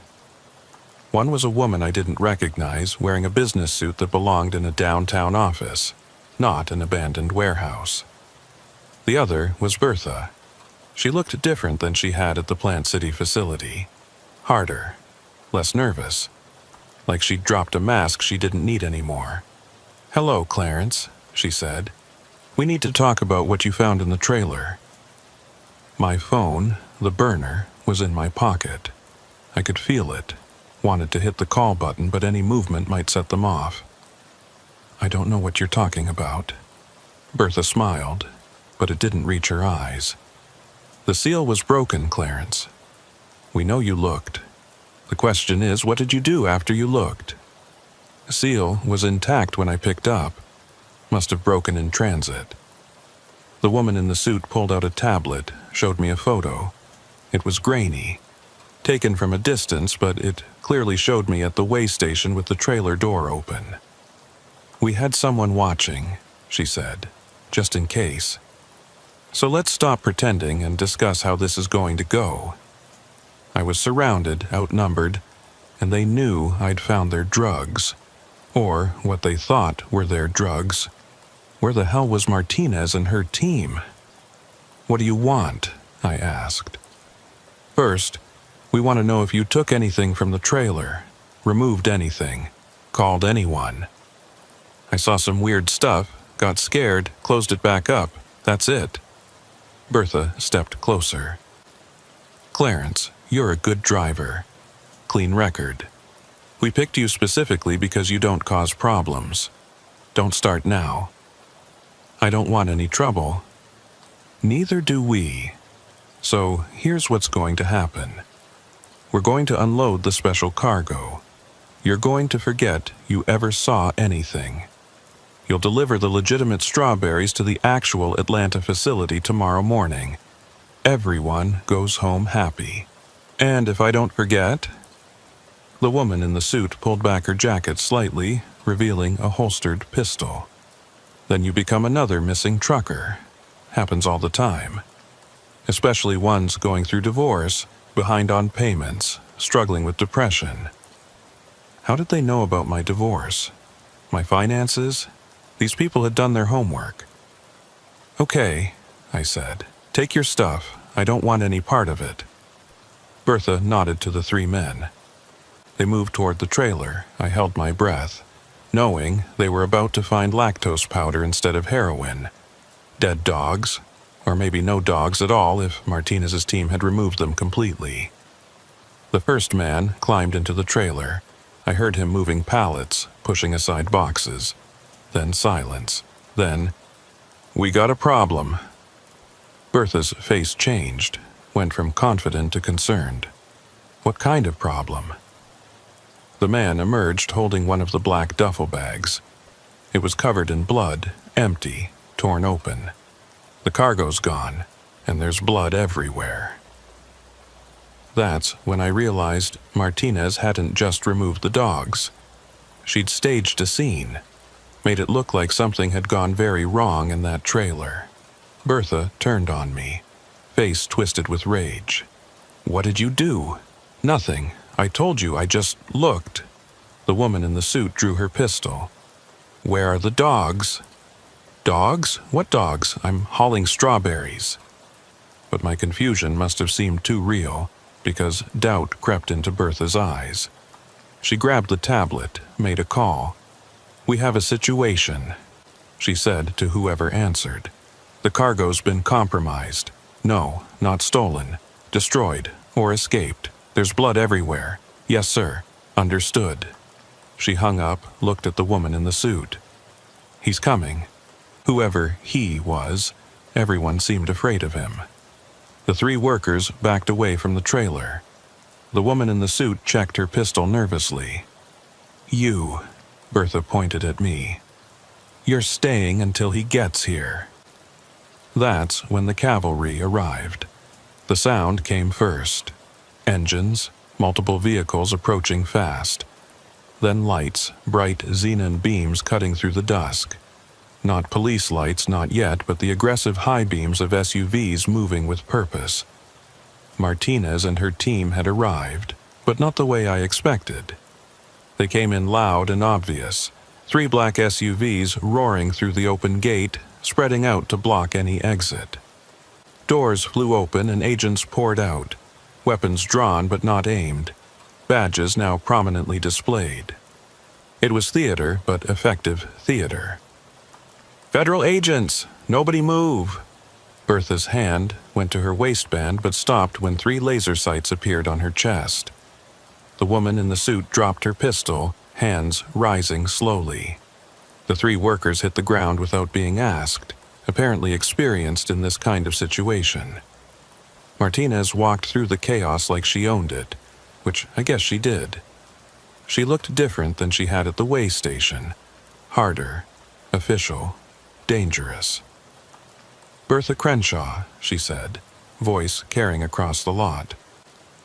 One was a woman I didn't recognize, wearing a business suit that belonged in a downtown office, not an abandoned warehouse. The other was Bertha. She looked different than she had at the Plant City facility. Harder. Less nervous. Like she'd dropped a mask she didn't need anymore. "Hello, Clarence," she said. "We need to talk about what you found in the trailer." My phone, the burner, was in my pocket. I could feel it. Wanted to hit the call button, but any movement might set them off. "I don't know what you're talking about." Bertha smiled, but it didn't reach her eyes. "The seal was broken, Clarence. We know you looked. The question is, what did you do after you looked? The seal was intact when I picked up. Must have broken in transit." The woman in the suit pulled out a tablet, showed me a photo. It was grainy, taken from a distance, but it clearly showed me at the way station with the trailer door open. "We had someone watching," she said, "just in case. So let's stop pretending and discuss how this is going to go." I was surrounded, outnumbered, and they knew I'd found their drugs. Or what they thought were their drugs. Where the hell was Martinez and her team? "What do you want?" I asked. "First, we want to know if you took anything from the trailer, removed anything, called anyone." "I saw some weird stuff, got scared, closed it back up. That's it." Bertha stepped closer. "Clarence, you're a good driver. Clean record. We picked you specifically because you don't cause problems. Don't start now." "I don't want any trouble." "Neither do we. So here's what's going to happen. We're going to unload the special cargo. You're going to forget you ever saw anything. You'll deliver the legitimate strawberries to the actual Atlanta facility tomorrow morning. Everyone goes home happy. And if I don't forget..." The woman in the suit pulled back her jacket slightly, revealing a holstered pistol. "Then you become another missing trucker. Happens all the time. Especially ones going through divorce, behind on payments, struggling with depression." How did they know about my divorce? My finances? These people had done their homework. "Okay," I said. "Take your stuff. I don't want any part of it." Bertha nodded to the three men. They moved toward the trailer. I held my breath, knowing they were about to find lactose powder instead of heroin. Dead dogs, or maybe no dogs at all if Martinez's team had removed them completely. The first man climbed into the trailer. I heard him moving pallets, pushing aside boxes. Then silence. Then, "We got a problem." Bertha's face changed, went from confident to concerned. "What kind of problem?" The man emerged holding one of the black duffel bags. It was covered in blood, empty, torn open. "The cargo's gone, and there's blood everywhere." That's when I realized Martinez hadn't just removed the dogs. She'd staged a scene, made it look like something had gone very wrong in that trailer. Bertha turned on me, face twisted with rage. "What did you do?" "Nothing. I told you I just looked." The woman in the suit drew her pistol. "Where are the dogs?" "Dogs? What dogs? I'm hauling strawberries." But my confusion must have seemed too real, because doubt crept into Bertha's eyes. She grabbed the tablet, made a call. "We have a situation," she said to whoever answered. "The cargo's been compromised. No, not stolen. Destroyed or escaped. There's blood everywhere. Yes, sir. Understood." She hung up, looked at the woman in the suit. "He's coming." Whoever he was, everyone seemed afraid of him. The three workers backed away from the trailer. The woman in the suit checked her pistol nervously. "You," Bertha pointed at me. "You're staying until he gets here." That's when the cavalry arrived. The sound came first. Engines, multiple vehicles approaching fast. Then lights, bright xenon beams cutting through the dusk. Not police lights, not yet, but the aggressive high beams of SUVs moving with purpose. Martinez and her team had arrived, but not the way I expected. They came in loud and obvious, 3 black SUVs roaring through the open gate, spreading out to block any exit. Doors flew open and agents poured out, weapons drawn but not aimed, badges now prominently displayed. It was theater, but effective theater. "Federal agents! Nobody move!" Bertha's hand went to her waistband but stopped when 3 laser sights appeared on her chest. The woman in the suit dropped her pistol, hands rising slowly. The 3 workers hit the ground without being asked, apparently experienced in this kind of situation. Martinez walked through the chaos like she owned it, which I guess she did. She looked different than she had at the way station. Harder, official, dangerous. "Bertha Crenshaw," she said, voice carrying across the lot.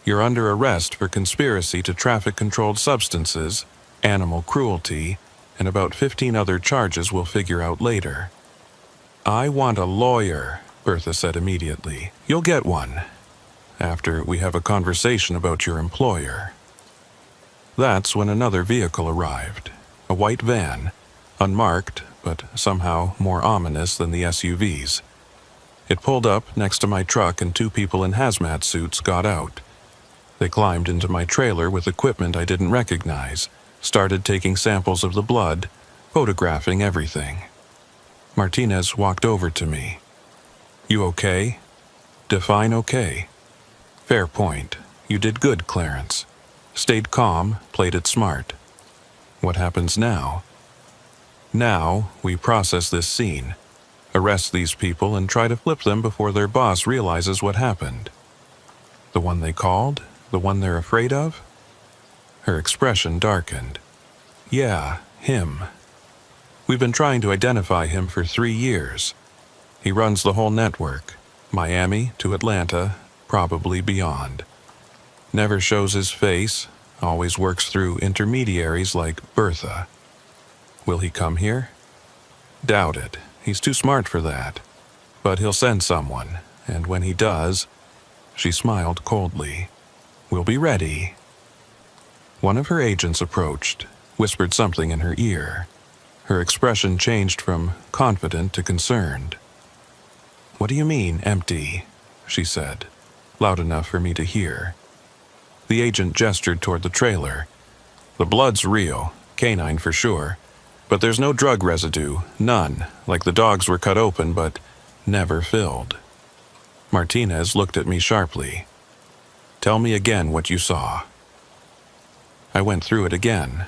"You're under arrest for conspiracy to traffic controlled substances, animal cruelty, and about 15 other charges we'll figure out later." "I want a lawyer," Bertha said immediately. "You'll get one. After we have a conversation about your employer." That's when another vehicle arrived. A white van, unmarked, but somehow more ominous than the SUVs. It pulled up next to my truck and two people in hazmat suits got out. They climbed into my trailer with equipment I didn't recognize, started taking samples of the blood, photographing everything. Martinez walked over to me. "You okay?" "Define okay." "Fair point. You did good, Clarence. Stayed calm, played it smart. What happens now?" "Now, we process this scene, arrest these people and try to flip them before their boss realizes what happened." "The one they called? The one they're afraid of?" Her expression darkened. "Yeah, him. We've been trying to identify him for 3 years. He runs the whole network, Miami to Atlanta, probably beyond. Never shows his face, always works through intermediaries like Bertha. Will he come here?" "Doubt it. He's too smart for that. But he'll send someone, and when he does," she smiled coldly, "we'll be ready." One of her agents approached, whispered something in her ear. Her expression changed from confident to concerned. "What do you mean, empty?" she said, loud enough for me to hear. The agent gestured toward the trailer. "The blood's real, canine for sure, but there's no drug residue, none, like the dogs were cut open but never filled." Martinez looked at me sharply. "Tell me again what you saw." I went through it again.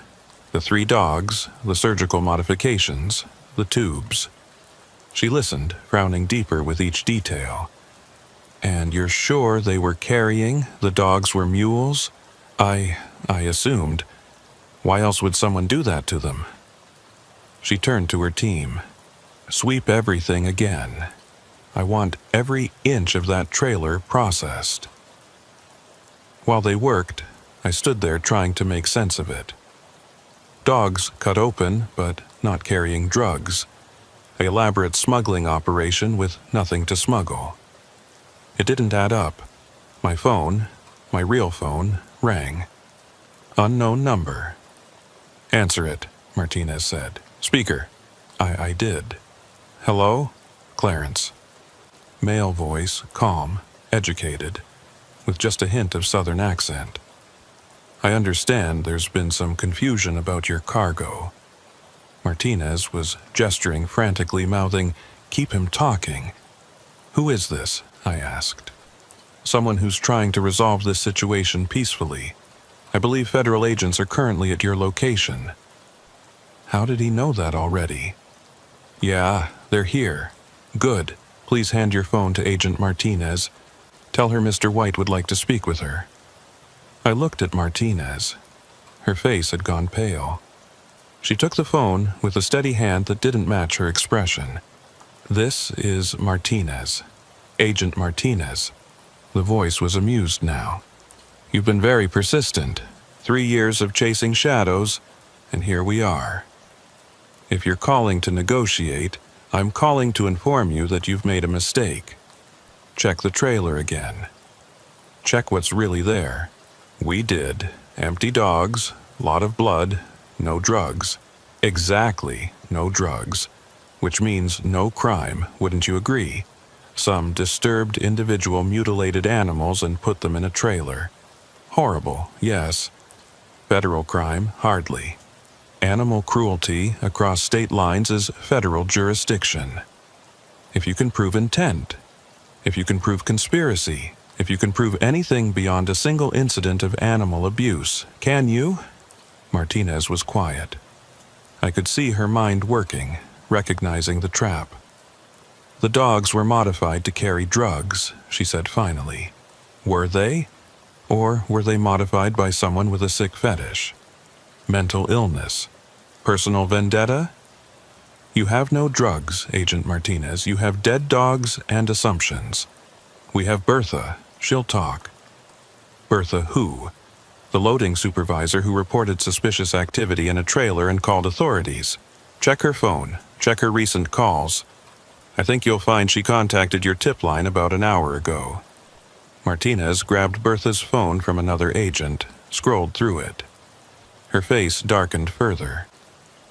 The 3 dogs, the surgical modifications, the tubes. She listened, frowning deeper with each detail. "And you're sure they were carrying, the dogs were mules?" I assumed. Why else would someone do that to them?" She turned to her team. "Sweep everything again. I want every inch of that trailer processed." While they worked, I stood there trying to make sense of it. Dogs cut open, but not carrying drugs. An elaborate smuggling operation with nothing to smuggle. It didn't add up. My phone, my real phone, rang. Unknown number. "Answer it," Martinez said. "Speaker." I did. "Hello? Clarence." Male voice, calm, educated, with just a hint of southern accent. "I understand there's been some confusion about your cargo." Martinez was gesturing frantically, mouthing, "Keep him talking." "Who is this?" I asked. "Someone who's trying to resolve this situation peacefully. I believe federal agents are currently at your location." How did he know that already? "Yeah, they're here." "Good. Please hand your phone to Agent Martinez. Tell her Mr. White would like to speak with her." I looked at Martinez. Her face had gone pale. She took the phone with a steady hand that didn't match her expression. "This is Martinez. Agent Martinez." The voice was amused now. "You've been very persistent. 3 years of chasing shadows, and here we are. If you're calling to negotiate, I'm calling to inform you that you've made a mistake. Check the trailer again. Check what's really there. We did. Empty dogs, lot of blood, no drugs. Exactly, no drugs. Which means no crime, wouldn't you agree? Some disturbed individual mutilated animals and put them in a trailer. Horrible, yes. Federal crime, hardly. Animal cruelty across state lines is federal jurisdiction. If you can prove intent, if you can prove conspiracy, if you can prove anything beyond a single incident of animal abuse, can you?" Martinez was quiet. I could see her mind working, recognizing the trap. "The dogs were modified to carry drugs," she said finally. "Were they? Or were they modified by someone with a sick fetish? Mental illness? Personal vendetta? You have no drugs, Agent Martinez. You have dead dogs and assumptions. We have Bertha. She'll talk." "Bertha who?" "The loading supervisor who reported suspicious activity in a trailer and called authorities. Check her phone. Check her recent calls. I think you'll find she contacted your tip line about an hour ago." Martinez grabbed Bertha's phone from another agent, scrolled through it. Her face darkened further.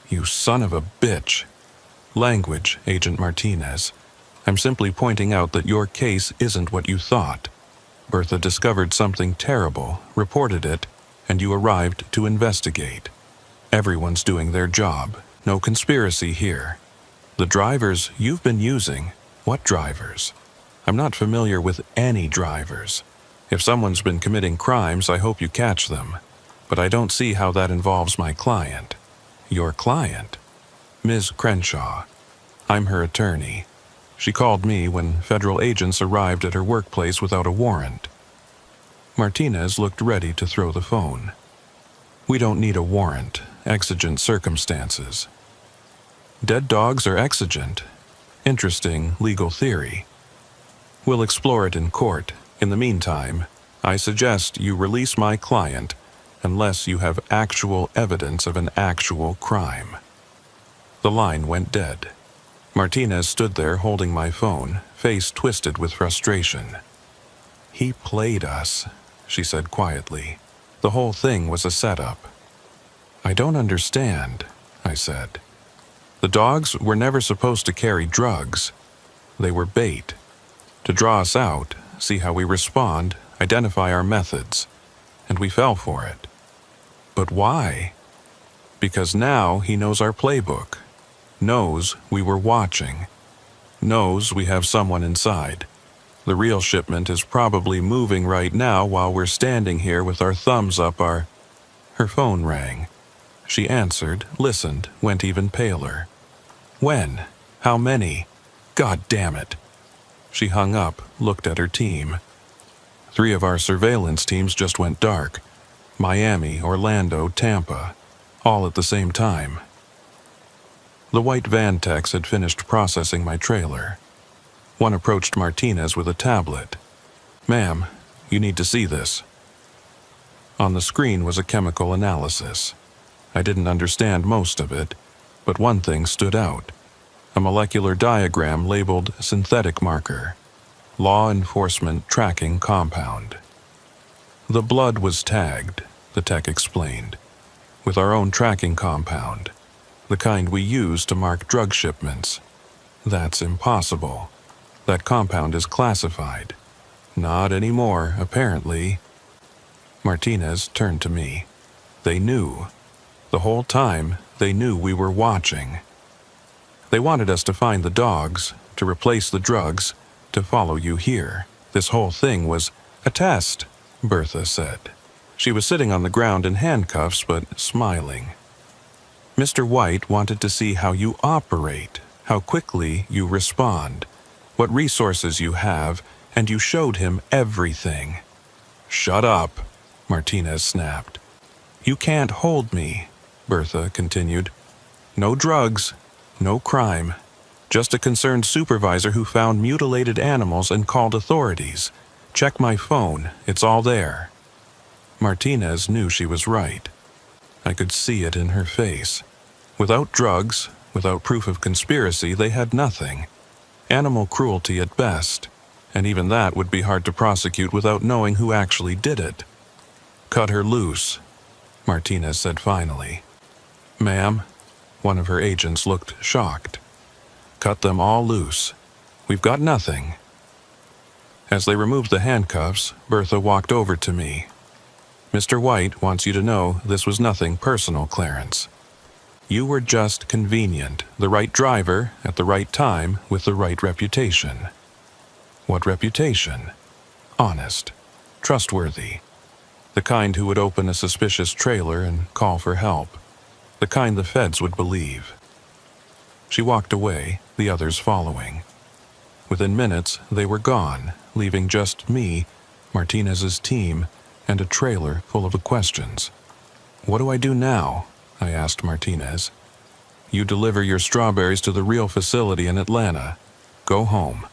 You son of a bitch. Language, Agent Martinez. I'm simply pointing out that your case isn't what you thought. Bertha discovered something terrible, reported it, and you arrived to investigate. Everyone's doing their job. No conspiracy here. The drivers you've been using, what drivers? I'm not familiar with any drivers. If someone's been committing crimes, I hope you catch them. But I don't see how that involves my client. Your client? Ms. Crenshaw. I'm her attorney. She called me when federal agents arrived at her workplace without a warrant. Martinez looked ready to throw the phone. We don't need a warrant. Exigent circumstances. Dead dogs are exigent. Interesting legal theory. We'll explore it in court. In the meantime, I suggest you release my client unless you have actual evidence of an actual crime. The line went dead. Martinez stood there holding my phone, face twisted with frustration. He played us, she said quietly. The whole thing was a setup. I don't understand, I said. The dogs were never supposed to carry drugs. They were bait. To draw us out, see how we respond, identify our methods. And we fell for it. But why? Because now he knows our playbook. Knows we were watching. Knows we have someone inside. The real shipment is probably moving right now while we're standing here with our thumbs up our... Her phone rang. She answered, listened, went even paler. When? How many? God damn it. She hung up, looked at her team. 3 of our surveillance teams just went dark. Miami, Orlando, Tampa. All at the same time. The white van techs had finished processing my trailer. One approached Martinez with a tablet. Ma'am, you need to see this. On the screen was a chemical analysis. I didn't understand most of it, but one thing stood out. A molecular diagram labeled synthetic marker. Law enforcement tracking compound. The blood was tagged, the tech explained, with our own tracking compound. The kind we use to mark drug shipments. That's impossible. That compound is classified. Not anymore, apparently. Martinez turned to me. They knew. The whole time, they knew we were watching. They wanted us to find the dogs, to replace the drugs, to follow you here. This whole thing was a test, Bertha said. She was sitting on the ground in handcuffs, but smiling. Mr. White wanted to see how you operate, how quickly you respond, what resources you have, and you showed him everything. Shut up, Martinez snapped. You can't hold me, Bertha continued. No drugs, no crime, just a concerned supervisor who found mutilated animals and called authorities. Check my phone, it's all there. Martinez knew she was right. I could see it in her face. Without drugs, without proof of conspiracy, they had nothing. Animal cruelty at best, and even that would be hard to prosecute without knowing who actually did it. Cut her loose, Martinez said finally. Ma'am, one of her agents looked shocked. Cut them all loose. We've got nothing. As they removed the handcuffs, Bertha walked over to me. Mr. White wants you to know this was nothing personal, Clarence. You were just convenient, the right driver, at the right time, with the right reputation. What reputation? Honest. Trustworthy. The kind who would open a suspicious trailer and call for help. The kind the feds would believe. She walked away, the others following. Within minutes, they were gone, leaving just me, Martinez's team, and a trailer full of questions. What do I do now? I asked Martinez. You deliver your strawberries to the real facility in Atlanta. Go home.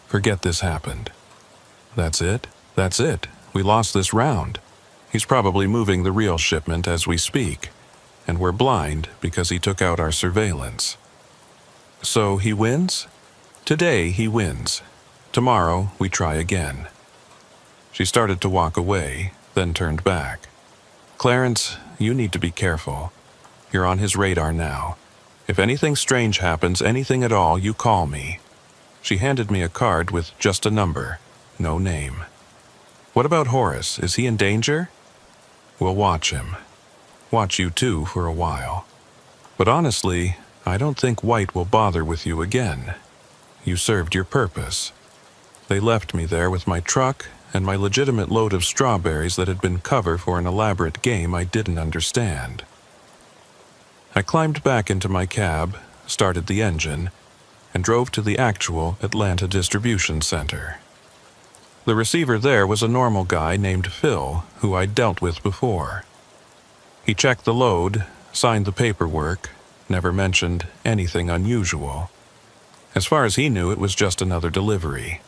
Forget this happened. That's it? That's it. We lost this round. He's probably moving the real shipment as we speak, and we're blind because he took out our surveillance. So he wins? Today he wins. Tomorrow we try again. She started to walk away, then turned back. Clarence, you need to be careful. You're on his radar now. If anything strange happens, anything at all, you call me." She handed me a card with just a number, no name. "What about Horace? Is he in danger?" "We'll watch him. Watch you too for a while. But honestly, I don't think White will bother with you again. You served your purpose." They left me there with my truck and my legitimate load of strawberries that had been cover for an elaborate game I didn't understand. I climbed back into my cab, started the engine, and drove to the actual Atlanta distribution center. The receiver there was a normal guy named Phil, who I'd dealt with before. He checked the load, signed the paperwork, never mentioned anything unusual. As far as he knew, it was just another delivery.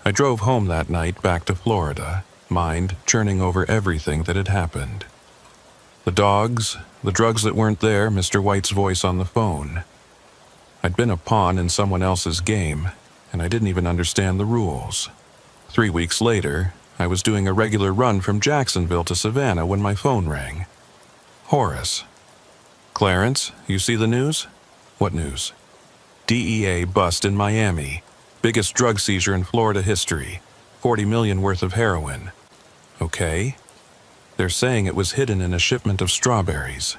I drove home that night back to Florida, mind churning over everything that had happened. The dogs, the drugs that weren't there, Mr. White's voice on the phone. I'd been a pawn in someone else's game, and I didn't even understand the rules. 3 weeks later, I was doing a regular run from Jacksonville to Savannah when my phone rang. Horace. "Clarence, you see the news?" "What news?" "DEA bust in Miami. Biggest drug seizure in Florida history. 40 million worth of heroin." "Okay." "They're saying it was hidden in a shipment of strawberries."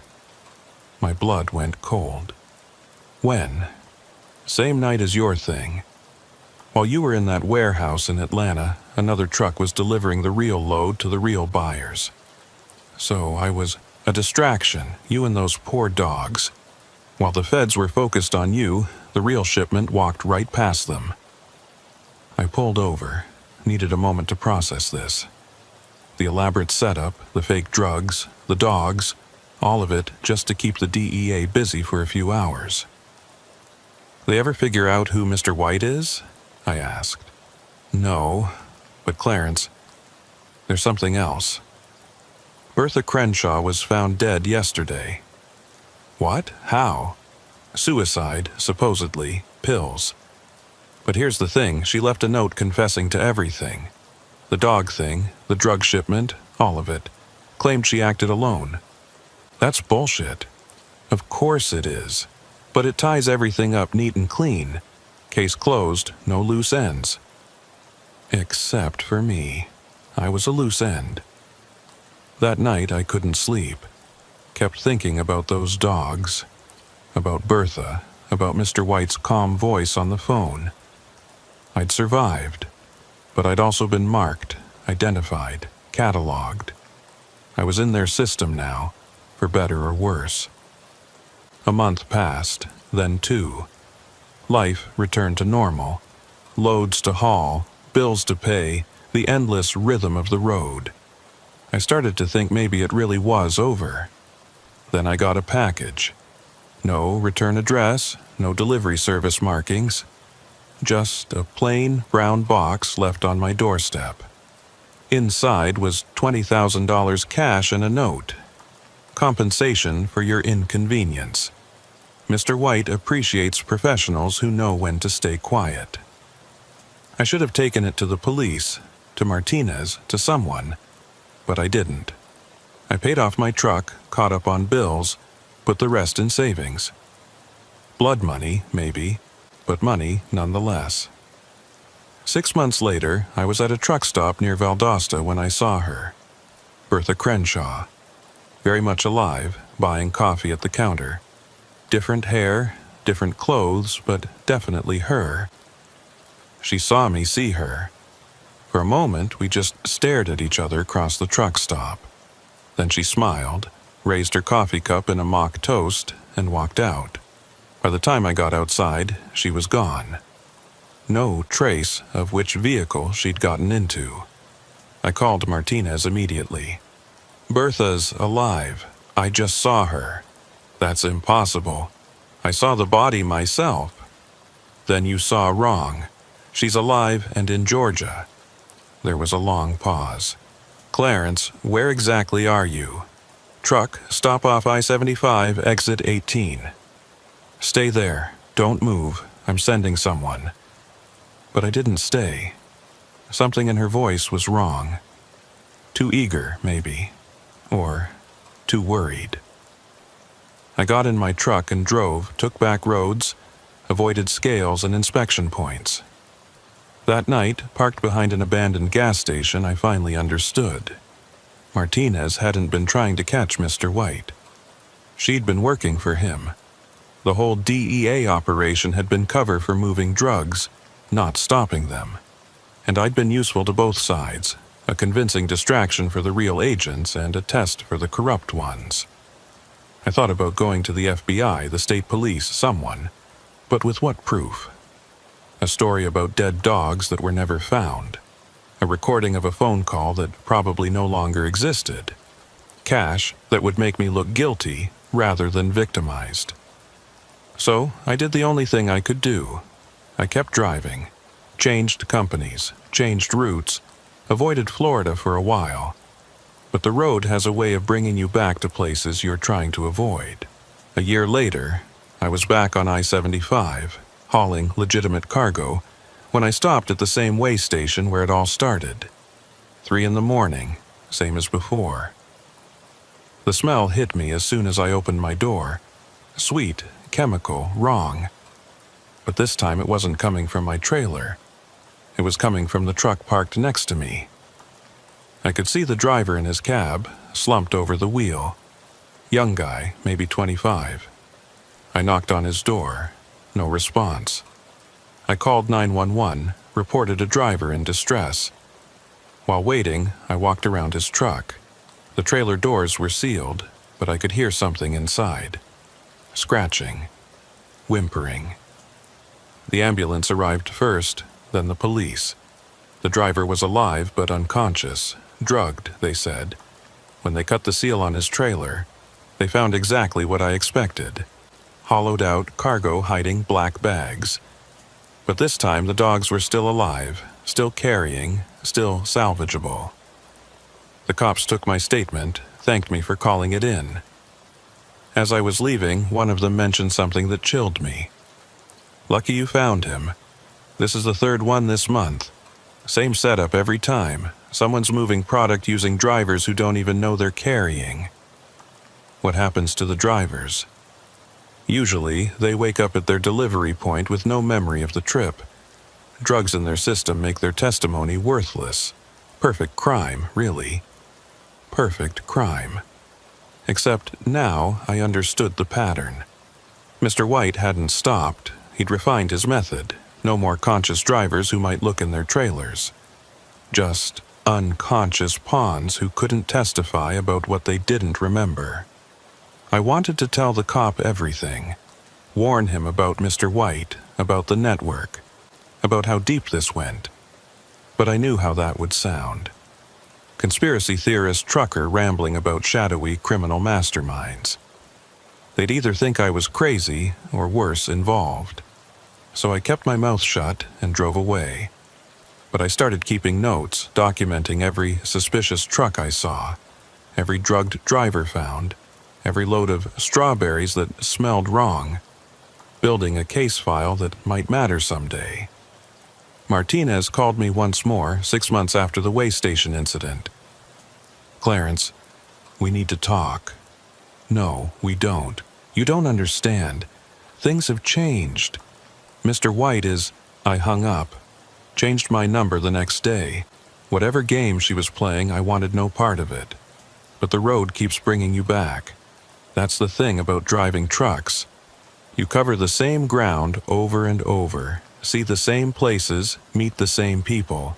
My blood went cold. "When?" "Same night as your thing. While you were in that warehouse in Atlanta, another truck was delivering the real load to the real buyers. So I was a distraction, you and those poor dogs. While the feds were focused on you, the real shipment walked right past them." I pulled over, needed a moment to process this. The elaborate setup, the fake drugs, the dogs, all of it just to keep the DEA busy for a few hours. "They ever figure out who Mr. White is?" I asked. "No, but Clarence, there's something else. Bertha Crenshaw was found dead yesterday." "What? How?" "Suicide, supposedly, pills. But here's the thing, she left a note confessing to everything. The dog thing, the drug shipment, all of it. Claimed she acted alone." "That's bullshit." "Of course it is. But it ties everything up neat and clean. Case closed, no loose ends." Except for me. I was a loose end. That night I couldn't sleep. Kept thinking about those dogs. About Bertha. About Mr. White's calm voice on the phone. I'd survived. But I'd also been marked, identified, cataloged. I was in their system now, for better or worse. A month passed, then 2. Life returned to normal. Loads to haul, bills to pay, the endless rhythm of the road. I started to think maybe it really was over. Then I got a package. No return address, no delivery service markings. Just a plain brown box left on my doorstep. Inside was $20,000 cash and a note. Compensation for your inconvenience. Mr. White appreciates professionals who know when to stay quiet. I should have taken it to the police, to Martinez, to someone, but I didn't. I paid off my truck, caught up on bills, put the rest in savings. Blood money, maybe, but money nonetheless. 6 months later, I was at a truck stop near Valdosta when I saw her. Bertha Crenshaw. Very much alive, buying coffee at the counter. Different hair, different clothes, but definitely her. She saw me see her. For a moment, we just stared at each other across the truck stop. Then she smiled, raised her coffee cup in a mock toast, and walked out. By the time I got outside, she was gone. No trace of which vehicle she'd gotten into. I called Martinez immediately. "Bertha's alive. I just saw her." "That's impossible. I saw the body myself." "Then you saw wrong. She's alive and in Georgia." There was a long pause. "Clarence, where exactly are you?" "Truck, stop off I-75, exit 18. "Stay there. Don't move. I'm sending someone." But I didn't stay. Something in her voice was wrong. Too eager, maybe. Or too worried. I got in my truck and drove, took back roads, avoided scales and inspection points. That night, parked behind an abandoned gas station, I finally understood. Martinez hadn't been trying to catch Mr. White. She'd been working for him. The whole DEA operation had been cover for moving drugs, not stopping them. And I'd been useful to both sides, a convincing distraction for the real agents and a test for the corrupt ones. I thought about going to the FBI, the state police, someone, but with what proof? A story about dead dogs that were never found. A recording of a phone call that probably no longer existed. Cash that would make me look guilty rather than victimized. So I did the only thing I could do. I kept driving, changed companies, changed routes, avoided Florida for a while. But the road has a way of bringing you back to places you're trying to avoid. A year later, I was back on I-75, hauling legitimate cargo, when I stopped at the same way station where it all started. 3 a.m, same as before. The smell hit me as soon as I opened my door. Sweet, chemical, wrong. But this time it wasn't coming from my trailer. It was coming from the truck parked next to me. I could see the driver in his cab, slumped over the wheel. Young guy, maybe 25. I knocked on his door. No response. I called 911, reported a driver in distress. While waiting, I walked around his truck. The trailer doors were sealed, but I could hear something inside. Scratching. Whimpering. The ambulance arrived first, then the police. The driver was alive but unconscious, drugged, they said. When they cut the seal on his trailer, they found exactly what I expected. Hollowed out cargo hiding black bags. But this time the dogs were still alive, still carrying, still salvageable. The cops took my statement, thanked me for calling it in. As I was leaving, one of them mentioned something that chilled me. Lucky you found him. This is the 3rd one this month. Same setup every time. Someone's moving product using drivers who don't even know they're carrying. What happens to the drivers? Usually, they wake up at their delivery point with no memory of the trip. Drugs in their system make their testimony worthless. Perfect crime, really. Perfect crime. Except now I understood the pattern. Mr. White hadn't stopped. He'd refined his method. No more conscious drivers who might look in their trailers. Just unconscious pawns who couldn't testify about what they didn't remember. I wanted to tell the cop everything. Warn him about Mr. White, about the network, about how deep this went. But I knew how that would sound. Conspiracy theorist trucker rambling about shadowy criminal masterminds. They'd either think I was crazy or worse, involved. So I kept my mouth shut and drove away. But I started keeping notes, documenting every suspicious truck I saw, every drugged driver found, every load of strawberries that smelled wrong, building a case file that might matter someday. Martinez called me once more, 6 months after the way station incident. Clarence, we need to talk. No, we don't. You don't understand. Things have changed. Mr. White is... I hung up. Changed my number the next day. Whatever game she was playing, I wanted no part of it. But the road keeps bringing you back. That's the thing about driving trucks. You cover the same ground over and over, see the same places, meet the same people.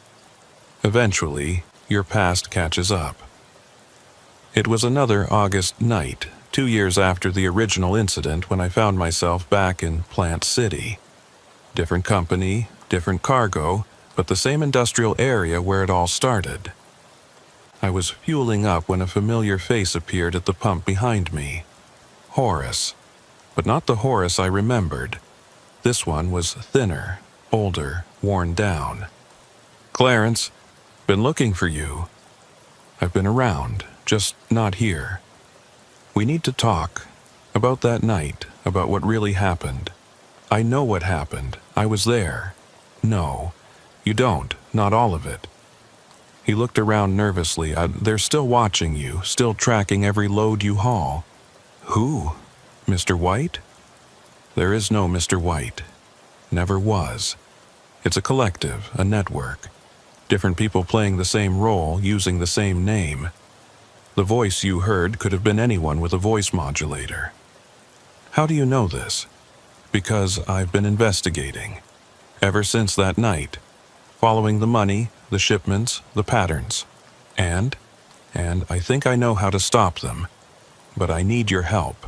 Eventually, your past catches up. It was another August night, 2 years after the original incident, when I found myself back in Plant City. Different company, different cargo, but the same industrial area where it all started. I was fueling up when a familiar face appeared at the pump behind me. Horace. But not the Horace I remembered. This one was thinner, older, worn down. Clarence, been looking for you. I've been around, just not here. We need to talk. About that night, about what really happened. I know what happened. I was there. No, you don't, not all of it. He looked around nervously. They're still watching you, still tracking every load you haul. Who? Mr. White? There is no Mr. White. Never was. It's a collective, a network. Different people playing the same role, using the same name. The voice you heard could have been anyone with a voice modulator. How do you know this? Because I've been investigating. Ever since that night. Following the money, the shipments, the patterns. And I think I know how to stop them. But I need your help.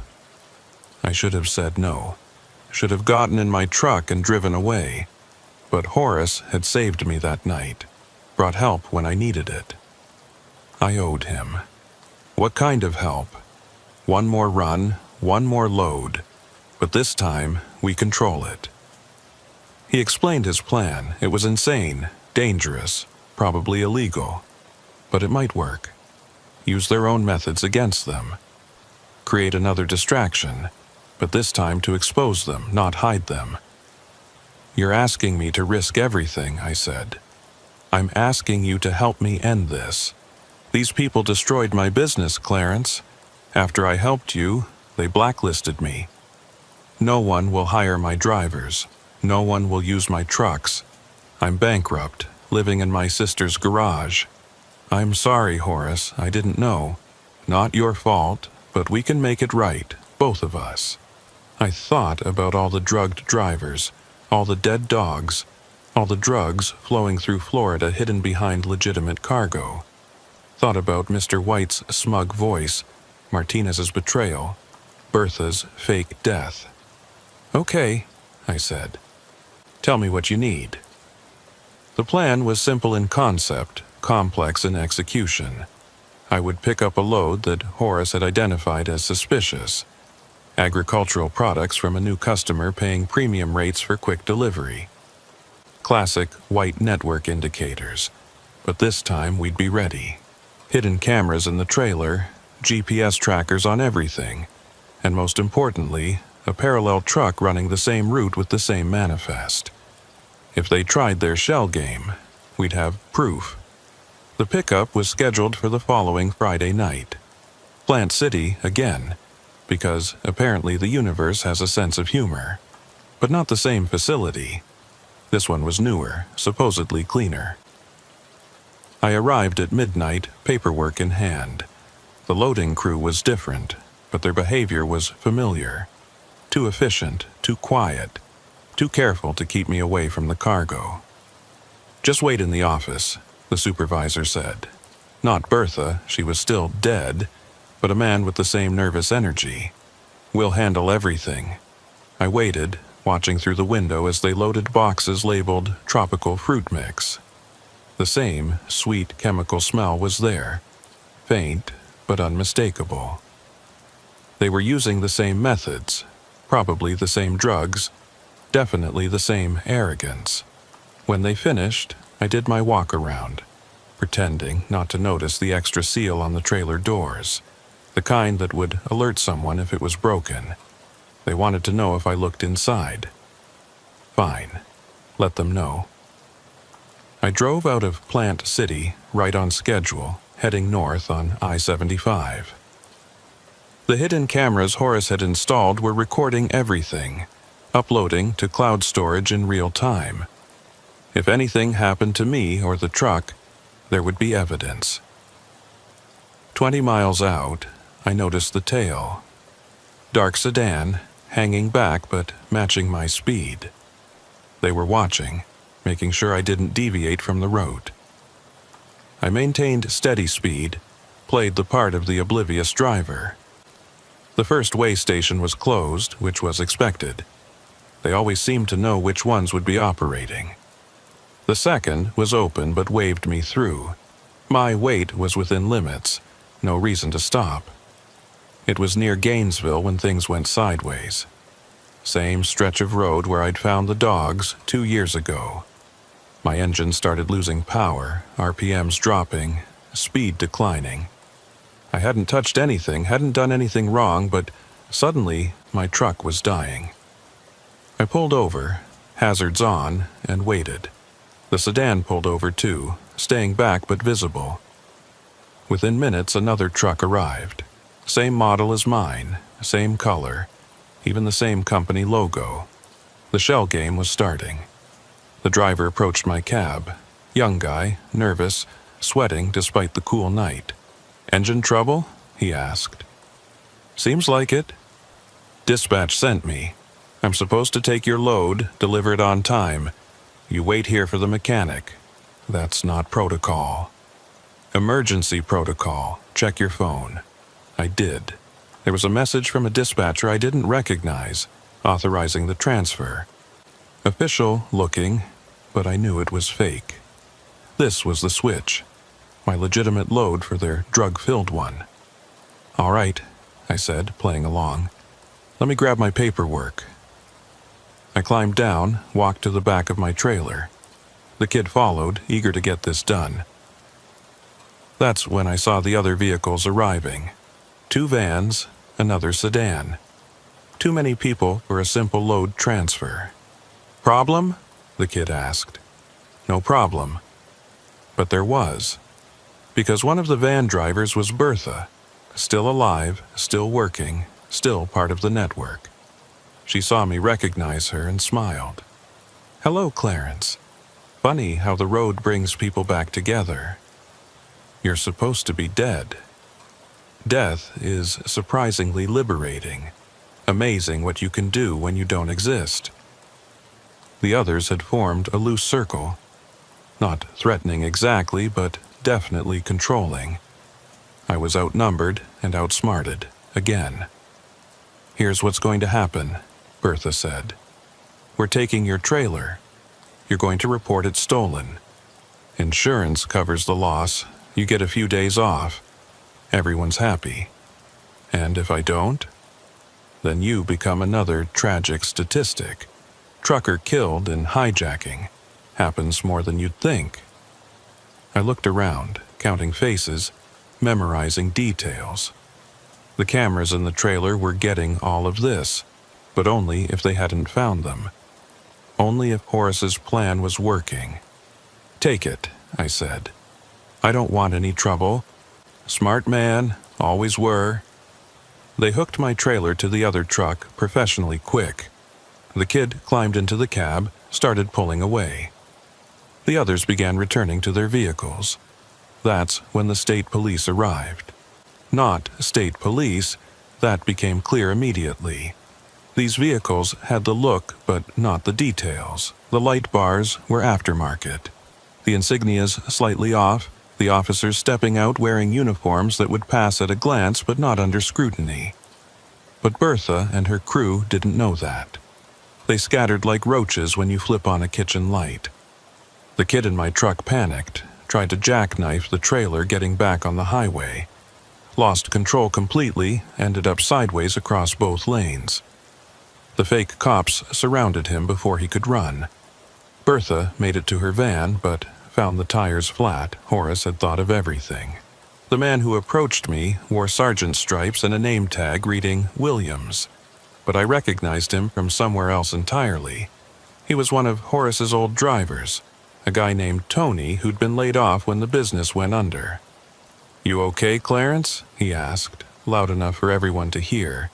I should have said no. Should have gotten in my truck and driven away. But Horace had saved me that night. Brought help when I needed it. I owed him. What kind of help? One more run, one more load. But this time, we control it. He explained his plan. It was insane, dangerous, probably illegal. But it might work. Use their own methods against them. Create another distraction, but this time to expose them, not hide them. You're asking me to risk everything, I said. I'm asking you to help me end this. These people destroyed my business, Clarence. After I helped you, they blacklisted me. No one will hire my drivers. No one will use my trucks. I'm bankrupt, living in my sister's garage. I'm sorry, Horace, I didn't know. Not your fault, but we can make it right, both of us. I thought about all the drugged drivers, all the dead dogs, all the drugs flowing through Florida hidden behind legitimate cargo. Thought about Mr. White's smug voice, Martinez's betrayal, Bertha's fake death. Okay, I said. Tell me what you need. The plan was simple in concept, complex in execution. I would pick up a load that Horace had identified as suspicious. Agricultural products from a new customer paying premium rates for quick delivery. Classic white network indicators. But this time we'd be ready. Hidden cameras in the trailer, GPS trackers on everything, and most importantly, a parallel truck running the same route with the same manifest. If they tried their shell game, we'd have proof. The pickup was scheduled for the following Friday night. Plant City again, because apparently the universe has a sense of humor. But not the same facility. This one was newer, supposedly cleaner. I arrived at midnight, paperwork in hand. The loading crew was different, but their behavior was familiar. Too efficient, too quiet, too careful to keep me away from the cargo. Just wait in the office, the supervisor said. Not Bertha, she was still dead, but a man with the same nervous energy. We'll handle everything. I waited, watching through the window as they loaded boxes labeled tropical fruit mix. The same sweet chemical smell was there, faint but unmistakable. They were using the same methods, probably the same drugs, definitely the same arrogance. When they finished, I did my walk around, pretending not to notice the extra seal on the trailer doors, the kind that would alert someone if it was broken. They wanted to know if I looked inside. Fine, let them know. I drove out of Plant City, right on schedule, heading north on I-75. The hidden cameras Horace had installed were recording everything, uploading to cloud storage in real time. If anything happened to me or the truck, there would be evidence. 20 miles out, I noticed the tail. Dark sedan, hanging back but matching my speed. They were watching, making sure I didn't deviate from the road. I maintained steady speed, played the part of the oblivious driver. The first way station was closed, which was expected. They always seemed to know which ones would be operating. The second was open but waved me through. My weight was within limits, no reason to stop. It was near Gainesville when things went sideways. Same stretch of road where I'd found the dogs 2 years ago. My engine started losing power, RPMs dropping, speed declining. I hadn't touched anything, hadn't done anything wrong, but suddenly my truck was dying. I pulled over, hazards on, and waited. The sedan pulled over too, staying back but visible. Within minutes, another truck arrived. Same model as mine, same color, even the same company logo. The shell game was starting. The driver approached my cab. Young guy, nervous, sweating despite the cool night. "Engine trouble?" he asked. "Seems like it. Dispatch sent me. I'm supposed to take your load, deliver it on time. You wait here for the mechanic. That's not protocol." "Emergency protocol. Check your phone." I did. There was a message from a dispatcher I didn't recognize, authorizing the transfer. Official looking, but I knew it was fake. This was the switch. My legitimate load for their drug-filled one. "All right," I said, playing along. "Let me grab my paperwork." I climbed down, walked to the back of my trailer. The kid followed, eager to get this done. That's when I saw the other vehicles arriving. 2 vans, another sedan. Too many people for a simple load transfer. "Problem?" the kid asked. "No problem." But there was. Because one of the van drivers was Bertha, still alive, still working, still part of the network. She saw me recognize her and smiled. "Hello, Clarence. Funny how the road brings people back together. You're supposed to be dead." Death is surprisingly liberating. Amazing what you can do when you don't exist. The others had formed a loose circle. Not threatening exactly, but definitely controlling. I was outnumbered and outsmarted, again. "Here's what's going to happen," Bertha said. "We're taking your trailer. You're going to report it stolen. Insurance covers the loss. You get a few days off. Everyone's happy. And if I don't, then you become another tragic statistic. Trucker killed in hijacking. Happens more than you'd think." I looked around, counting faces, memorizing details. The cameras in the trailer were getting all of this, but only if they hadn't found them. Only if Horace's plan was working. "Take it," I said. "I don't want any trouble. Smart man, always were." They hooked my trailer to the other truck professionally quick. The kid climbed into the cab, started pulling away. The others began returning to their vehicles. That's when the state police arrived. Not state police, that became clear immediately. These vehicles had the look, but not the details. The light bars were aftermarket. The insignias slightly off, the officers stepping out wearing uniforms that would pass at a glance but not under scrutiny. But Bertha and her crew didn't know that. They scattered like roaches when you flip on a kitchen light. The kid in my truck panicked, tried to jackknife the trailer getting back on the highway. Lost control completely, ended up sideways across both lanes. The fake cops surrounded him before he could run. Bertha made it to her van, but found the tires flat. Horace had thought of everything. The man who approached me wore sergeant stripes and a name tag reading Williams, but I recognized him from somewhere else entirely. He was one of Horace's old drivers, a guy named Tony who'd been laid off when the business went under. "You okay, Clarence?" he asked, loud enough for everyone to hear,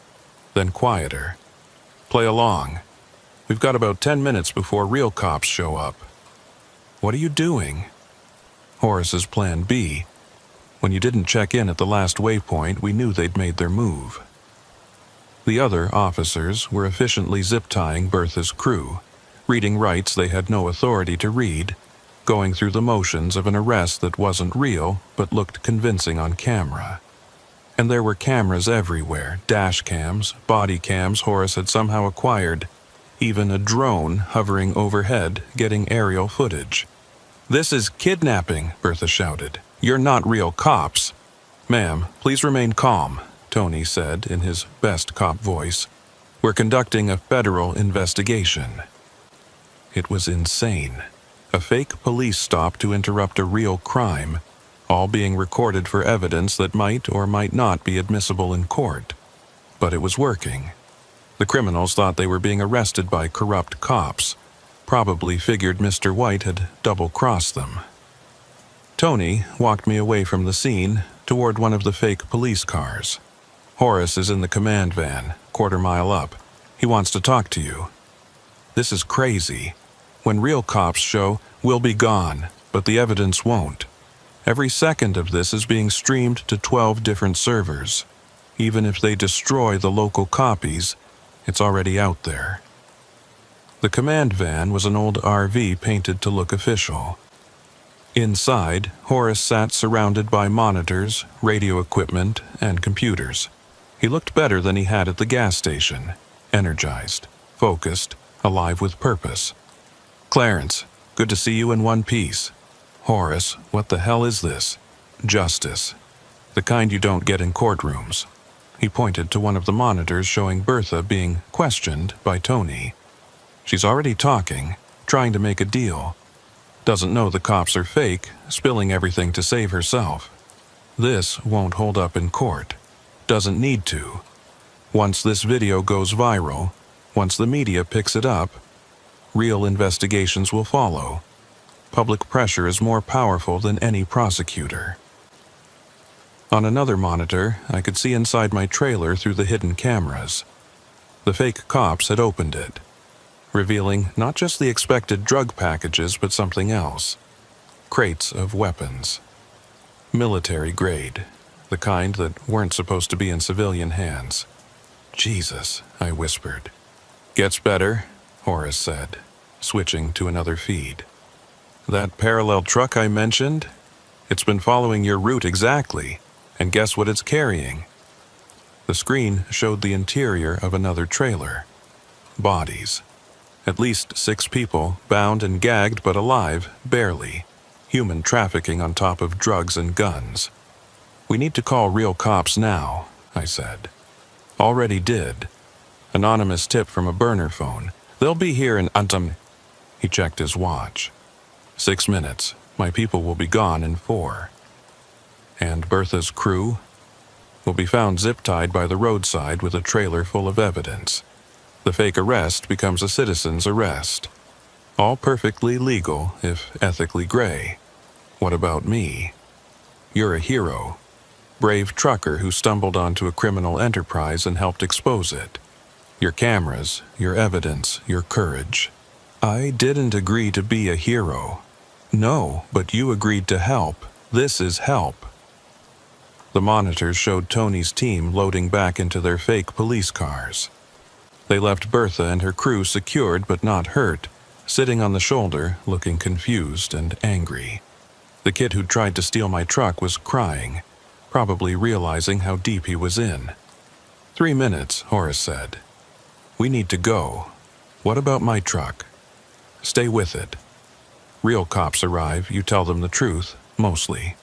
then quieter. "Play along. We've got about 10 minutes before real cops show up." "What are you doing?" "Horace's plan B. When you didn't check in at the last waypoint, we knew they'd made their move." The other officers were efficiently zip-tying Bertha's crew, reading rights they had no authority to read, going through the motions of an arrest that wasn't real but looked convincing on camera. And there were cameras everywhere, dash cams, body cams Horace had somehow acquired, even a drone hovering overhead getting aerial footage. "This is kidnapping," Bertha shouted. "You're not real cops." "Ma'am, please remain calm," Tony said in his best cop voice. "We're conducting a federal investigation." It was insane. A fake police stop to interrupt a real crime, all being recorded for evidence that might or might not be admissible in court. But it was working. The criminals thought they were being arrested by corrupt cops, probably figured Mr. White had double-crossed them. Tony walked me away from the scene toward one of the fake police cars. Horace is in the command van, quarter mile up, He wants to talk to you. This is crazy. When real cops show, we'll be gone, but the evidence won't. Every second of this is being streamed to 12 different servers. Even if they destroy the local copies, it's already out there. The command van was an old RV painted to look official. Inside, Horace sat surrounded by monitors, radio equipment, and computers. He looked better than he had at the gas station, energized, focused, alive with purpose. "Clarence, good to see you in one piece." "Horace, what the hell is this?" "Justice. The kind you don't get in courtrooms." He pointed to one of the monitors showing Bertha being questioned by Tony. She's already talking, trying to make a deal. Doesn't know the cops are fake, spilling everything to save herself. This won't hold up in court. Doesn't need to. Once this video goes viral, once the media picks it up, real investigations will follow. Public pressure is more powerful than any prosecutor. On another monitor, I could see inside my trailer through the hidden cameras. The fake cops had opened it, revealing not just the expected drug packages but something else. Crates of weapons. Military grade, the kind that weren't supposed to be in civilian hands. "Jesus," I whispered. "Gets better," Horace said, switching to another feed. "That parallel truck I mentioned? It's been following your route exactly, and guess what it's carrying?" The screen showed the interior of another trailer. Bodies. At least 6 people, bound and gagged but alive, barely. Human trafficking on top of drugs and guns. "We need to call real cops now," I said. "Already did. Anonymous tip from a burner phone. They'll be here in He checked his watch. 6 minutes. My people will be gone in 4. And Bertha's crew will be found zip-tied by the roadside with a trailer full of evidence. The fake arrest becomes a citizen's arrest. All perfectly legal, if ethically gray. What about me? You're a hero. Brave trucker who stumbled onto a criminal enterprise and helped expose it. Your cameras, your evidence, your courage. I didn't agree to be a hero. No, but you agreed to help. This is help. The monitors showed Tony's team loading back into their fake police cars. They left Bertha and her crew secured but not hurt, sitting on the shoulder, looking confused and angry. The kid who tried to steal my truck was crying, probably realizing how deep he was in. 3 minutes, Horace said. "We need to go. What about my truck? Stay with it. Real cops arrive, you tell them the truth, mostly.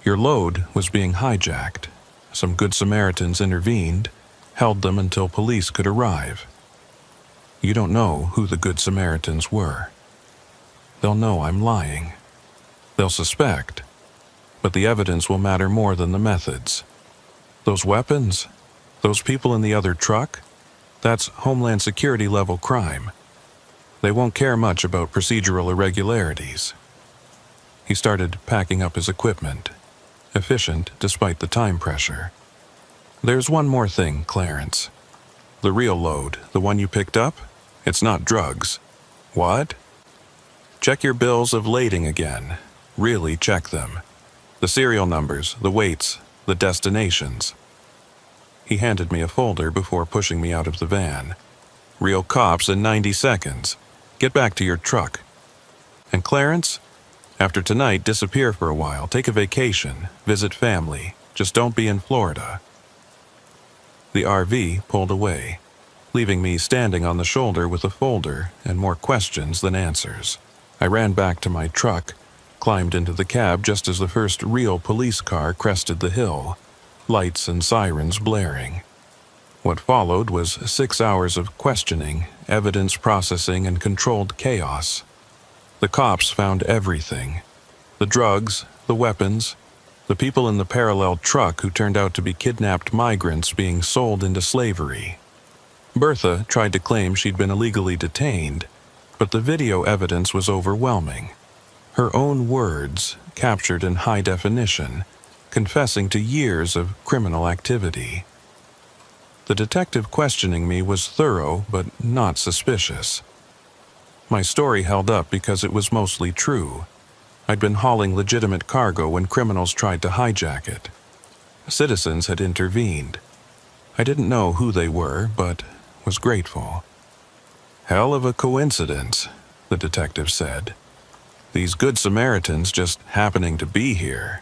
Your load was being hijacked. Some good Samaritans intervened, held them until police could arrive. You don't know who the good Samaritans were. They'll know I'm lying. They'll suspect, but the evidence will matter more than the methods. Those weapons, those people in the other truck, that's Homeland Security level crime. They won't care much about procedural irregularities." He started packing up his equipment, efficient despite the time pressure. "There's one more thing, Clarence. The real load, the one you picked up, it's not drugs." "What?" "Check your bills of lading again. Really check them. The serial numbers, the weights, the destinations." He handed me a folder before pushing me out of the van. "Real cops in 90 seconds. Get back to your truck. And Clarence, after tonight, disappear for a while. Take a vacation. Visit family. Just don't be in Florida." The RV pulled away, leaving me standing on the shoulder with a folder and more questions than answers. I ran back to my truck, climbed into the cab just as the first real police car crested the hill, lights and sirens blaring. What followed was 6 hours of questioning, evidence processing, and controlled chaos. The cops found everything. The drugs, the weapons, the people in the parallel truck who turned out to be kidnapped migrants being sold into slavery. Bertha tried to claim she'd been illegally detained, but the video evidence was overwhelming. Her own words, captured in high definition, confessing to years of criminal activity. The detective questioning me was thorough but not suspicious. My story held up because it was mostly true. I'd been hauling legitimate cargo when criminals tried to hijack it. Citizens had intervened. I didn't know who they were, but was grateful. "Hell of a coincidence," the detective said. "These good Samaritans just happening to be here.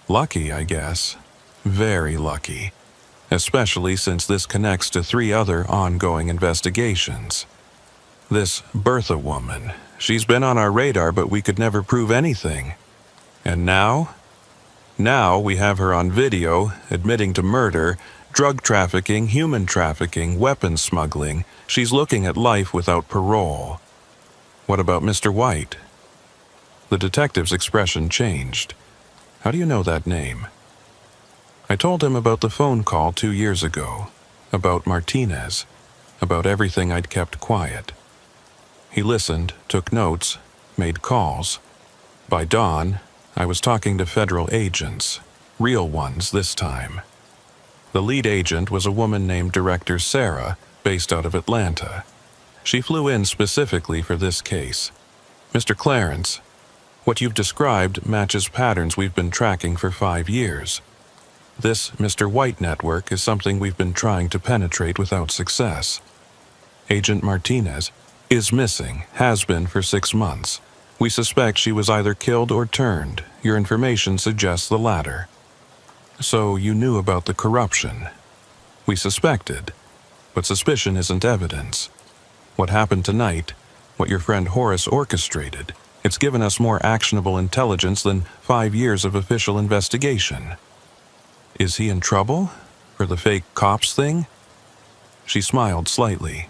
Lucky, I guess. Very lucky. Especially since this connects to 3 other ongoing investigations. This Bertha woman, she's been on our radar, but we could never prove anything. And now? Now we have her on video, admitting to murder, drug trafficking, human trafficking, weapons smuggling. She's looking at life without parole. What about Mr. White?" The detective's expression changed. "How do you know that name?" I told him about the phone call 2 years ago, about Martinez, about everything I'd kept quiet. He listened, took notes, made calls. By dawn, I was talking to federal agents, real ones this time. The lead agent was a woman named Director Sarah, based out of Atlanta. She flew in specifically for this case. "Mr. Clarence, what you've described matches patterns we've been tracking for 5 years. This Mr. White network is something we've been trying to penetrate without success. Agent Martinez is missing, has been for 6 months. We suspect she was either killed or turned. Your information suggests the latter. So you knew about the corruption. We suspected, but suspicion isn't evidence. What happened tonight, what your friend Horace orchestrated, it's given us more actionable intelligence than 5 years of official investigation. Is he in trouble? For the fake cops thing?" She smiled slightly.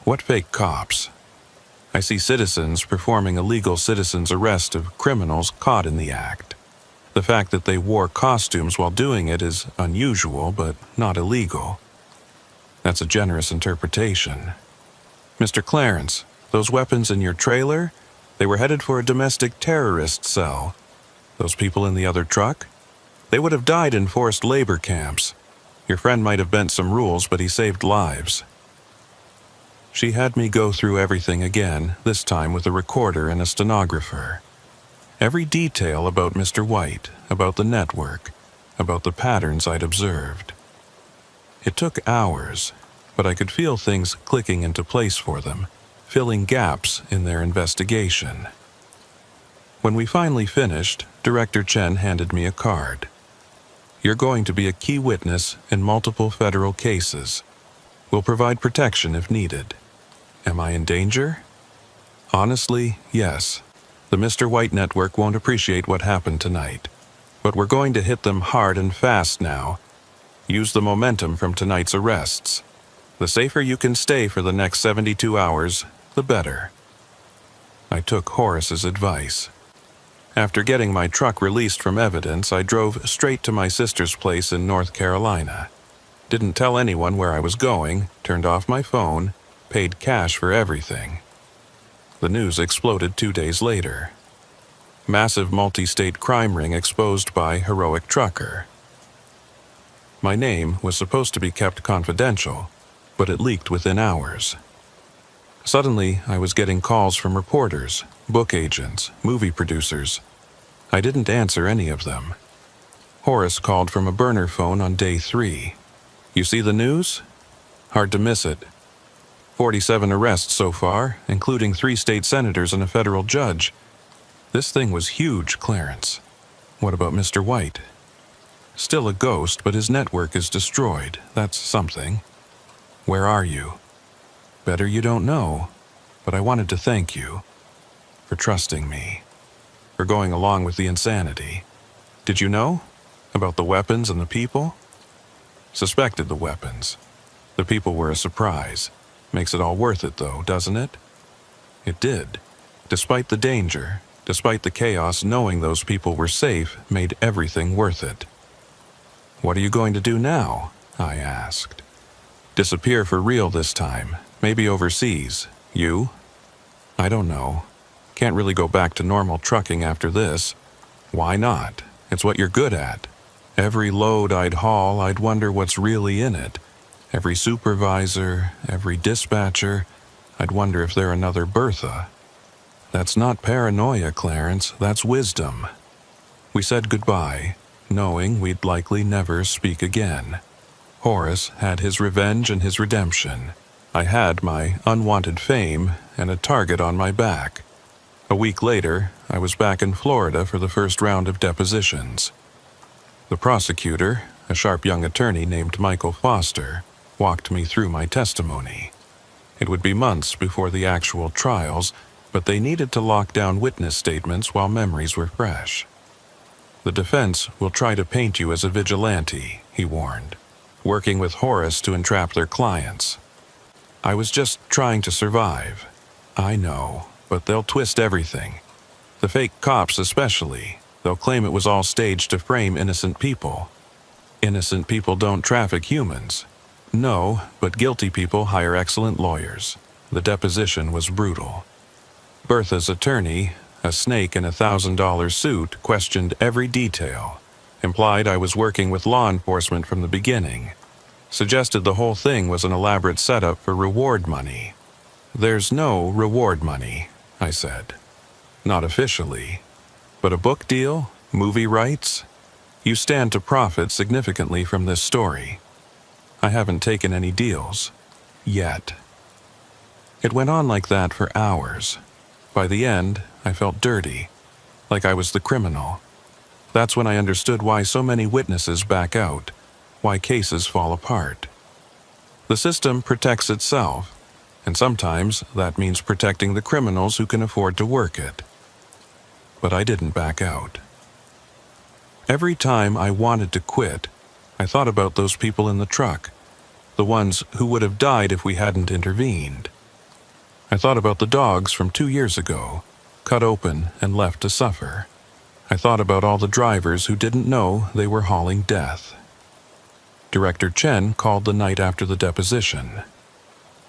"What fake cops?" "I see citizens performing a legal citizen's arrest of criminals caught in the act. The fact that they wore costumes while doing it is unusual, but not illegal." "That's a generous interpretation. Mr. Clarence, those weapons in your trailer, they were headed for a domestic terrorist cell. Those people in the other truck? They would have died in forced labor camps. Your friend might have bent some rules, but he saved lives." She had me go through everything again, this time with a recorder and a stenographer. Every detail about Mr. White, about the network, about the patterns I'd observed. It took hours, but I could feel things clicking into place for them, filling gaps in their investigation. When we finally finished, Director Chen handed me a card. "You're going to be a key witness in multiple federal cases. We'll provide protection if needed." Am I in danger? Honestly, yes. The Mr. White network won't appreciate what happened tonight. But we're going to hit them hard and fast now. Use the momentum from tonight's arrests. The safer you can stay for the next 72 hours, the better. I took Horace's advice. After getting my truck released from evidence, I drove straight to my sister's place in North Carolina. Didn't tell anyone where I was going, turned off my phone, paid cash for everything. The news exploded 2 days later. Massive multi-state crime ring exposed by heroic trucker. My name was supposed to be kept confidential, but it leaked within hours. Suddenly, I was getting calls from reporters, book agents, movie producers. I didn't answer any of them. Horace called from a burner phone on day 3. "You see the news? Hard to miss it. 47 arrests so far, including 3 state senators and a federal judge. This thing was huge, Clarence. What about Mr. White? Still a ghost, but his network is destroyed. That's something. Where are you? Better you don't know, but I wanted to thank you for trusting me, for going along with the insanity. Did you know about the weapons and the people? Suspected the weapons. The people were a surprise. Makes it all worth it, though, doesn't it? It did. Despite the danger, despite the chaos, knowing those people were safe made everything worth it. What are you going to do now? I asked. Disappear for real this time, maybe overseas. You? I don't know. Can't really go back to normal trucking after this. Why not? It's what you're good at. Every load I'd haul, I'd wonder what's really in it. Every supervisor, every dispatcher, I'd wonder if they're another Bertha. That's not paranoia, Clarence, that's wisdom. We said goodbye, knowing we'd likely never speak again. Horace had his revenge and his redemption. I had my unwanted fame and a target on my back. A week later, I was back in Florida for the first round of depositions. The prosecutor, a sharp young attorney named Michael Foster, walked me through my testimony. It would be months before the actual trials, but they needed to lock down witness statements while memories were fresh. The defense will try to paint you as a vigilante, he warned, working with Horace to entrap their clients. I was just trying to survive. I know, but they'll twist everything. The fake cops especially. They'll claim it was all staged to frame innocent people. Innocent people don't traffic humans. No, but guilty people hire excellent lawyers. The deposition was brutal. Bertha's attorney, a snake in a $1,000 suit, questioned every detail, implied I was working with law enforcement from the beginning, suggested the whole thing was an elaborate setup for reward money. There's no reward money, I said. Not officially. But a book deal? Movie rights? You stand to profit significantly from this story. I haven't taken any deals. Yet. It went on like that for hours. By the end, I felt dirty, like I was the criminal. That's when I understood why so many witnesses back out, why cases fall apart. The system protects itself, and sometimes that means protecting the criminals who can afford to work it. But I didn't back out. Every time I wanted to quit, I thought about those people in the truck, the ones who would have died if we hadn't intervened. I thought about the dogs from 2 years ago, cut open and left to suffer. I thought about all the drivers who didn't know they were hauling death. Director Chen called the night after the deposition.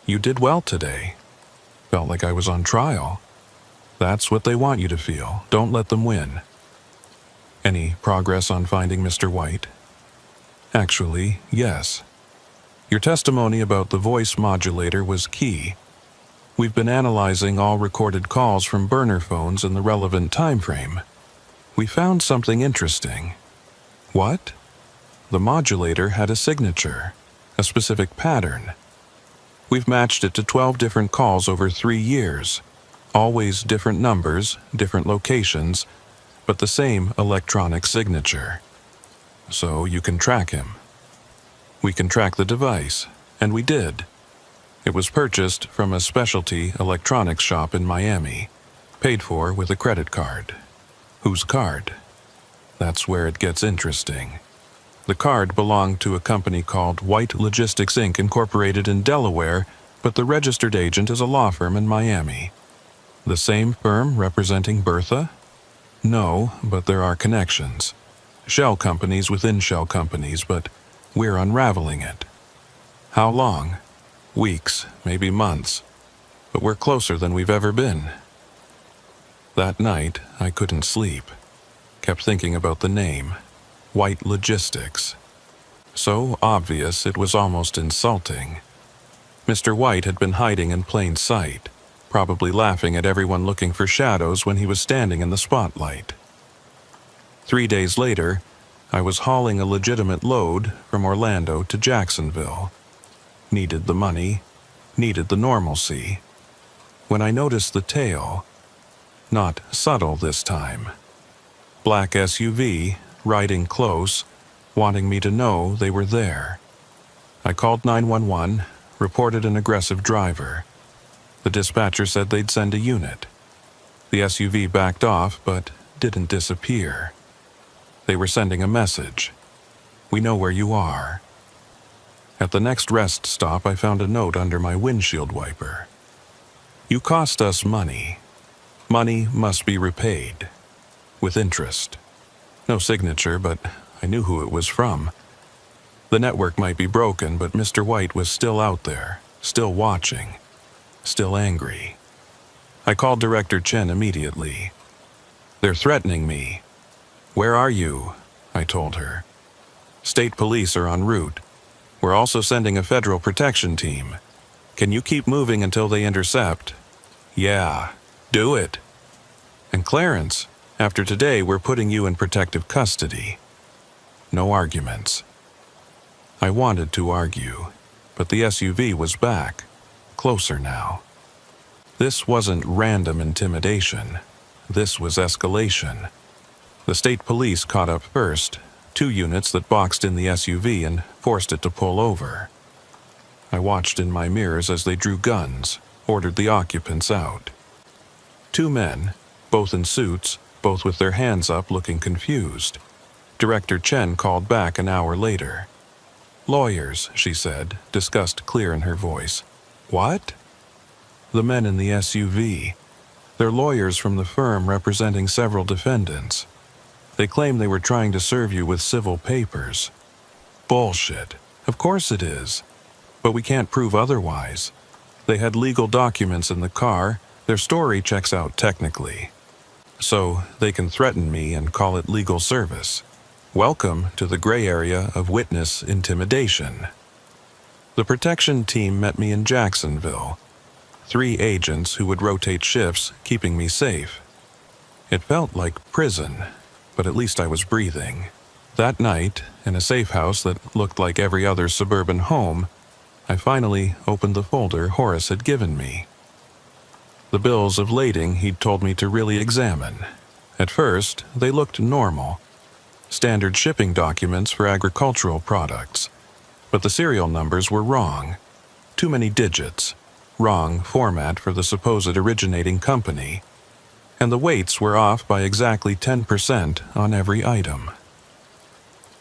You did well today. Felt like I was on trial. That's what they want you to feel. Don't let them win. Any progress on finding Mr. White? Actually, yes. Your testimony about the voice modulator was key. We've been analyzing all recorded calls from burner phones in the relevant time frame. We found something interesting. What? The modulator had a signature, a specific pattern. We've matched it to 12 different calls over 3 years. Always different numbers, different locations, but the same electronic signature. So you can track him. We can track the device, and we did. It was purchased from a specialty electronics shop in Miami, paid for with a credit card. Whose card? That's where it gets interesting. The card belonged to a company called White Logistics Inc. Incorporated in Delaware, but the registered agent is a law firm in Miami. The same firm representing Bertha? No, but there are connections. Shell companies within shell companies, but we're unraveling it. How long? Weeks, maybe months. But we're closer than we've ever been. That night, I couldn't sleep. Kept thinking about the name. White Logistics. So obvious it was almost insulting. Mr. White had been hiding in plain sight, probably laughing at everyone looking for shadows when he was standing in the spotlight. 3 days later, I was hauling a legitimate load from Orlando to Jacksonville. Needed the money, needed the normalcy. When I noticed the tail, not subtle this time. Black SUV, riding close, wanting me to know they were there. I called 911, reported an aggressive driver. The dispatcher said they'd send a unit. The SUV backed off, but didn't disappear. They were sending a message. We know where you are. At the next rest stop, I found a note under my windshield wiper. You cost us money. Money must be repaid. With interest. No signature, but I knew who it was from. The network might be broken, but Mr. White was still out there, still watching, still angry. I called Director Chen immediately. They're threatening me. Where are you? I told her. State police are en route. We're also sending a federal protection team. Can you keep moving until they intercept? Yeah, do it. And Clarence, after today, we're putting you in protective custody. No arguments. I wanted to argue, but the SUV was back, closer now. This wasn't random intimidation. This was escalation. The state police caught up first, 2 units that boxed in the SUV and forced it to pull over. I watched in my mirrors as they drew guns, ordered the occupants out. 2 men, both in suits, both with their hands up looking confused. Director Chen called back an hour later. Lawyers, she said, disgust clear in her voice. What? The men in the SUV. They're lawyers from the firm representing several defendants. They claim they were trying to serve you with civil papers. Bullshit. Of course it is. But we can't prove otherwise. They had legal documents in the car. Their story checks out technically. So they can threaten me and call it legal service. Welcome to the gray area of witness intimidation. The protection team met me in Jacksonville. 3 agents who would rotate shifts, keeping me safe. It felt like prison, but at least I was breathing. That night, in a safe house that looked like every other suburban home, I finally opened the folder Horace had given me. The bills of lading he'd told me to really examine. At first, they looked normal. Standard shipping documents for agricultural products. But the serial numbers were wrong. Too many digits. Wrong format for the supposed originating company. And the weights were off by exactly 10% on every item.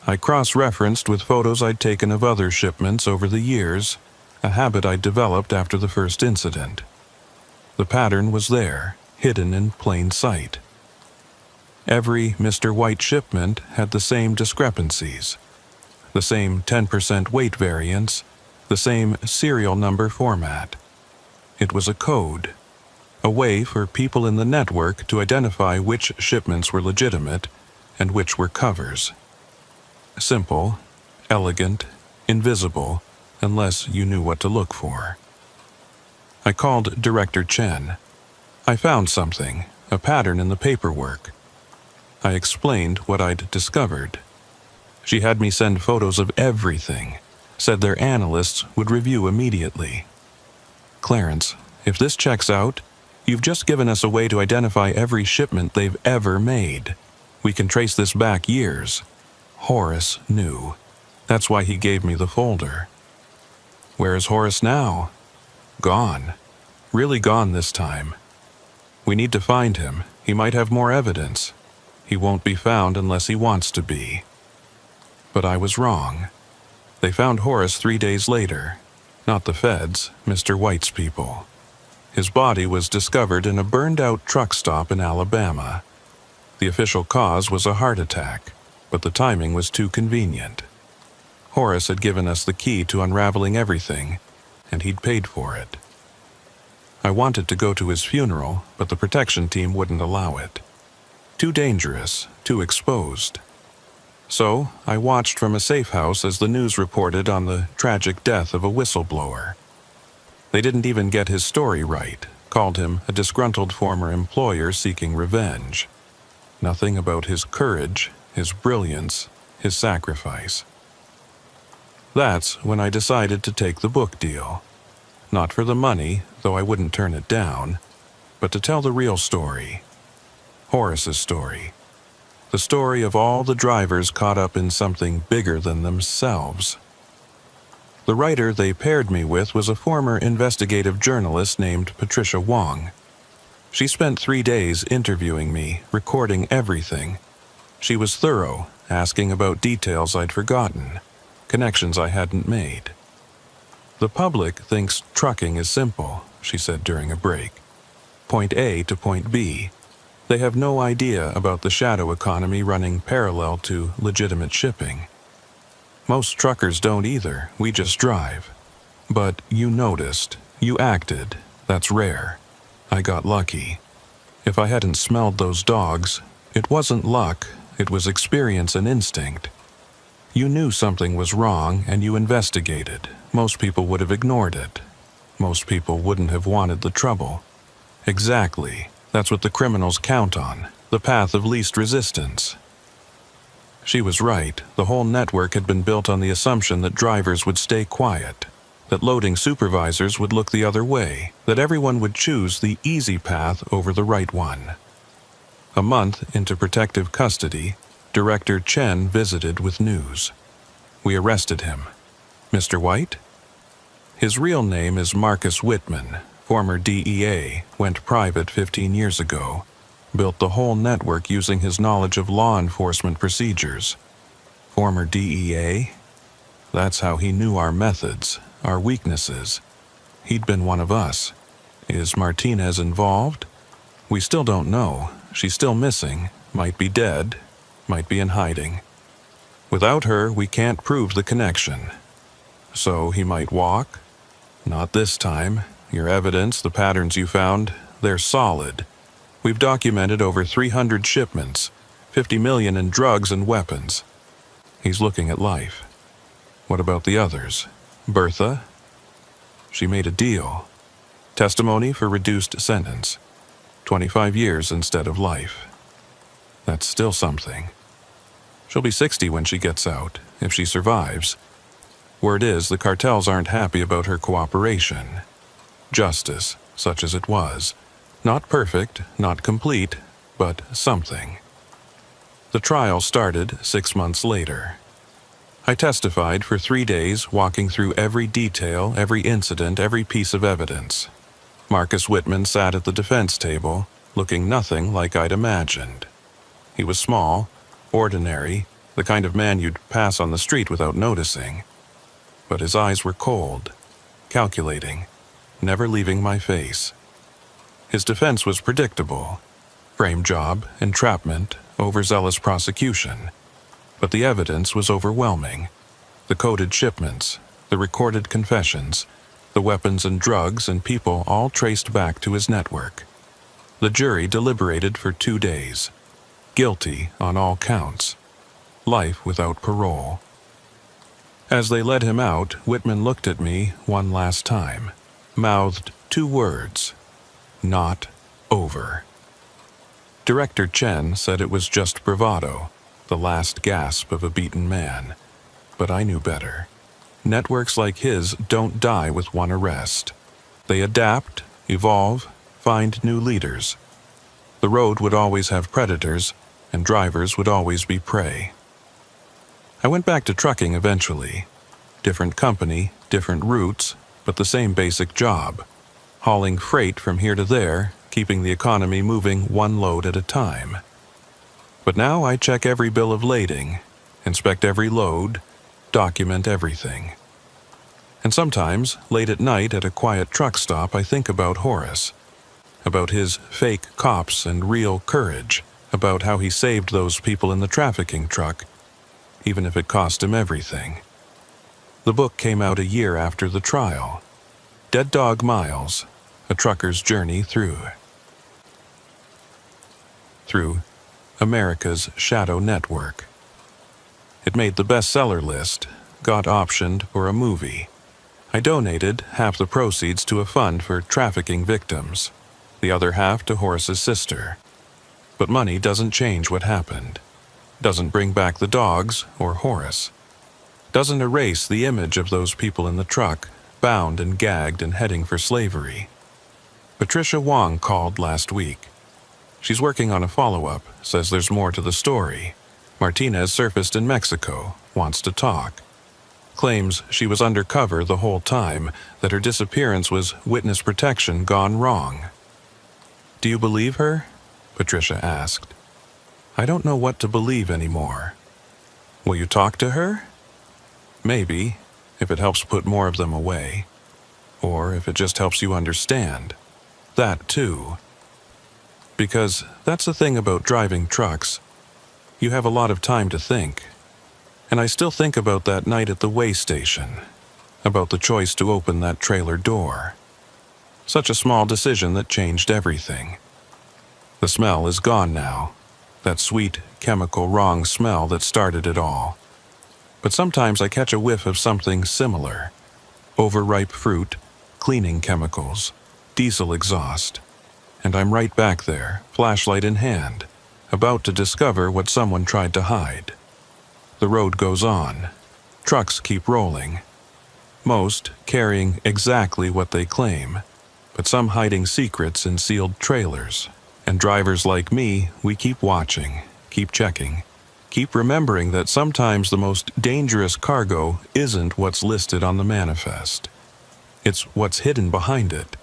I cross-referenced with photos I'd taken of other shipments over the years, a habit I'd developed after the first incident. The pattern was there, hidden in plain sight. Every Mr. White shipment had the same discrepancies, the same 10% weight variance, the same serial number format. It was a code, a way for people in the network to identify which shipments were legitimate and which were covers. Simple, elegant, invisible, unless you knew what to look for. I called Director Chen. I found something, a pattern in the paperwork. I explained what I'd discovered. She had me send photos of everything, said their analysts would review immediately. Clarence, if this checks out, you've just given us a way to identify every shipment they've ever made. We can trace this back years. Horace knew. That's why he gave me the folder. Where is Horace now? Gone. Really gone this time. We need to find him. He might have more evidence. He won't be found unless he wants to be. But I was wrong. They found Horace 3 days later. Not the feds, Mr. White's people. His body was discovered in a burned-out truck stop in Alabama. The official cause was a heart attack, but the timing was too convenient. Horace had given us the key to unraveling everything, and he'd paid for it. I wanted to go to his funeral, but the protection team wouldn't allow it. Too dangerous, too exposed. So I watched from a safe house as the news reported on the tragic death of a whistleblower. They didn't even get his story right, called him a disgruntled former employer seeking revenge. Nothing about his courage, his brilliance, his sacrifice. That's when I decided to take the book deal. Not for the money, though I wouldn't turn it down, but to tell the real story. Horace's story. The story of all the drivers caught up in something bigger than themselves. The writer they paired me with was a former investigative journalist named Patricia Wong. She spent 3 days interviewing me, recording everything. She was thorough, asking about details I'd forgotten, connections I hadn't made. The public thinks trucking is simple, she said during a break. Point A to point B. They have no idea about the shadow economy running parallel to legitimate shipping. Most truckers don't either, we just drive. But you noticed, you acted, that's rare. I got lucky. If I hadn't smelled those dogs, it wasn't luck, it was experience and instinct. You knew something was wrong and you investigated. Most people would have ignored it. Most people wouldn't have wanted the trouble. Exactly. That's what the criminals count on, the path of least resistance. She was right. The whole network had been built on the assumption that drivers would stay quiet, that loading supervisors would look the other way, that everyone would choose the easy path over the right one. A month into protective custody, Director Chen visited with news. We arrested him. Mr. White? His real name is Marcus Whitman, former DEA, went private 15 years ago, built the whole network using his knowledge of law enforcement procedures. Former DEA? That's how he knew our methods, our weaknesses. He'd been one of us. Is Martinez involved? We still don't know. She's still missing, might be dead, might be in hiding. Without her, we can't prove the connection. So he might walk? Not this time. Your evidence, the patterns you found, they're solid. We've documented over 300 shipments, 50 million in drugs and weapons. He's looking at life. What about the others? Bertha? She made a deal. Testimony for reduced sentence. 25 years instead of life. That's still something. She'll be 60 when she gets out, if she survives. Word is, the cartels aren't happy about her cooperation. Justice, such as it was. Not perfect, not complete, but something. The trial started 6 months later. I testified for 3 days, walking through every detail, every incident, every piece of evidence. Marcus Whitman sat at the defense table, looking nothing like I'd imagined. He was small, ordinary, the kind of man you'd pass on the street without noticing. But his eyes were cold, calculating, never leaving my face. His defense was predictable. Frame job, entrapment, overzealous prosecution. But the evidence was overwhelming. The coded shipments, the recorded confessions, the weapons and drugs and people all traced back to his network. The jury deliberated for 2 days. Guilty on all counts. Life without parole. As they led him out, Whitman looked at me one last time, mouthed 2 words. Not over. Director Chen said it was just bravado, the last gasp of a beaten man. But I knew better. Networks like his don't die with one arrest. They adapt, evolve, find new leaders. The road would always have predators, and drivers would always be prey. I went back to trucking eventually. Different company, different routes, but the same basic job. Hauling freight from here to there, keeping the economy moving one load at a time. But now I check every bill of lading, inspect every load, document everything. And sometimes, late at night at a quiet truck stop, I think about Horace, about his fake cops and real courage, about how he saved those people in the trafficking truck, even if it cost him everything. The book came out a year after the trial. Dead Dog Miles, a trucker's journey through America's shadow network. It made the bestseller list, got optioned for a movie. I donated half the proceeds to a fund for trafficking victims, the other half to Horace's sister. But money doesn't change what happened, doesn't bring back the dogs or Horace, doesn't erase the image of those people in the truck, bound and gagged and heading for slavery. Patricia Wong called last week. She's working on a follow-up, says there's more to the story. Martinez surfaced in Mexico, wants to talk. Claims she was undercover the whole time, that her disappearance was witness protection gone wrong. Do you believe her? Patricia asked. I don't know what to believe anymore. Will you talk to her? Maybe, if it helps put more of them away. Or if it just helps you understand. That too. Because that's the thing about driving trucks. You have a lot of time to think. And I still think about that night at the way station. About the choice to open that trailer door. Such a small decision that changed everything. The smell is gone now. That sweet, chemical, wrong smell that started it all. But sometimes I catch a whiff of something similar. Overripe fruit, cleaning chemicals, diesel exhaust. And I'm right back there, flashlight in hand, about to discover what someone tried to hide. The road goes on. Trucks keep rolling. Most carrying exactly what they claim, but some hiding secrets in sealed trailers. And drivers like me, we keep watching, keep checking, keep remembering that sometimes the most dangerous cargo isn't what's listed on the manifest. It's what's hidden behind it.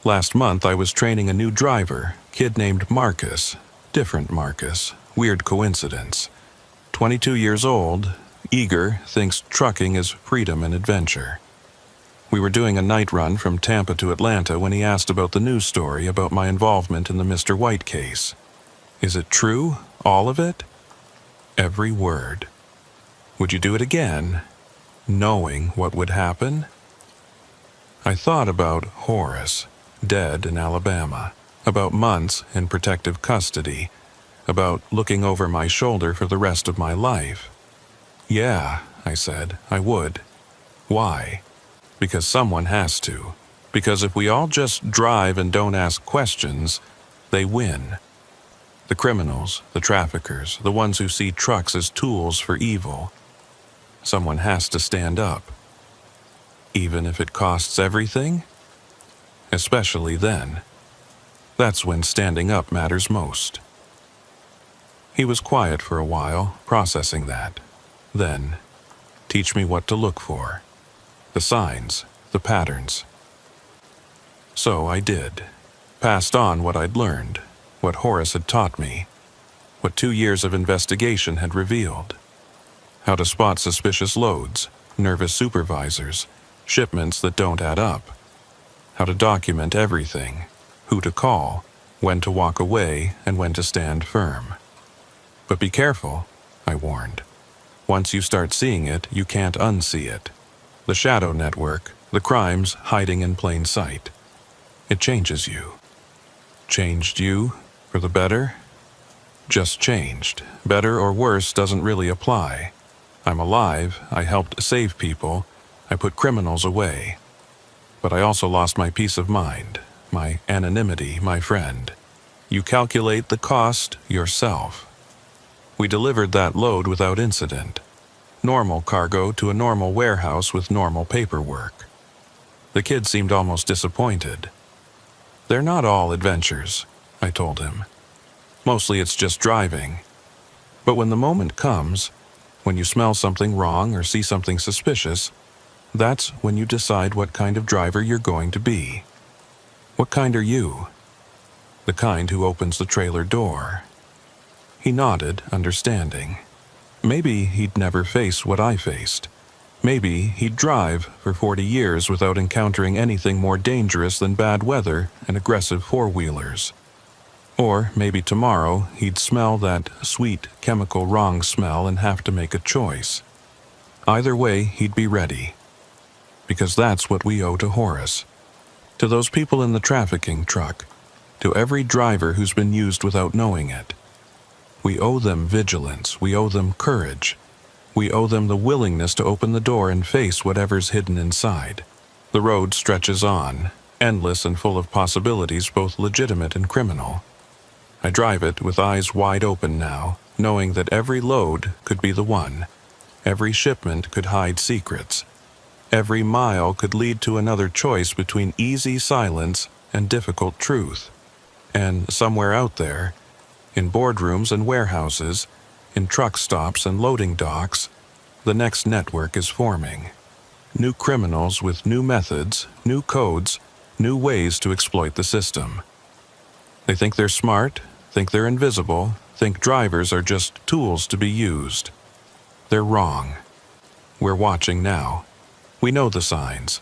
Last month I was training a new driver, kid named Marcus. Different Marcus, weird coincidence. 22 years old, eager, thinks trucking is freedom and adventure. We were doing a night run from Tampa to Atlanta when he asked about the news story about my involvement in the Mr. White case. Is it true, all of it? Every word. Would you do it again, knowing what would happen? I thought about Horace, dead in Alabama, about months in protective custody, about looking over my shoulder for the rest of my life. Yeah, I said, I would. Why? Because someone has to. Because if we all just drive and don't ask questions, they win. The criminals, the traffickers, the ones who see trucks as tools for evil. Someone has to stand up. Even if it costs everything? Especially then. That's when standing up matters most. He was quiet for a while, processing that. Then, teach me what to look for. The signs, the patterns. So I did. Passed on what I'd learned, what Horace had taught me, what 2 years of investigation had revealed. How to spot suspicious loads, nervous supervisors, shipments that don't add up. How to document everything, who to call, when to walk away, and when to stand firm. But be careful, I warned. Once you start seeing it, you can't unsee it. The shadow network, the crimes hiding in plain sight. It changes you. Changed you for the better? Just changed. Better or worse doesn't really apply. I'm alive, I helped save people, I put criminals away. But I also lost my peace of mind, my anonymity, my friend. You calculate the cost yourself. We delivered that load without incident. Normal cargo to a normal warehouse with normal paperwork. The kid seemed almost disappointed. They're not all adventures, I told him. Mostly it's just driving. But when the moment comes, when you smell something wrong or see something suspicious, that's when you decide what kind of driver you're going to be. What kind are you? The kind who opens the trailer door. He nodded, understanding. Maybe he'd never face what I faced. Maybe he'd drive for 40 years without encountering anything more dangerous than bad weather and aggressive four-wheelers. Or maybe tomorrow he'd smell that sweet chemical wrong smell and have to make a choice. Either way, he'd be ready. Because that's what we owe to Horace. To those people in the trafficking truck. To every driver who's been used without knowing it. We owe them vigilance, we owe them courage. We owe them the willingness to open the door and face whatever's hidden inside. The road stretches on, endless and full of possibilities both legitimate and criminal. I drive it with eyes wide open now, knowing that every load could be the one. Every shipment could hide secrets. Every mile could lead to another choice between easy silence and difficult truth. And somewhere out there, in boardrooms and warehouses, in truck stops and loading docks, the next network is forming. New criminals with new methods, new codes, new ways to exploit the system. They think they're smart, think they're invisible, think drivers are just tools to be used. They're wrong. We're watching now. We know the signs.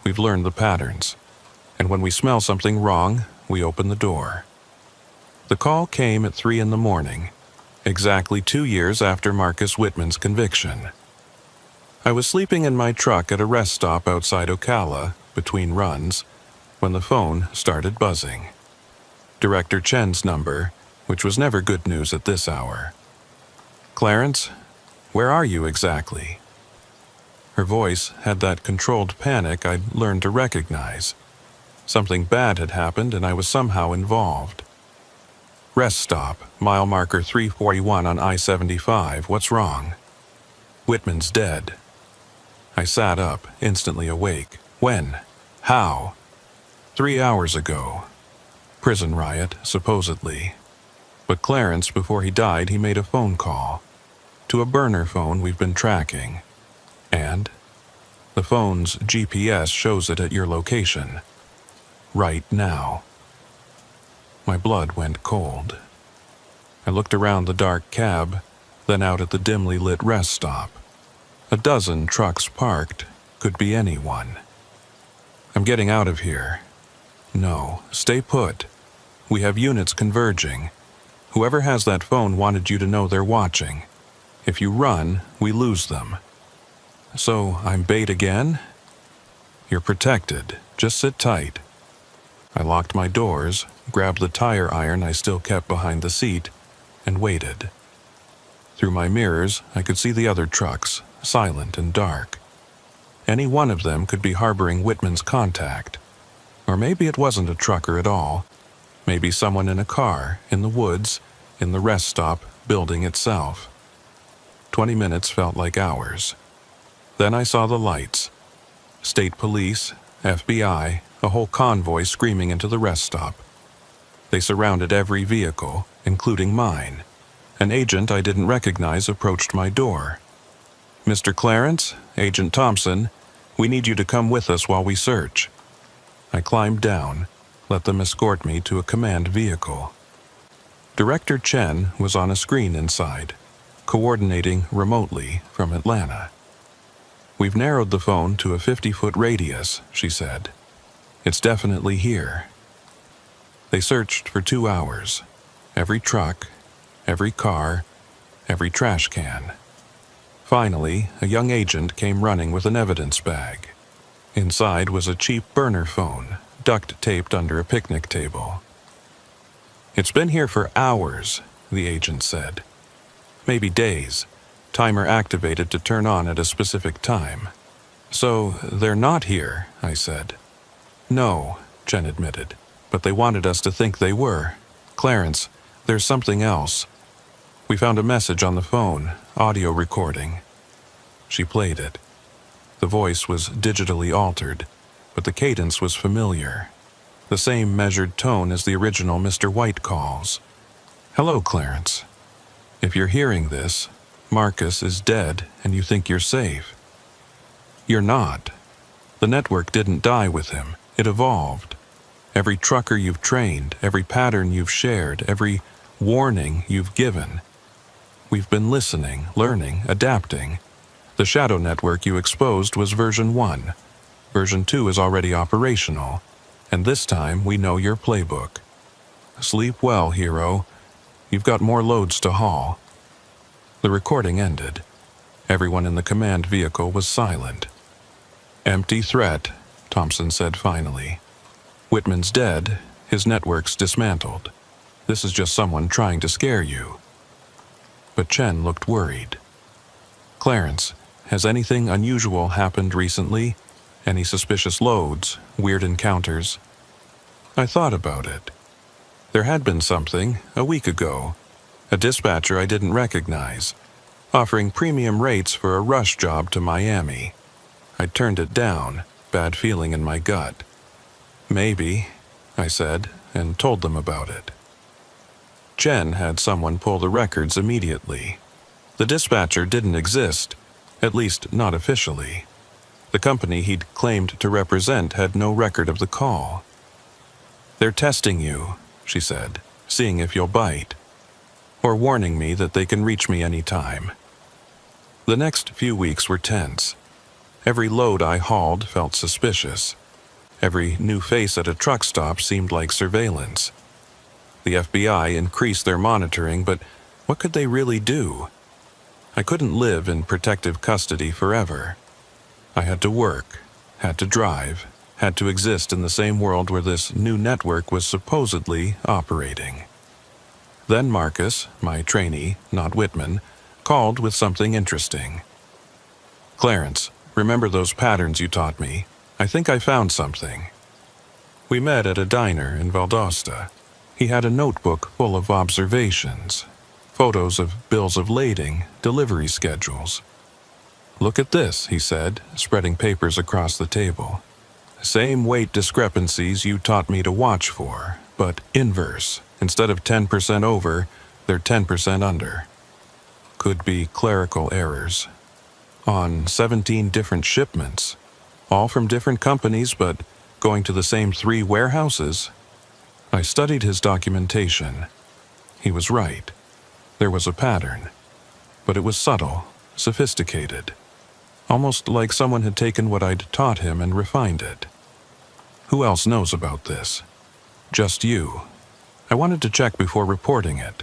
We've learned the patterns. And when we smell something wrong, we open the door. The call came at 3 a.m, exactly 2 years after Marcus Whitman's conviction. I was sleeping in my truck at a rest stop outside Ocala, between runs, when the phone started buzzing. Director Chen's number, which was never good news at this hour. "Clarence, Where are you exactly?" Her voice had that controlled panic I'd learned to recognize. Something bad had happened and I was somehow involved. "Rest stop, mile marker 341 on I-75. What's wrong?" "Whitman's dead." I sat up, instantly awake. "When? How?" "3 hours ago. Prison riot, supposedly. But Clarence, before he died, he made a phone call. To a burner phone we've been tracking. And the phone's GPS shows it at your location. Right now." My blood went cold. I looked around the dark cab, then out at the dimly lit rest stop. A dozen trucks parked, could be anyone. "I'm getting out of here." "No, stay put. We have units converging. Whoever has that phone wanted you to know they're watching. If you run, we lose them." "So I'm bait again?" "You're protected. Just sit tight." I locked my doors, grabbed the tire iron I still kept behind the seat, and waited. Through my mirrors, I could see the other trucks, silent and dark. Any one of them could be harboring Whitman's contact. Or maybe it wasn't a trucker at all. Maybe someone in a car, in the woods, in the rest stop, building itself. 20 minutes felt like hours. Then I saw the lights. State police, FBI, a whole convoy screaming into the rest stop. They surrounded every vehicle, including mine. An agent I didn't recognize approached my door. "Mr. Clarence, Agent Thompson, we need you to come with us while we search." I climbed down, let them escort me to a command vehicle. Director Chen was on a screen inside, coordinating remotely from Atlanta. "We've narrowed the phone to a 50-foot radius," she said. "It's definitely here." They searched for 2 hours. Every truck, every car, every trash can. Finally, a young agent came running with an evidence bag. Inside was a cheap burner phone, duct-taped under a picnic table. "It's been here for hours," the agent said. "Maybe days. Timer activated to turn on at a specific time." "So, they're not here," I said. "No," Chen admitted, "but they wanted us to think they were. Clarence, there's something else. We found a message on the phone, audio recording." She played it. The voice was digitally altered, but the cadence was familiar. The same measured tone as the original Mr. White calls. "Hello, Clarence. If you're hearing this, Marcus is dead and you think you're safe. You're not. The network didn't die with him. It evolved. Every trucker you've trained, every pattern you've shared, every warning you've given. We've been listening, learning, adapting. The shadow network you exposed was version 1. Version 2 is already operational, and this time we know your playbook. Sleep well, hero. You've got more loads to haul." The recording ended. Everyone in the command vehicle was silent. "Empty threat," Thompson said finally. "Whitman's dead, his network's dismantled. This is just someone trying to scare you." But Chen looked worried. "Clarence, has anything unusual happened recently? Any suspicious loads, weird encounters?" I thought about it. There had been something, a week ago. A dispatcher I didn't recognize, offering premium rates for a rush job to Miami. I turned it down, bad feeling in my gut. "Maybe," I said, and told them about it. Chen had someone pull the records immediately. The dispatcher didn't exist, at least not officially. The company he'd claimed to represent had no record of the call. "They're testing you," she said, "seeing if you'll bite. Or warning me that they can reach me any time." The next few weeks were tense. Every load I hauled felt suspicious. Every new face at a truck stop seemed like surveillance. The FBI increased their monitoring, but what could they really do? I couldn't live in protective custody forever. I had to work, had to drive, had to exist in the same world where this new network was supposedly operating. Then Marcus, my trainee, not Whitman, called with something interesting. "Clarence, remember those patterns you taught me? I think I found something." We met at a diner in Valdosta. He had a notebook full of observations, photos of bills of lading, delivery schedules. "Look at this," he said, spreading papers across the table. "Same weight discrepancies you taught me to watch for, but inverse. Instead of 10% over, they're 10% under. Could be clerical errors. On 17 different shipments, all from different companies but going to the same 3 warehouses." I studied his documentation. He was right. There was a pattern, but it was subtle, sophisticated, almost like someone had taken what I'd taught him and refined it. "Who else knows about this?" "Just you. I wanted to check before reporting it."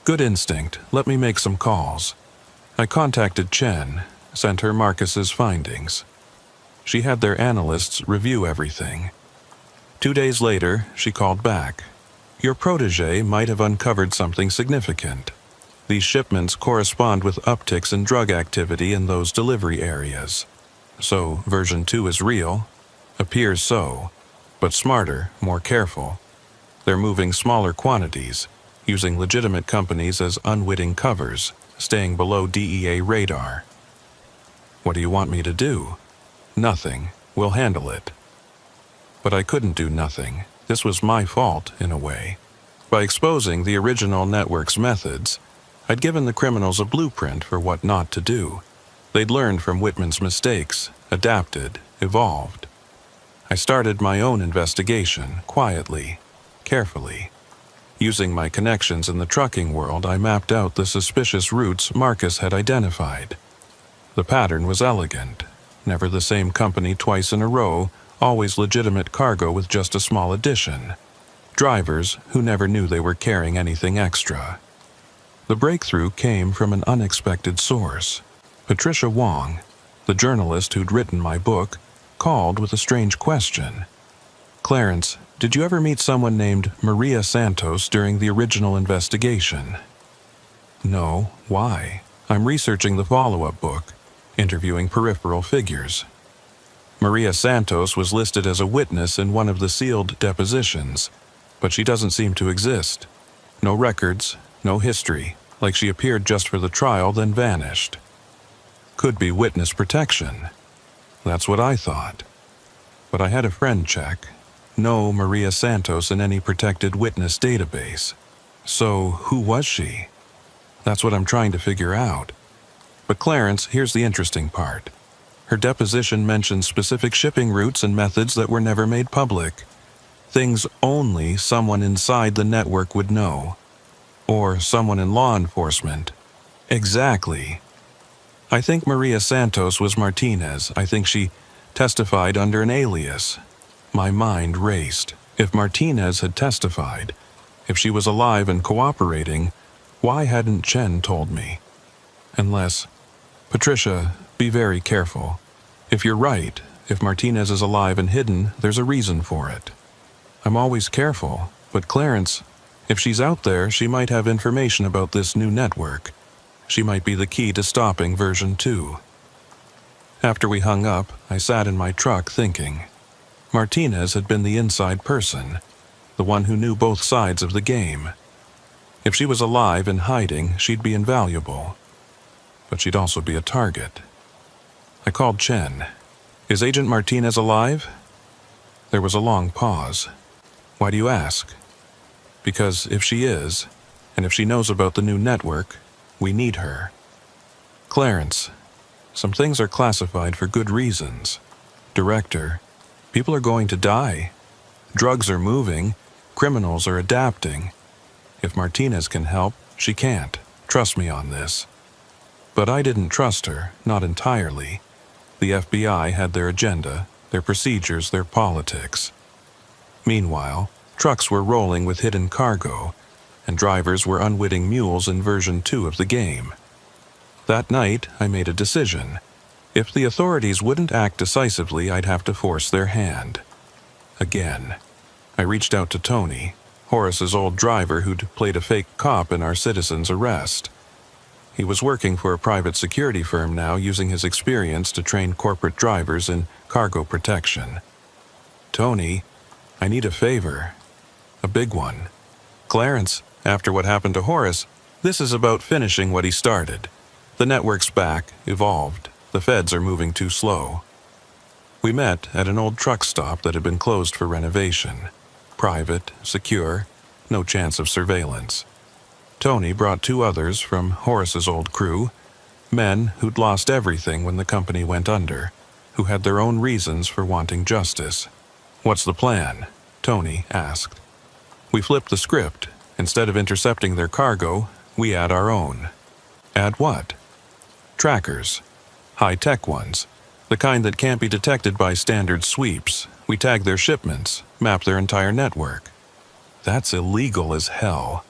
"Good instinct. Let me make some calls." I contacted Chen, sent her Marcus's findings. She had their analysts review everything. 2 days later, she called back. "Your protege might have uncovered something significant. These shipments correspond with upticks in drug activity in those delivery areas. So, version 2 is real? Appears so, but smarter, more careful. They're moving smaller quantities, using legitimate companies as unwitting covers, staying below DEA radar." "What do you want me to do?" "Nothing. We'll handle it." But I couldn't do nothing. This was my fault, in a way. By exposing the original network's methods, I'd given the criminals a blueprint for what not to do. They'd learned from Whitman's mistakes, adapted, evolved. I started my own investigation, quietly, carefully. Using my connections in the trucking world, I mapped out the suspicious routes Marcus had identified. The pattern was elegant. Never the same company twice in a row, always legitimate cargo with just a small addition. Drivers who never knew they were carrying anything extra. The breakthrough came from an unexpected source. Patricia Wong, the journalist who'd written my book, called with a strange question. "Clarence, did you ever meet someone named Maria Santos during the original investigation?" "No. Why?" "I'm researching the follow-up book, interviewing peripheral figures. Maria Santos was listed as a witness in one of the sealed depositions, but she doesn't seem to exist. No records, no history, like she appeared just for the trial then vanished. Could be witness protection. That's what I thought. But I had a friend check. No Maria Santos in any protected witness database. So who was she? That's what I'm trying to figure out. But Clarence, here's the interesting part. Her deposition mentions specific shipping routes and methods that were never made public. Things only someone inside the network would know. Or someone in law enforcement. Exactly. I think Maria Santos was Martinez. I think she testified under an alias. My mind raced. If Martinez had testified, if she was alive and cooperating, why hadn't Chen told me? Unless... Patricia, be very careful. If you're right, if Martinez is alive and hidden, there's a reason for it. I'm always careful, but Clarence, if she's out there, she might have information about this new network. She might be the key to stopping version 2. After we hung up, I sat in my truck thinking. Martinez had been the inside person, the one who knew both sides of the game. If she was alive and hiding, she'd be invaluable. But she'd also be a target. I called Chen. "Is Agent Martinez alive?" There was a long pause. "Why do you ask?" "Because if she is, and if she knows about the new network, we need her." "Clarence, some things are classified for good reasons. Director, people are going to die. Drugs are moving. Criminals are adapting. If Martinez can help, she can't. Trust me on this." But I didn't trust her, not entirely. The FBI had their agenda, their procedures, their politics. Meanwhile, trucks were rolling with hidden cargo, and drivers were unwitting mules in version 2 of the game. That night, I made a decision. If the authorities wouldn't act decisively, I'd have to force their hand. Again, I reached out to Tony, Horace's old driver who'd played a fake cop in our citizen's arrest. He was working for a private security firm now, using his experience to train corporate drivers in cargo protection. "Tony, I need a favor. A big one. Clarence, after what happened to Horace, this is about finishing what he started. The network's back, evolved. The feds are moving too slow." We met at an old truck stop that had been closed for renovation. Private, secure, no chance of surveillance. Tony brought 2 others from Horace's old crew, men who'd lost everything when the company went under, who had their own reasons for wanting justice. "What's the plan?" Tony asked. We flipped the script. Instead of intercepting their cargo, we add our own. Add what? Trackers. High-tech ones. The kind that can't be detected by standard sweeps. We tag their shipments, map their entire network. That's illegal as hell.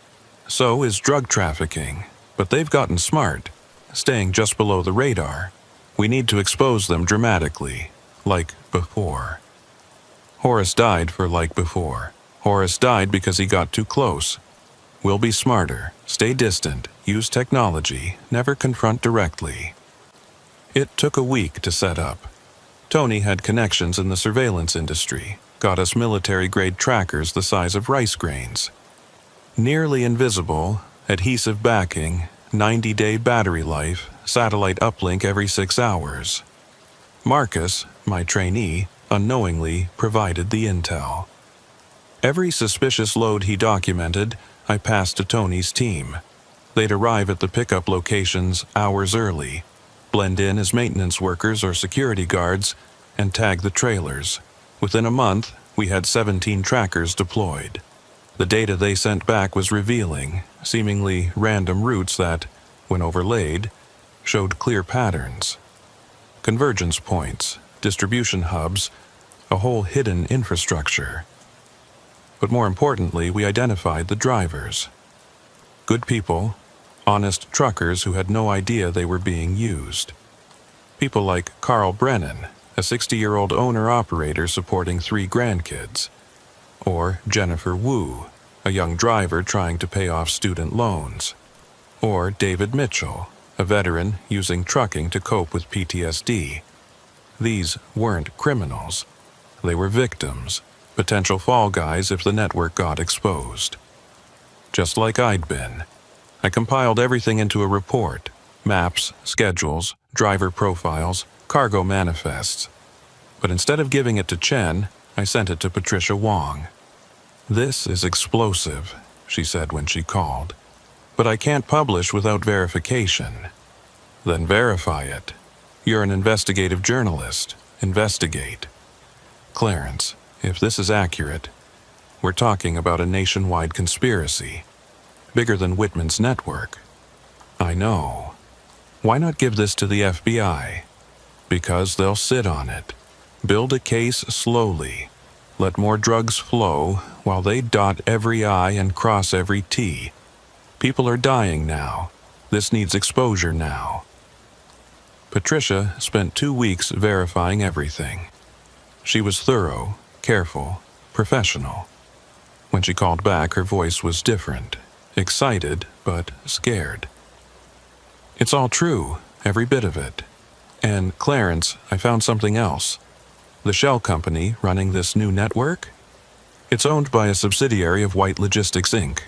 So is drug trafficking. But they've gotten smart, staying just below the radar. We need to expose them dramatically, like before. Horace died for like before. Horace died because he got too close. We'll be smarter, stay distant, use technology, never confront directly. It took a week to set up. Tony had connections in the surveillance industry, got us military-grade trackers the size of rice grains. Nearly invisible, adhesive backing, 90-day battery life, satellite uplink every 6 hours. Marcus, my trainee, unknowingly provided the intel. Every suspicious load he documented, I passed to Tony's team. They'd arrive at the pickup locations hours early, blend in as maintenance workers or security guards, and tag the trailers. Within a month, we had 17 trackers deployed. The data they sent back was revealing, seemingly random routes that, when overlaid, showed clear patterns. Convergence points, distribution hubs, a whole hidden infrastructure. But more importantly, we identified the drivers. Good people, honest truckers who had no idea they were being used. People like Carl Brennan, a 60-year-old owner-operator supporting 3 grandkids. Or Jennifer Wu, a young driver trying to pay off student loans. Or David Mitchell, a veteran using trucking to cope with PTSD. These weren't criminals. They were victims, potential fall guys if the network got exposed. Just like I'd been. I compiled everything into a report: maps, schedules, driver profiles, cargo manifests. But instead of giving it to Chen, I sent it to Patricia Wong. "This is explosive," she said when she called. "But I can't publish without verification." "Then verify it. You're an investigative journalist. Investigate." "Clarence, if this is accurate, we're talking about a nationwide conspiracy. Bigger than Whitman's network." "I know. Why not give this to the FBI?" "Because they'll sit on it. Build a case slowly. Let more drugs flow while they dot every I and cross every T. People are dying now. This needs exposure now." Patricia spent 2 weeks verifying everything. She was thorough, careful, professional. When she called back, her voice was different, excited but scared. "It's all true, every bit of it. And, Clarence, I found something else. The shell company running this new network? It's owned by a subsidiary of White Logistics, Inc.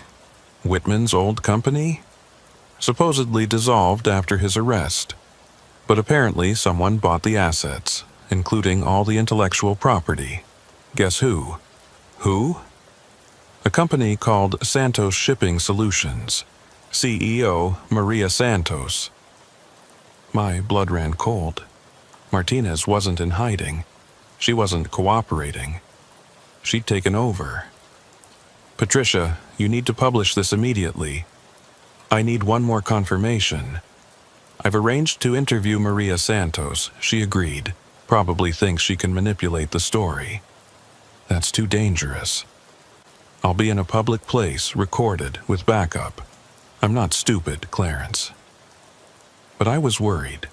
Whitman's old company? Supposedly dissolved after his arrest. But apparently someone bought the assets, including all the intellectual property. Guess who? Who? A company called Santos Shipping Solutions. CEO Maria Santos. My blood ran cold. Martinez wasn't in hiding. She wasn't cooperating. She'd taken over. "Patricia, you need to publish this immediately. I need one more confirmation. I've arranged to interview Maria Santos. She agreed. Probably thinks she can manipulate the story. That's too dangerous. I'll be in a public place, recorded, with backup. I'm not stupid, Clarence." But I was worried.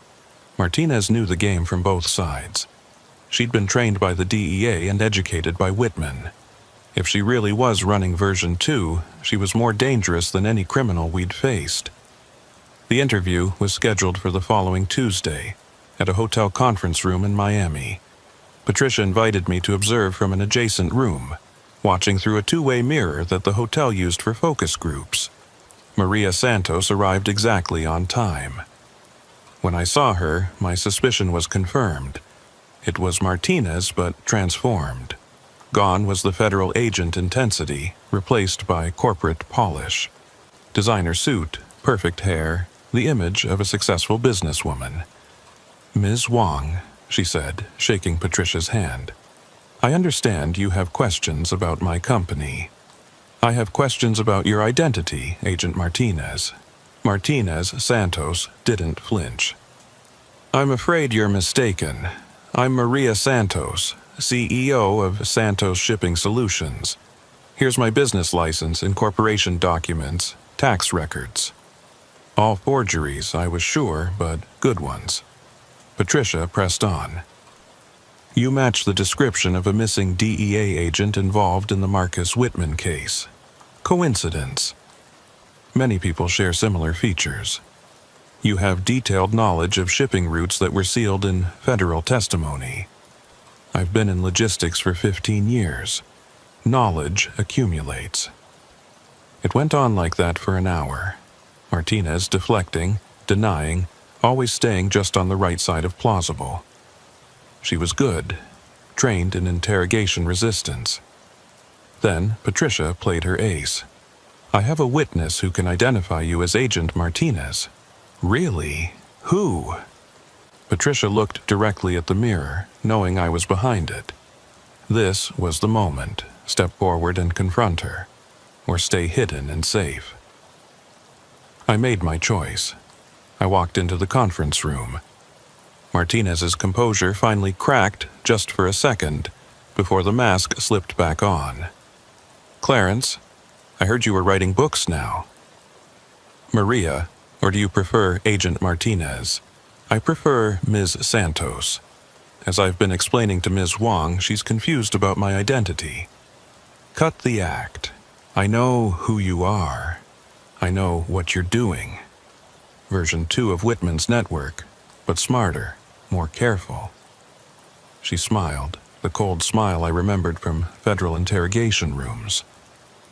Martinez knew the game from both sides. She'd been trained by the DEA and educated by Whitman. If she really was running version 2, she was more dangerous than any criminal we'd faced. The interview was scheduled for the following Tuesday at a hotel conference room in Miami. Patricia invited me to observe from an adjacent room, watching through a two-way mirror that the hotel used for focus groups. Maria Santos arrived exactly on time. When I saw her, my suspicion was confirmed. It was Martinez, but transformed. Gone was the federal agent intensity, replaced by corporate polish. Designer suit, perfect hair, the image of a successful businesswoman. "Ms. Wong," she said, shaking Patricia's hand. "I understand you have questions about my company. I have questions about your identity, Agent Martinez." Martinez Santos didn't flinch. "I'm afraid you're mistaken. I'm Maria Santos, CEO of Santos Shipping Solutions. Here's my business license, incorporation documents, tax records." All forgeries, I was sure, but good ones. Patricia pressed on. "You match the description of a missing DEA agent involved in the Marcus Whitman case. Coincidence? Many people share similar features. You have detailed knowledge of shipping routes that were sealed in federal testimony. I've been in logistics for 15 years. Knowledge accumulates." It went on like that for an hour. Martinez deflecting, denying, always staying just on the right side of plausible. She was good, trained in interrogation resistance. Then Patricia played her ace. "I have a witness who can identify you as Agent Martinez." "Really? Who?" Patricia looked directly at the mirror, knowing I was behind it. This was the moment. Step forward and confront her, or stay hidden and safe. I made my choice. I walked into the conference room. Martinez's composure finally cracked just for a second before the mask slipped back on. "Clarence, I heard you were writing books now." "Maria, or do you prefer Agent Martinez?" "I prefer Ms. Santos. As I've been explaining to Ms. Wong, she's confused about my identity." "Cut the act. I know who you are. I know what you're doing. Version 2 of Whitman's network, but smarter, more careful." She smiled, the cold smile I remembered from federal interrogation rooms.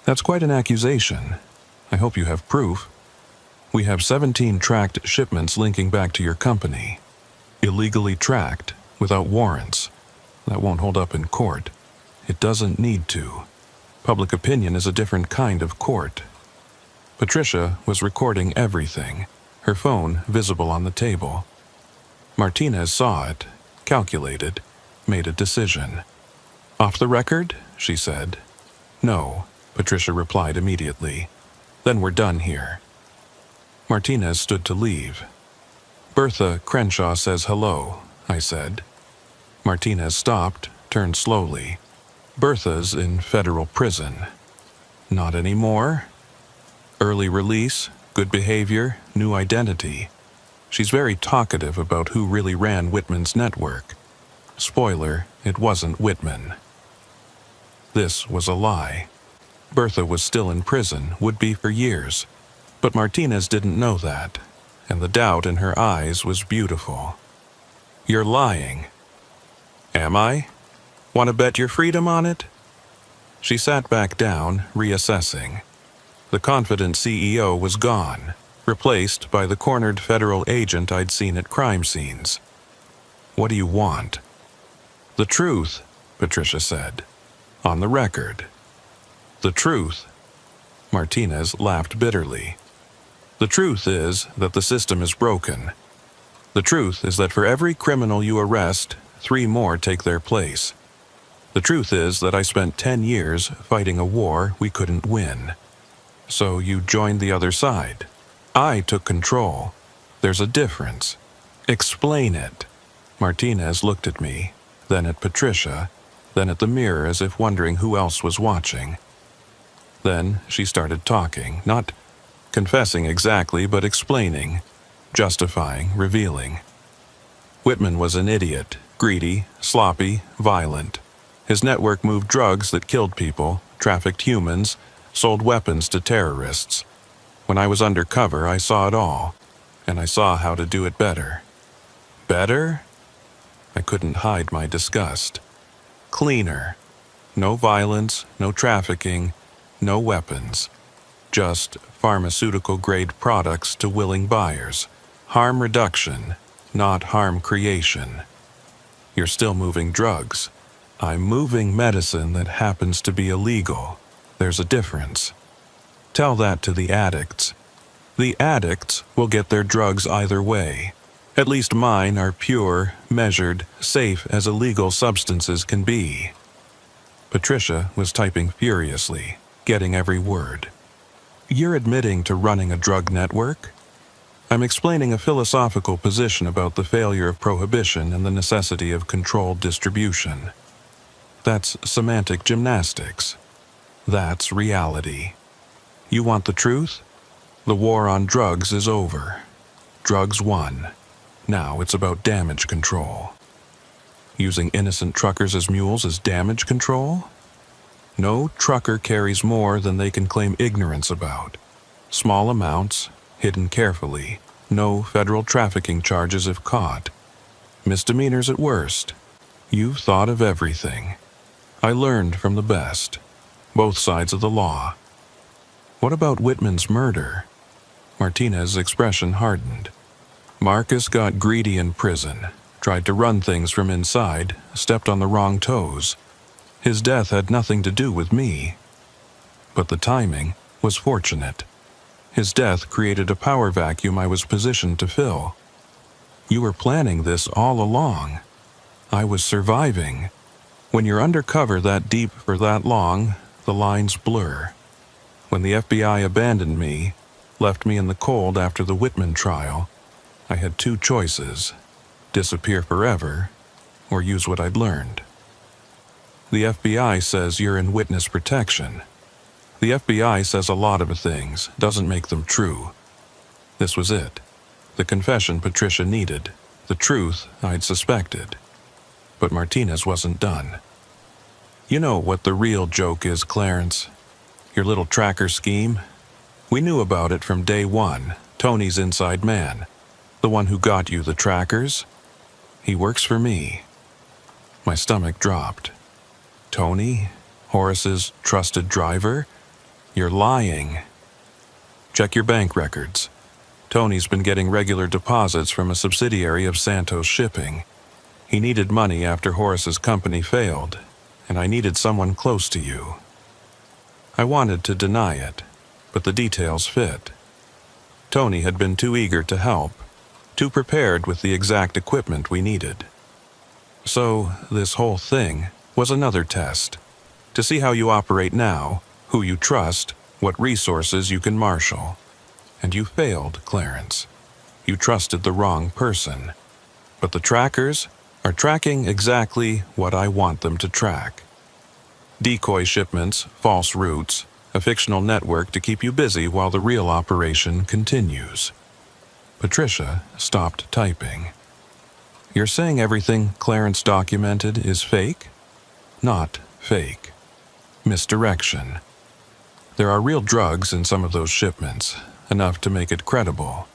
"That's quite an accusation. I hope you have proof." "We have 17 tracked shipments linking back to your company. Illegally tracked, without warrants. That won't hold up in court. It doesn't need to. Public opinion is a different kind of court." Patricia was recording everything, her phone visible on the table. Martinez saw it, calculated, made a decision. "Off the record?" she said. "No," Patricia replied immediately. "Then we're done here." Martinez stood to leave. "Bertha Crenshaw says hello," I said. Martinez stopped, turned slowly. "Bertha's in federal prison." "Not anymore?" "Early release, good behavior, new identity. She's very talkative about who really ran Whitman's network. Spoiler, it wasn't Whitman." This was a lie. Bertha was still in prison, would be for years. But Martinez didn't know that, and the doubt in her eyes was beautiful. "You're lying." "Am I? Want to bet your freedom on it?" She sat back down, reassessing. The confident CEO was gone, replaced by the cornered federal agent I'd seen at crime scenes. "What do you want?" "The truth," Patricia said. "On the record." "The truth?" Martinez laughed bitterly. "The truth is that the system is broken. The truth is that for every criminal you arrest, 3 more take their place. The truth is that I spent 10 years fighting a war we couldn't win. So you joined the other side. I took control. There's a difference. Explain it." Martinez looked at me, then at Patricia, then at the mirror as if wondering who else was watching. Then she started talking, not confessing exactly, but explaining, justifying, revealing. Whitman was an idiot, greedy, sloppy, violent. His network moved drugs that killed people, trafficked humans, sold weapons to terrorists. When I was undercover, I saw it all. and I saw how to do it better. Better? I couldn't hide my disgust. Cleaner. No violence, no trafficking, no weapons. Just pharmaceutical-grade products to willing buyers. Harm reduction, not harm creation. You're still moving drugs. I'm moving medicine that happens to be illegal. There's a difference. Tell that to the addicts. The addicts will get their drugs either way. At least mine are pure, measured, safe as illegal substances can be. Patricia was typing furiously, getting every word. You're admitting to running a drug network? I'm explaining a philosophical position about the failure of prohibition and the necessity of controlled distribution. That's semantic gymnastics. That's reality. You want the truth? The war on drugs is over. Drugs won. Now it's about damage control. Using innocent truckers as mules is damage control? No trucker carries more than they can claim ignorance about. Small amounts, hidden carefully. No federal trafficking charges if caught. Misdemeanors at worst. You've thought of everything. I learned from the best. Both sides of the law. What about Whitman's murder? Martinez's expression hardened. Marcus got greedy in prison, tried to run things from inside, stepped on the wrong toes. His death had nothing to do with me. But the timing was fortunate. His death created a power vacuum I was positioned to fill. You were planning this all along. I was surviving. When you're undercover that deep for that long, the lines blur. When the FBI abandoned me, left me in the cold after the Whitman trial, I had two choices: disappear forever, or use what I'd learned. The FBI says you're in witness protection. The FBI says a lot of things, doesn't make them true. This was it. The confession Patricia needed. The truth I'd suspected. But Martinez wasn't done. You know what the real joke is, Clarence? Your little tracker scheme? We knew about it from day one, Tony's inside man. The one who got you the trackers? He works for me. My stomach dropped. Tony? Horace's trusted driver? You're lying. Check your bank records. Tony's been getting regular deposits from a subsidiary of Santos Shipping. He needed money after Horace's company failed, and I needed someone close to you. I wanted to deny it, but the details fit. Tony had been too eager to help, too prepared with the exact equipment we needed. So, this whole thing was another test, to see how you operate now, who you trust, what resources you can marshal. And you failed, Clarence. You trusted the wrong person. But the trackers are tracking exactly what I want them to track. Decoy shipments, false routes, a fictional network to keep you busy while the real operation continues. Patricia stopped typing. You're saying everything Clarence documented is fake? Not fake. Misdirection. There are real drugs in some of those shipments, enough to make it credible.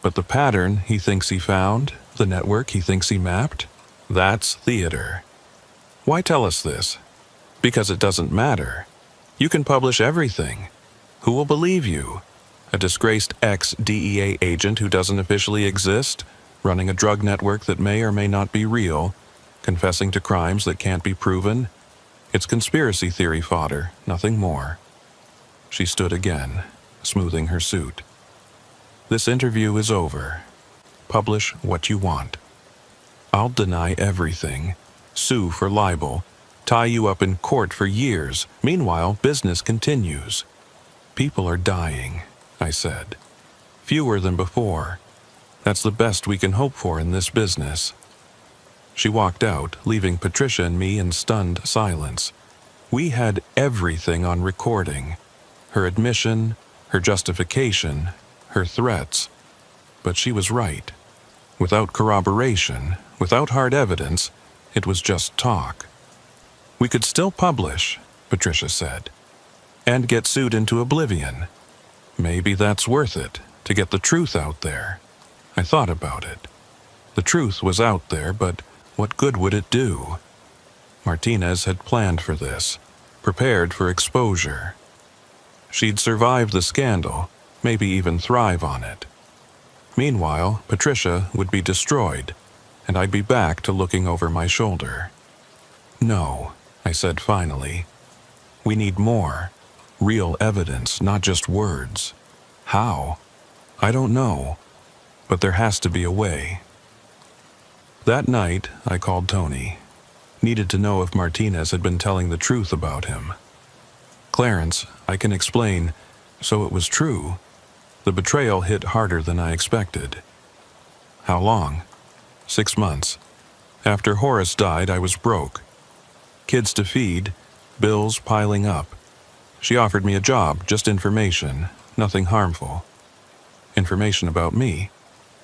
But the pattern he thinks he found, the network he thinks he mapped, that's theater. Why tell us this? Because it doesn't matter. You can publish everything. Who will believe you? A disgraced ex-DEA agent who doesn't officially exist, running a drug network that may or may not be real, confessing to crimes that can't be proven? It's conspiracy theory fodder, nothing more. She stood again, smoothing her suit. This interview is over. Publish what you want. I'll deny everything, sue for libel, tie you up in court for years. Meanwhile, business continues. People are dying, I said. Fewer than before. That's the best we can hope for in this business. She walked out, leaving Patricia and me in stunned silence. We had everything on recording. Her admission, her justification, her threats. But she was right. Without corroboration, without hard evidence, it was just talk. We could still publish, Patricia said, and get sued into oblivion. Maybe that's worth it, to get the truth out there. I thought about it. The truth was out there, but what good would it do? Martinez had planned for this, prepared for exposure. She'd survive the scandal, maybe even thrive on it. Meanwhile, Patricia would be destroyed, and I'd be back to looking over my shoulder. No, I said finally. We need more. Real evidence, not just words. How? I don't know, but there has to be a way. That night, I called Tony. Needed to know if Martinez had been telling the truth about him. Clarence, I can explain, so it was true. The betrayal hit harder than I expected. How long? 6 months. After Horace died, I was broke. Kids to feed, bills piling up. She offered me a job, just information, nothing harmful. Information about me,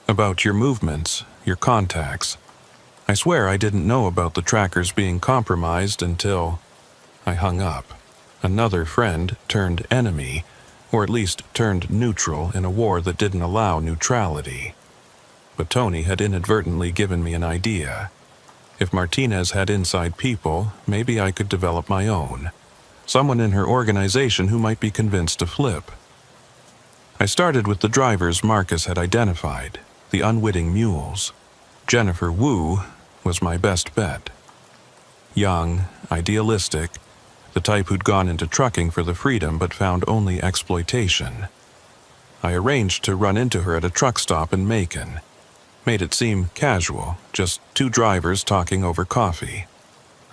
about your movements, your contacts. I swear I didn't know about the trackers being compromised until I hung up. Another friend turned enemy, or at least turned neutral in a war that didn't allow neutrality. But Tony had inadvertently given me an idea. If Martinez had inside people, maybe I could develop my own. Someone in her organization who might be convinced to flip. I started with the drivers Marcus had identified, the unwitting mules. Jennifer Wu was my best bet. Young, idealistic, the type who'd gone into trucking for the freedom but found only exploitation. I arranged to run into her at a truck stop in Macon. Made it seem casual, just 2 drivers talking over coffee.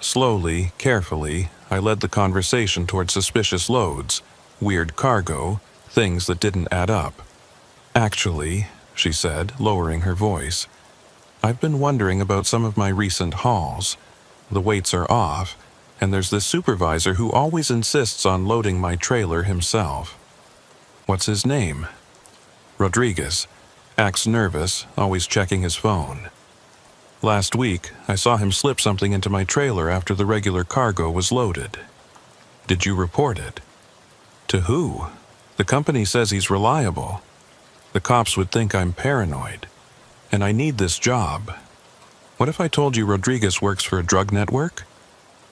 Slowly, carefully, I led the conversation toward suspicious loads, weird cargo, things that didn't add up. Actually, she said, lowering her voice, I've been wondering about some of my recent hauls. The weights are off, and there's this supervisor who always insists on loading my trailer himself. What's his name? Rodriguez. Acts nervous, always checking his phone. Last week, I saw him slip something into my trailer after the regular cargo was loaded. Did you report it? To who? The company says he's reliable. The cops would think I'm paranoid. And I need this job. What if I told you Rodriguez works for a drug network?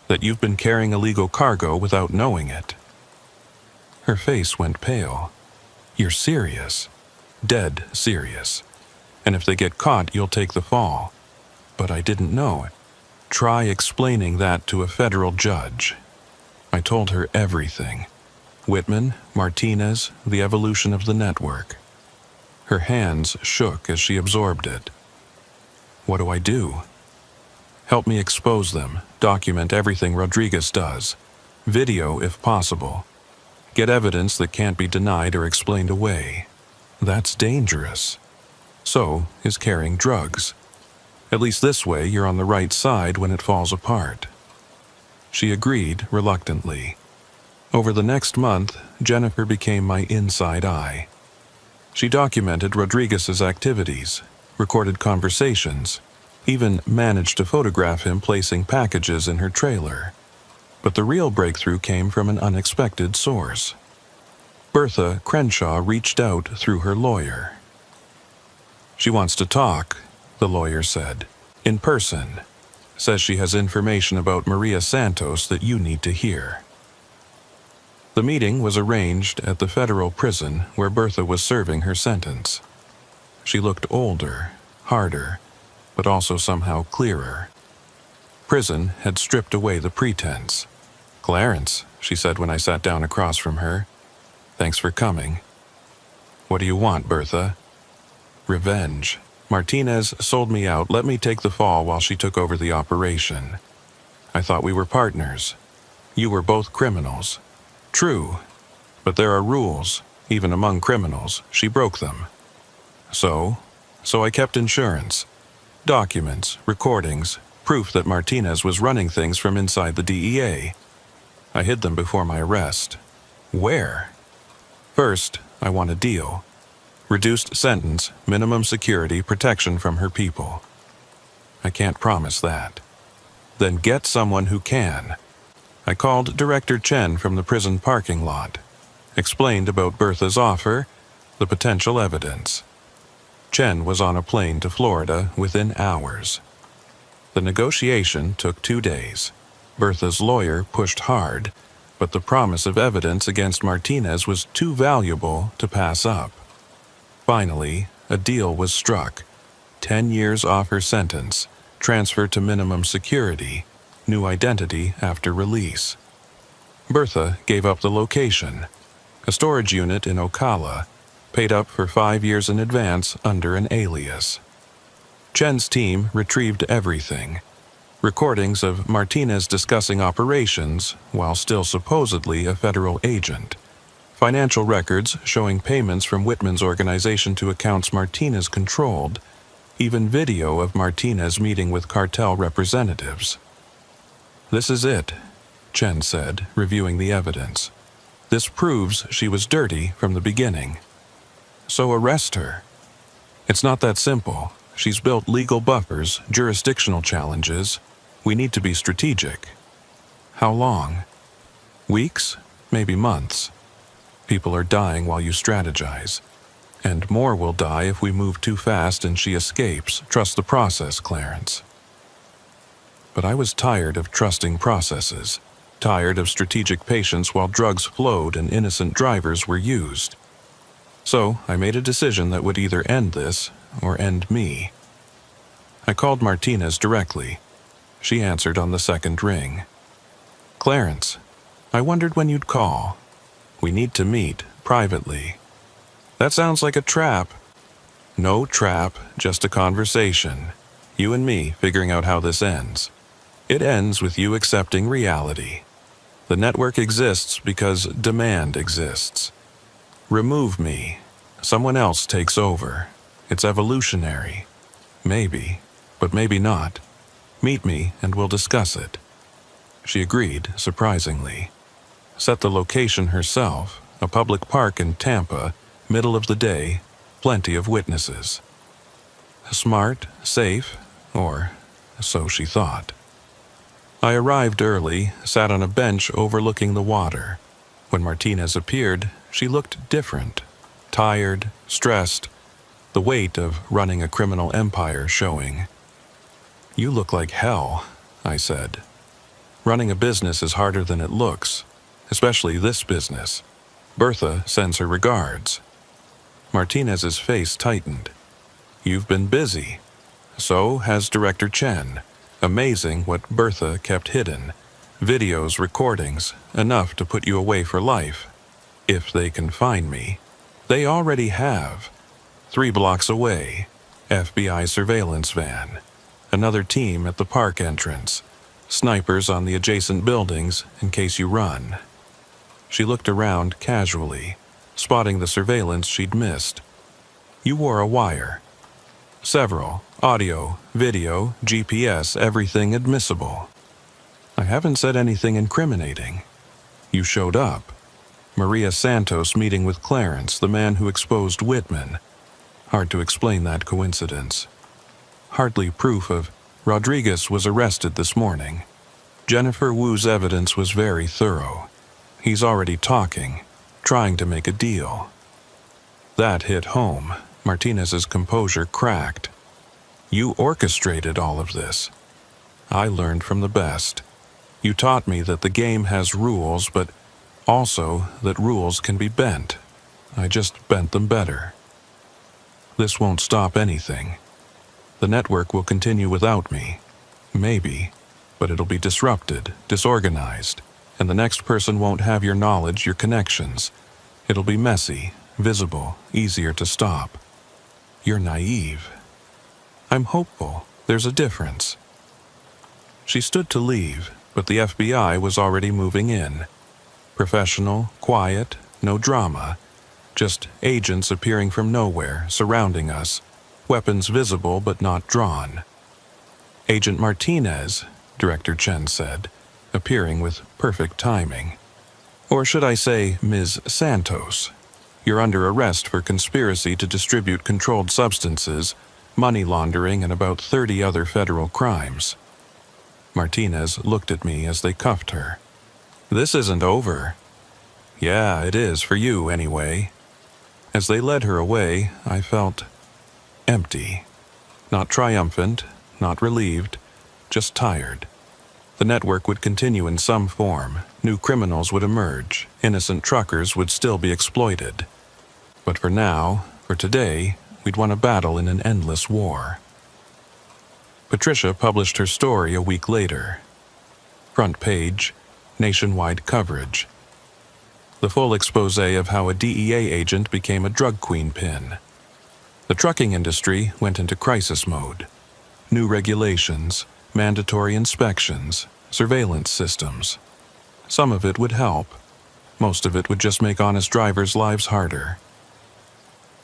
That you've been carrying illegal cargo without knowing it? Her face went pale. You're serious. Dead serious. And if they get caught, you'll take the fall. But I didn't know it. Try explaining that to a federal judge. I told her everything. Whitman, Martinez, the evolution of the network. Her hands shook as she absorbed it. What do I do? Help me expose them, document everything Rodriguez does. Video if possible. Get evidence that can't be denied or explained away. That's dangerous. So is carrying drugs. At least this way you're on the right side when it falls apart. She agreed reluctantly. Over the next month, Jennifer became my inside eye. She documented Rodriguez's activities, recorded conversations, even managed to photograph him placing packages in her trailer. But the real breakthrough came from an unexpected source. Bertha Crenshaw reached out through her lawyer. She wants to talk, the lawyer said, in person. Says she has information about Maria Santos that you need to hear. The meeting was arranged at the federal prison where Bertha was serving her sentence. She looked older, harder, but also somehow clearer. Prison had stripped away the pretense. Clarence, she said when I sat down across from her. Thanks for coming. What do you want, Bertha? Revenge. Martinez sold me out, let me take the fall while she took over the operation. I thought we were partners. You were both criminals. True, but there are rules, even among criminals. She broke them. So I kept insurance. Documents, recordings, proof that Martinez was running things from inside the DEA. I hid them before my arrest. Where? First, I want a deal. Reduced sentence, minimum security, protection from her people. I can't promise that. Then get someone who can. I called Director Chen from the prison parking lot. Explained about Bertha's offer, the potential evidence. Chen was on a plane to Florida within hours. The negotiation took 2 days. Bertha's lawyer pushed hard, but the promise of evidence against Martinez was too valuable to pass up. Finally, a deal was struck. 10 years off her sentence, transfer to minimum security, new identity after release. Bertha gave up the location, a storage unit in Ocala, paid up for 5 years in advance under an alias. Chen's team retrieved everything. Recordings of Martinez discussing operations while still supposedly a federal agent. Financial records showing payments from Whitman's organization to accounts Martinez controlled. Even video of Martinez meeting with cartel representatives. "This is it," Chen said, reviewing the evidence. "This proves she was dirty from the beginning. So arrest her. It's not that simple. She's built legal buffers, jurisdictional challenges. We need to be strategic." "How long?" "Weeks, maybe months. People are dying while you strategize. And more will die if we move too fast and she escapes. Trust the process, Clarence." But I was tired of trusting processes, tired of strategic patience while drugs flowed and innocent drivers were used. So I made a decision that would either end this or end me. I called Martinez directly. She answered on the second ring. "Clarence, I wondered when you'd call. We need to meet privately." "That sounds like a trap." "No trap, just a conversation. You and me figuring out how this ends. It ends with you accepting reality. The network exists because demand exists. Remove me. Someone else takes over. It's evolutionary. Maybe, but maybe not. Meet me and we'll discuss it." She agreed, surprisingly. Set the location herself, a public park in Tampa, middle of the day, plenty of witnesses. Smart, safe, or so she thought. I arrived early, sat on a bench overlooking the water. When Martinez appeared, she looked different, tired, stressed, the weight of running a criminal empire showing. "You look like hell," I said. "Running a business is harder than it looks, especially this business. Bertha sends her regards." Martinez's face tightened. "You've been busy. So has Director Chen. Amazing what Bertha kept hidden. Videos, recordings, enough to put you away for life. If they can find me. They already have. 3 blocks away. FBI surveillance van. Another team at the park entrance. Snipers on the adjacent buildings in case you run." She looked around casually, spotting the surveillance she'd missed. "You wore a wire." "Several. Audio, video, GPS, everything admissible." "I haven't said anything incriminating." "You showed up. Maria Santos meeting with Clarence, the man who exposed Whitman. Hard to explain that coincidence. Hardly proof of Rodriguez was arrested this morning. Jennifer Wu's evidence was very thorough. He's already talking, trying to make a deal." That hit home. Martinez's composure cracked. "You orchestrated all of this." "I learned from the best. You taught me that the game has rules, but also that rules can be bent. I just bent them better. This won't stop anything. The network will continue without me. Maybe, but it'll be disrupted, disorganized, and the next person won't have your knowledge, your connections. It'll be messy, visible, easier to stop. You're naive." "I'm hopeful. There's a difference." She stood to leave, but the FBI was already moving in. Professional, quiet, no drama. Just agents appearing from nowhere, surrounding us. Weapons visible but not drawn. "Agent Martinez," Director Chen said, appearing with perfect timing. "Or should I say Ms. Santos? You're under arrest for conspiracy to distribute controlled substances, money laundering, and about 30 other federal crimes." Martinez looked at me as they cuffed her. "This isn't over." "Yeah, it is for you anyway." As they led her away, I felt empty. Not triumphant, not relieved, just tired. The network would continue in some form. New criminals would emerge. Innocent truckers would still be exploited. But for now, for today, we'd won a battle in an endless war. Patricia published her story a week later. Front page, nationwide coverage. The full expose of how a DEA agent became a drug queen pin. The trucking industry went into crisis mode. New regulations, mandatory inspections, surveillance systems. Some of it would help. Most of it would just make honest drivers' lives harder.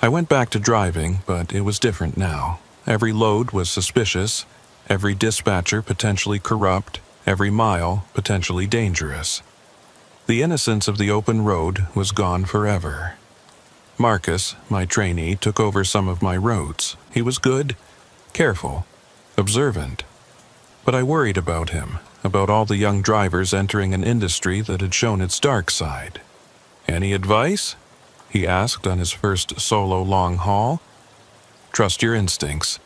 I went back to driving, but it was different now. Every load was suspicious, every dispatcher potentially corrupt, every mile potentially dangerous. The innocence of the open road was gone forever. Marcus, my trainee, took over some of my routes. He was good, careful, observant. But I worried about him, about all the young drivers entering an industry that had shown its dark side. "Any advice?" he asked on his first solo long haul. "Trust your instincts.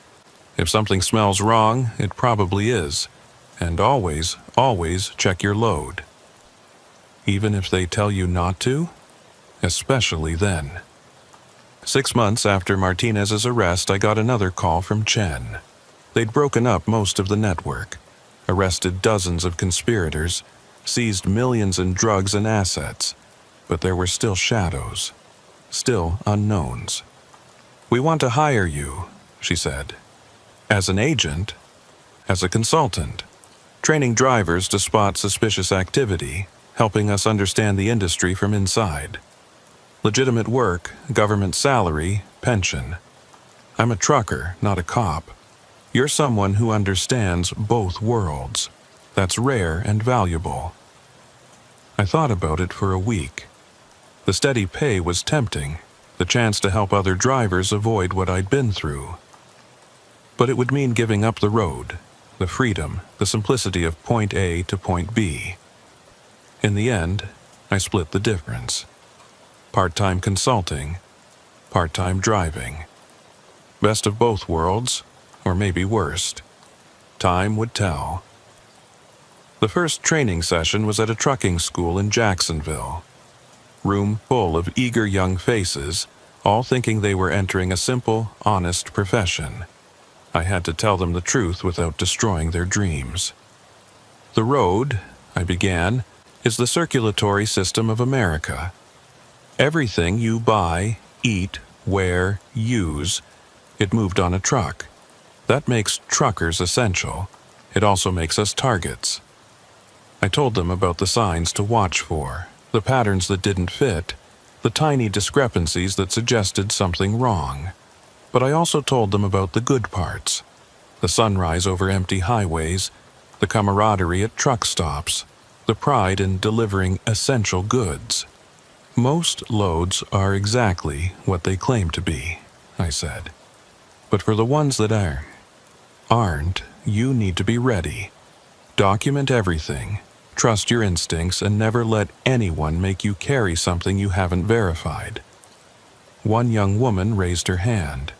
If something smells wrong, it probably is. And always, always check your load. Even if they tell you not to? Especially then." 6 months after Martinez's arrest, I got another call from Chen. They'd broken up most of the network, arrested dozens of conspirators, seized millions in drugs and assets, but there were still shadows, still unknowns. "We want to hire you," she said. "As an agent, as a consultant, training drivers to spot suspicious activity, helping us understand the industry from inside. Legitimate work, government salary, pension. I'm a trucker, not a cop. You're someone who understands both worlds. That's rare and valuable." I thought about it for a week. The steady pay was tempting, the chance to help other drivers avoid what I'd been through. But it would mean giving up the road, the freedom, the simplicity of point A to point B. In the end, I split the difference. Part-time consulting, part-time driving. Best of both worlds, or maybe worst. Time would tell. The first training session was at a trucking school in Jacksonville. Room full of eager young faces, all thinking they were entering a simple, honest profession. I had to tell them the truth without destroying their dreams. "The road," I began, "is the circulatory system of America. Everything you buy, eat, wear, use, it moved on a truck. That makes truckers essential. It also makes us targets." I told them about the signs to watch for, the patterns that didn't fit, the tiny discrepancies that suggested something wrong. But I also told them about the good parts, the sunrise over empty highways, the camaraderie at truck stops, the pride in delivering essential goods. "Most loads are exactly what they claim to be," I said. "But for the ones that aren't, you need to be ready. Document everything, trust your instincts, and never let anyone make you carry something you haven't verified." One young woman raised her hand.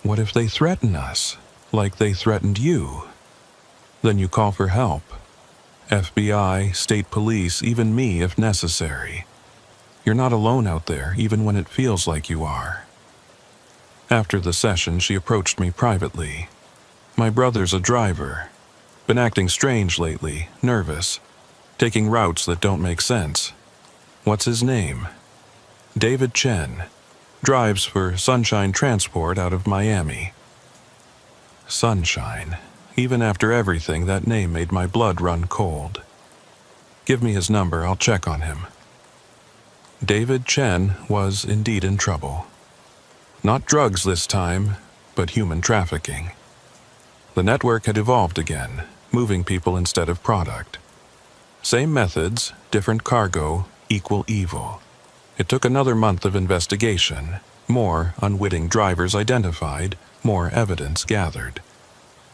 "What if they threaten us, like they threatened you?" "Then you call for help. FBI, state police, even me if necessary. You're not alone out there, even when it feels like you are." After the session, she approached me privately. "My brother's a driver. Been acting strange lately, nervous, taking routes that don't make sense. What's his name?" "David Chen. Drives for Sunshine Transport out of Miami." Sunshine. Even after everything, that name made my blood run cold. "Give me his number, I'll check on him." David Chen was indeed in trouble. Not drugs this time, but human trafficking. The network had evolved again, moving people instead of product. Same methods, different cargo, equal evil. It took another month of investigation, more unwitting drivers identified, more evidence gathered.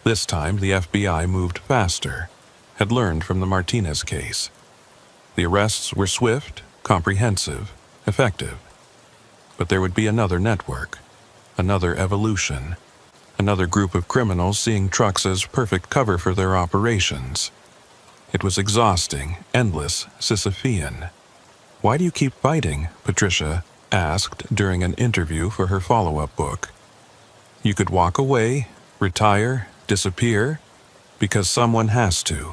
This time the FBI moved faster, had learned from the Martinez case. The arrests were swift, comprehensive, effective. But there would be another network, another evolution, Another group of criminals seeing trucks as perfect cover for their operations. It was exhausting, endless, Sisyphean. "Why do you keep fighting?" Patricia asked during an interview for her follow-up book. "You could walk away, retire, disappear, because someone has to.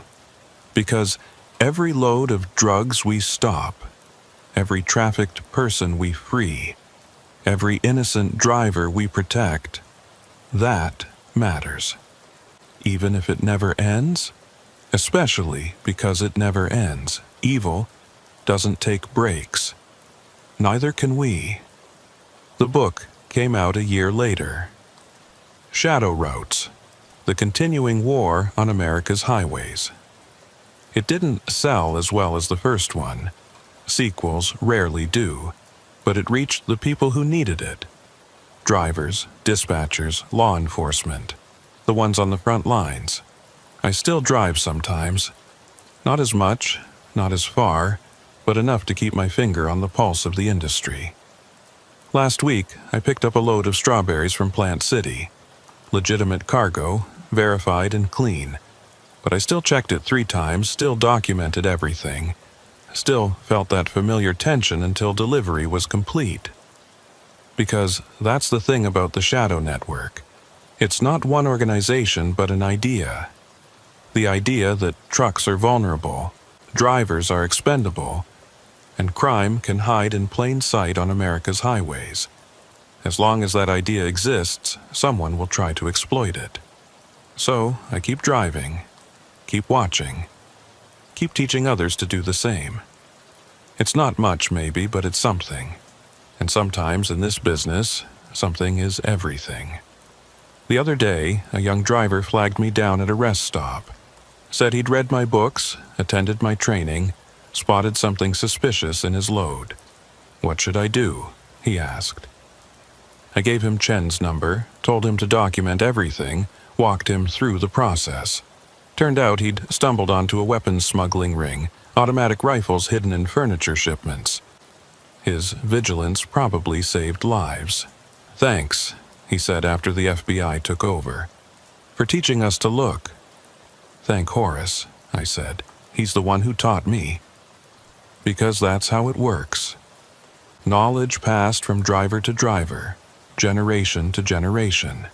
Because every load of drugs we stop, every trafficked person we free, every innocent driver we protect, that matters. Even if it never ends, especially because it never ends. Evil doesn't take breaks. Neither can we." The book came out a year later. Shadow Routes: The Continuing War on America's Highways. It didn't sell as well as the first one. Sequels rarely do, but it reached the people who needed it. Drivers, dispatchers, law enforcement, the ones on the front lines. I still drive sometimes. Not as much, not as far, but enough to keep my finger on the pulse of the industry. Last week, I picked up a load of strawberries from Plant City. Legitimate cargo, verified and clean. But I still checked it 3 times, still documented everything. Still felt that familiar tension until delivery was complete. Because that's the thing about the Shadow Network. It's not one organization, but an idea. The idea that trucks are vulnerable, drivers are expendable, and crime can hide in plain sight on America's highways. As long as that idea exists, someone will try to exploit it. So I keep driving, keep watching, keep teaching others to do the same. It's not much, maybe, but it's something. And sometimes in this business, something is everything. The other day, a young driver flagged me down at a rest stop. Said he'd read my books, attended my training, spotted something suspicious in his load. "What should I do?" he asked. I gave him Chen's number, told him to document everything, walked him through the process. Turned out he'd stumbled onto a weapons smuggling ring, automatic rifles hidden in furniture shipments. His vigilance probably saved lives. "Thanks," he said after the FBI took over, "for teaching us to look." "Thank Horace," I said. "He's the one who taught me." Because that's how it works. Knowledge passed from driver to driver, generation to generation.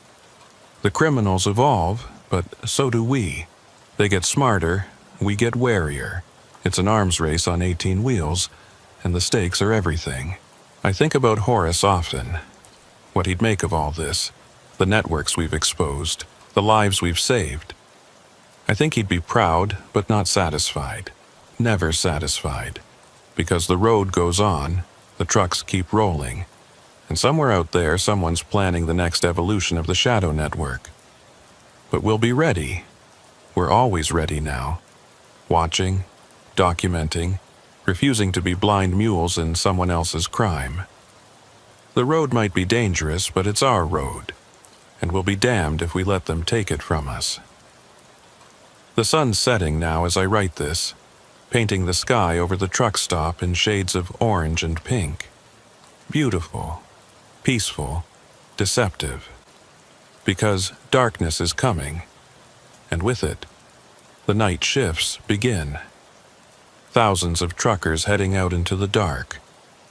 The criminals evolve, but so do we. They get smarter, we get warier. It's an arms race on 18 wheels, and the stakes are everything. I think about Horace often. What he'd make of all this, the networks we've exposed, the lives we've saved. I think he'd be proud, but not satisfied. Never satisfied. Because the road goes on, the trucks keep rolling, and somewhere out there someone's planning the next evolution of the Shadow Network. But we'll be ready. We're always ready now. Watching, documenting, refusing to be blind mules in someone else's crime. The road might be dangerous, but it's our road, and we'll be damned if we let them take it from us. The sun's setting now as I write this, painting the sky over the truck stop in shades of orange and pink. Beautiful, peaceful, deceptive. Because darkness is coming, and with it, the night shifts begin. Thousands of truckers heading out into the dark,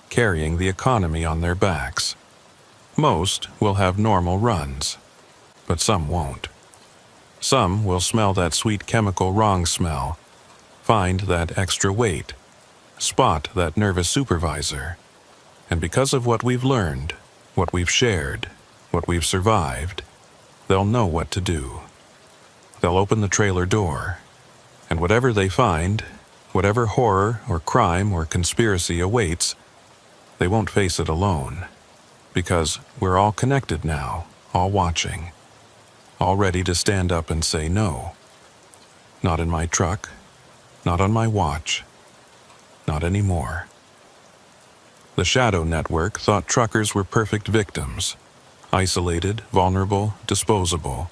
carrying the economy on their backs. Most will have normal runs, but some won't. Some will smell that sweet chemical wrong smell, find that extra weight, spot that nervous supervisor, and because of what we've learned, what we've shared, what we've survived, they'll know what to do. They'll open the trailer door, and whatever they find, whatever horror or crime or conspiracy awaits, they won't face it alone, because we're all connected now, all watching, all ready to stand up and say no. Not in my truck, not on my watch, not anymore. The Shadow Network thought truckers were perfect victims, isolated, vulnerable, disposable.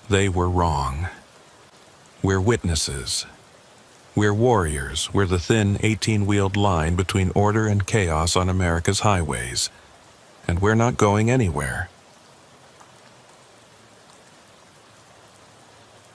They were wrong. We're witnesses. We're warriors. We're the thin 18-wheeled line between order and chaos on America's highways. And we're not going anywhere.